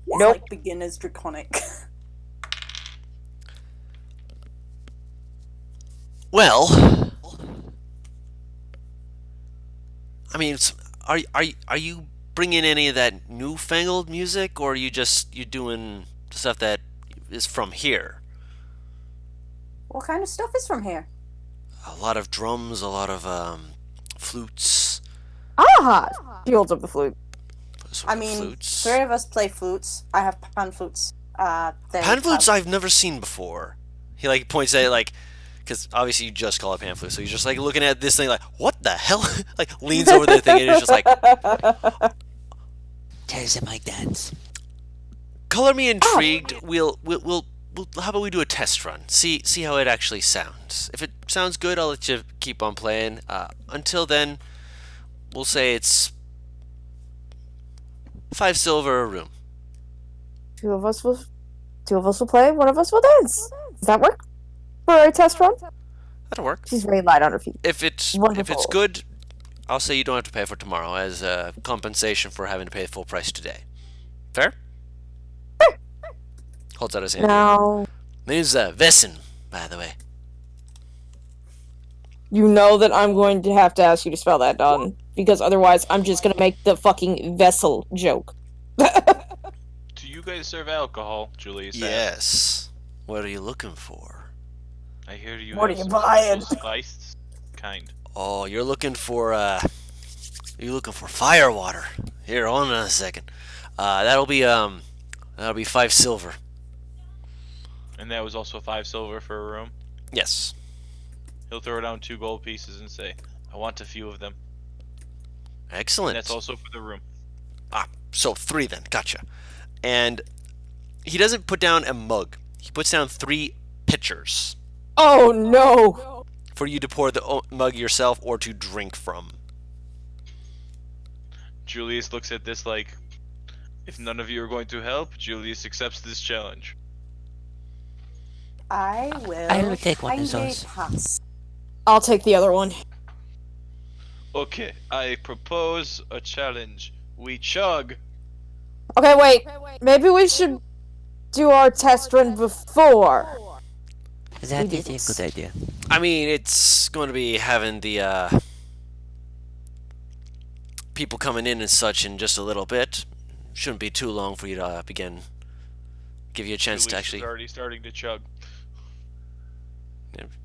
It's Nope. like beginner's Draconic. Well... I mean, are you bringing any of that newfangled music, or are you doing stuff that is from here? What kind of stuff is from here? A lot of drums, a lot of flutes. Ah! She holds up the flute. Sort I of mean, flutes. three of us play flutes. I have pan flutes. Pan flutes I've never seen before. He points at it because obviously you just call it pan flute, so he's just looking at this thing what the hell? Leans over the thing and it's just Tell them I dance. color me intrigued. We'll how about we do a test run? See how it actually sounds. If it sounds good, I'll let you keep on playing. Until then, we'll say it's 5 silver a room. Two of us will play, one of us will dance. Does that work? For a test run? That'll work. She's very light on her feet. If it's Wonderful. good, I'll say you don't have to pay for tomorrow as compensation for having to pay full price today. Fair? Holds out his hand. Now, Name's Vessin, by the way. you know that I'm going to have to ask you to spell that, Don. Because otherwise, I'm just going to make the fucking vessel joke. Do you guys serve alcohol, Julius? asked. Yes. What are you looking for? I hear you. What have are you some buying? special spiced kind. Oh, you're looking for fire water. Here, hold on a second. That'll be 5 silver. And that was also 5 silver for a room. Yes. He'll throw down 2 gold pieces and say, "I want a few of them." Excellent. And that's also for the room. So 3 then. Gotcha. And he doesn't put down a mug. He puts down 3 pitchers Oh no! for you to pour the mug yourself or to drink from. Julius looks at this like, if none of you are going to help, Julius accepts this challenge. I will. I will take one of kindly those. pass. I'll take the other one. Okay, I propose a challenge. We chug. Okay, wait. Maybe we should do our test run before. That We is do a this. good idea. I mean, it's going to be having the people coming in and such in just a little bit. Shouldn't be too long for you to give you a chance to Julius actually. is already starting to chug.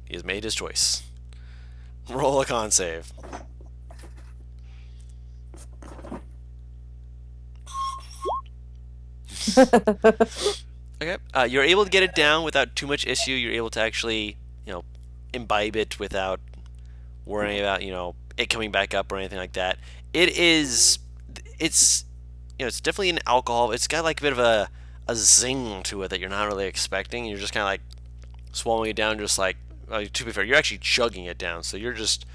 He has made his choice. Roll a con save. Okay. You're able to get it down without too much issue. You're able to actually, imbibe it without worrying about, it coming back up or anything like that. It's definitely an alcohol. It's got like a bit of a zing to it that you're not really expecting. You're just kind of like swallowing it down, just like, to be fair, you're actually chugging it down. So you're just,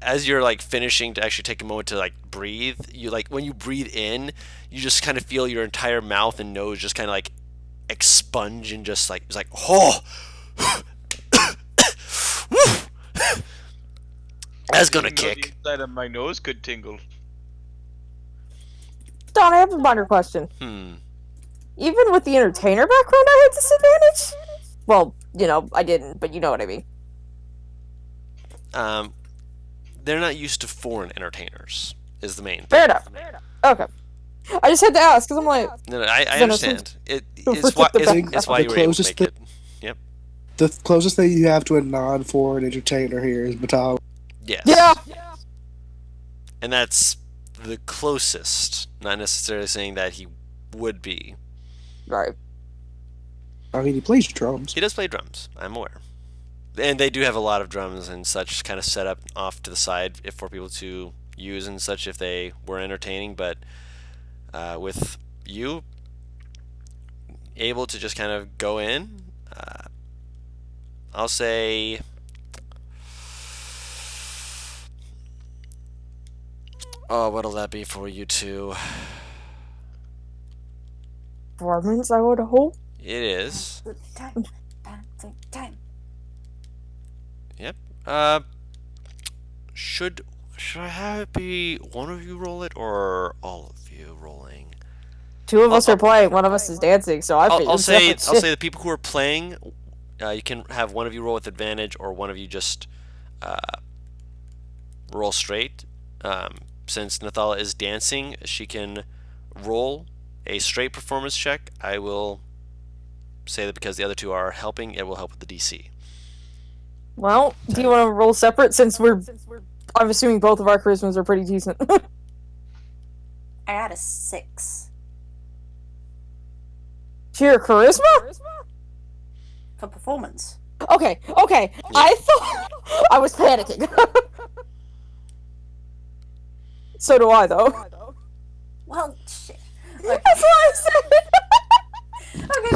as you're like finishing to actually take a moment to like breathe, you like when you breathe in, you just kind of feel your entire mouth and nose just kind of like expunge and just like, it's like, oh, that's gonna kick. The inside of my nose could tingle. Don, I have a minor question. Hmm. Even with the entertainer background, I had disadvantage? Well, I didn't, but you know what I mean. They're not used to foreign entertainers, is the main thing. Fair enough. Okay. I just had to ask, because I'm like... No, I understand. It's why you were able to make it. Yep. The closest thing you have to a non-foreign entertainer here is Batal. Yes. Yeah! And that's the closest, not necessarily saying that he would be. Right. I mean, he plays drums. He does play drums, I'm aware. And they do have a lot of drums and such kind of set up off to the side for people to use and such if they were entertaining, but with you able to just kind of go in, I'll say what'll that be for you two? Performance, I would hope. It is. Time. Yep. Should I have it be one of you roll it or all of you rolling? Two of us are playing, one of us is dancing, so I I'll say the people who are playing, you can have one of you roll with advantage or one of you just roll straight. Since Nathala is dancing, she can roll a straight performance check. I will say that because the other two are helping, it will help with the DC. Well, do you want to roll separate since I'm assuming both of our charismas are pretty decent. I got a 6 To your charisma? for performance. Okay. I thought I was panicking. So do I, though. Well, shit. That's what I said. Okay,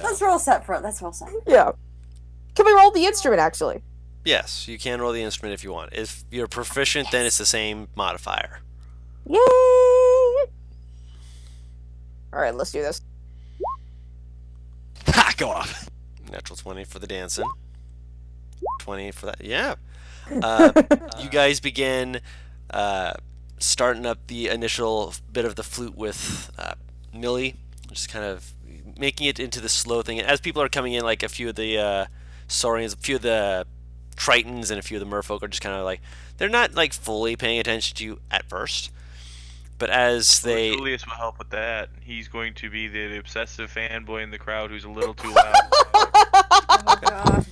let's roll separate. Yeah. Can we roll the instrument, actually? Yes, you can roll the instrument if you want. If you're proficient, then it's the same modifier. Yay! Alright, let's do this. Ha! Go off. Natural 20 for the dancing. 20 for that. Yeah. You guys begin starting up the initial bit of the flute with Millie, just kind of making it into the slow thing. And as people are coming in, like a few of the Saurians, a few of the Tritons, and a few of the Merfolk are just kind of like, they're not like fully paying attention to you at first. But as they... Julius will help with that. He's going to be the obsessive fanboy in the crowd who's a little too loud. Oh god.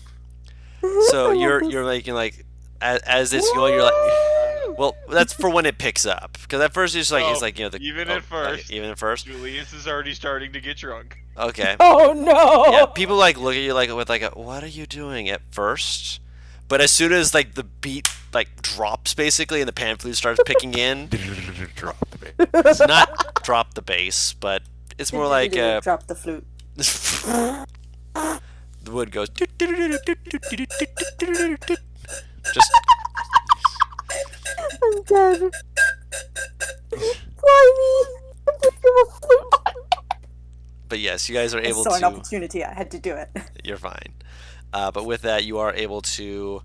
So you're making like, as it's going, you're like... Well, that's for when it picks up. Because at first it's like, Even at first. Even at first? Julius is already starting to get drunk. Okay. Oh no! Yeah, people like look at you like with like a, what are you doing at first? But as soon as like the beat like drops basically and the pan flute starts picking in, it's not drop the bass, but it's more like Drop the flute. the wood goes just I'm dead. Why me? I'm thinking of a flute. but yes, you guys are I able saw an to, opportunity. I had to do it. you're fine. But with that, you are able to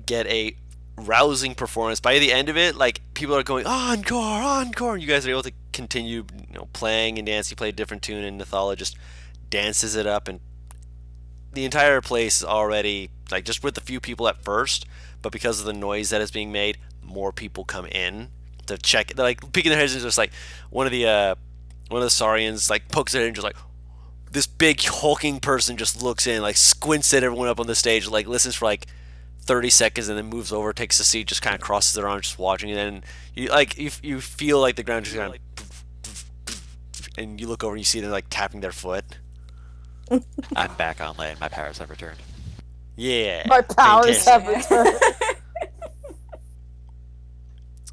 get a rousing performance. By the end of it, like people are going encore, encore. And you guys are able to continue, playing and dancing. You play a different tune, and Nathala just dances it up, and the entire place is already like just with a few people at first, but because of the noise that is being made, more people come in to check. They're like peeking their heads and just like one of the Saurians like pokes their head and just like, this big hulking person just looks in, like squints at everyone up on the stage, like listens for like 30 seconds, and then moves over, takes a seat, just kind of crosses their arms, just watching it. And you feel like the ground just kind of, and you look over and you see them like tapping their foot. I'm back on land. My powers have returned. Yeah, My powers fantastic. have returned.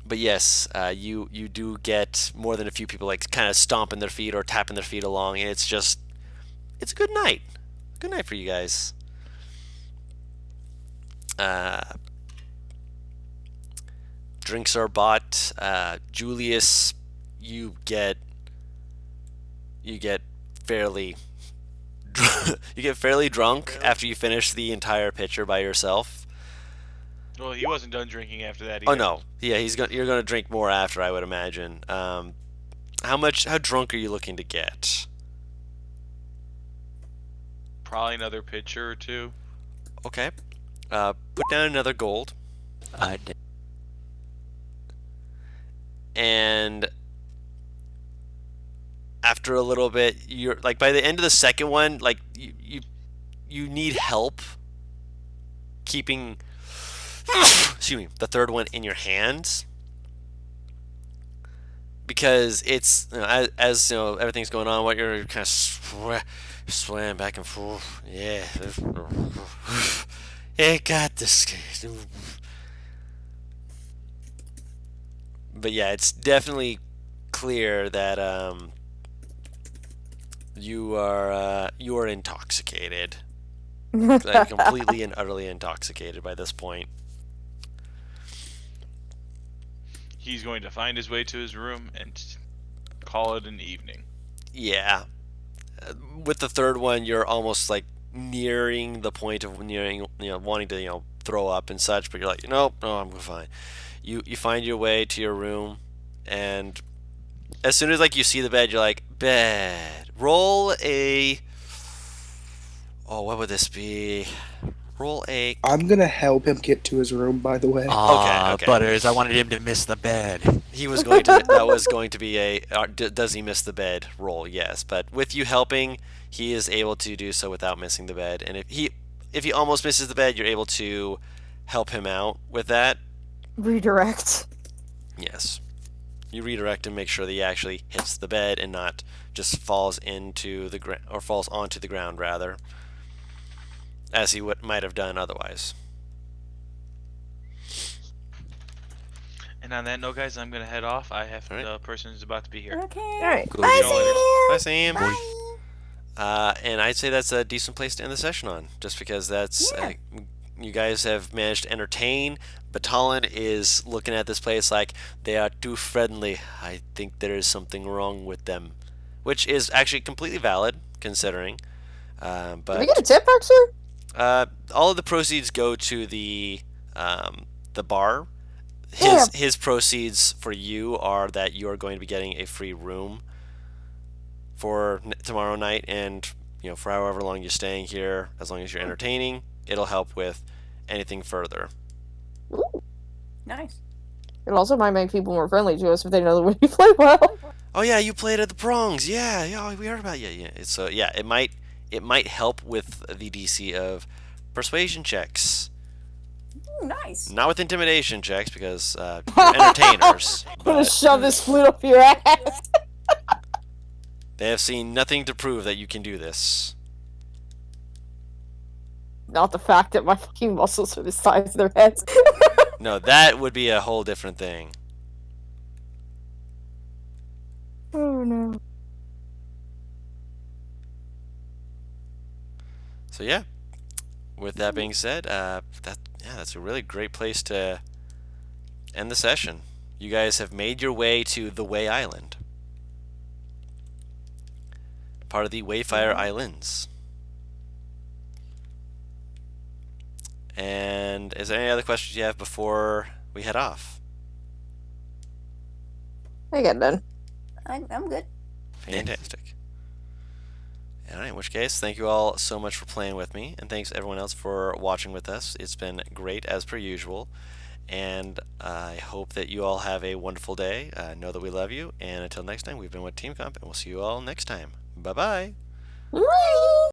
But yes, you do get more than a few people like kind of stomping their feet or tapping their feet along, and it's a good night. Good night for you guys. Drinks are bought. Julius, you get fairly you get fairly drunk after you finish the entire pitcher by yourself. Well, he wasn't done drinking after that Oh either. no, yeah, you're gonna drink more after, I would imagine. How drunk are you looking to get? Probably another pitcher or two. Okay, put down another gold, and after a little bit, you're like by the end of the second one, like you need help keeping excuse me, the third one in your hands, because it's as you know everything's going on, what you're kind of swaying back and forth. Yeah, I got this. But yeah, it's definitely clear that you are intoxicated, like completely and utterly intoxicated by this point. He's going to find his way to his room and call it an evening. Yeah. With the third one, you're almost like nearing the point of wanting to throw up and such, but you're like, nope, no, I'm fine. You find your way to your room, and as soon as like you see the bed, you're like, bed. Roll a. Oh, what would this be? Roll a. I'm gonna help him get to his room, by the way. Okay. Butters, I wanted him to miss the bed. He was going to. That was going to be a. Does he miss the bed? Roll, yes. But with you helping, he is able to do so without missing the bed. And if he almost misses the bed, you're able to help him out with that. Redirect. Yes. You redirect and make sure that he actually hits the bed and not just falls into the ground, or falls onto the ground rather, as he might have done otherwise. And on that note, guys, I'm going to head off. I have All right. the person who's about to be here. Okay. All right. Cool. Bye, See y'all later. Bye, Sam. Bye. And I'd say that's a decent place to end the session on, just because that's you guys have managed to entertain. Batalon is looking at this place like they are too friendly. I think there is something wrong with them, which is actually completely valid considering. Did we But get a tip, actually? all of the proceeds go to the bar. Damn. His proceeds for you are that you are going to be getting a free room for tomorrow night, and for however long you're staying here, as long as you're entertaining, it'll help with anything further. Ooh. Nice. It also might make people more friendly to us if they know that we play well. Oh yeah, you played at the Prongs. Yeah, we heard about you. Yeah, so yeah, it might help with the DC of persuasion checks. Ooh, nice. Not with intimidation checks, because you're entertainers. I'm gonna But shove this flute up your ass. they have seen nothing to prove that you can do this. Not the fact that my fucking muscles are the size of their heads. No, that would be a whole different thing. Oh no. So yeah, with that being said, that's a really great place to end the session. You guys have made your way to the Way Island, part of the Wayfire Islands. And is there any other questions you have before we head off? I get done. I'm good. Fantastic. Alright, in which case, thank you all so much for playing with me, and thanks everyone else for watching with us. It's been great as per usual, and I hope that you all have a wonderful day. Know that we love you, and until next time, we've been with Team Comp, and we'll see you all next time. Bye-bye! Bye.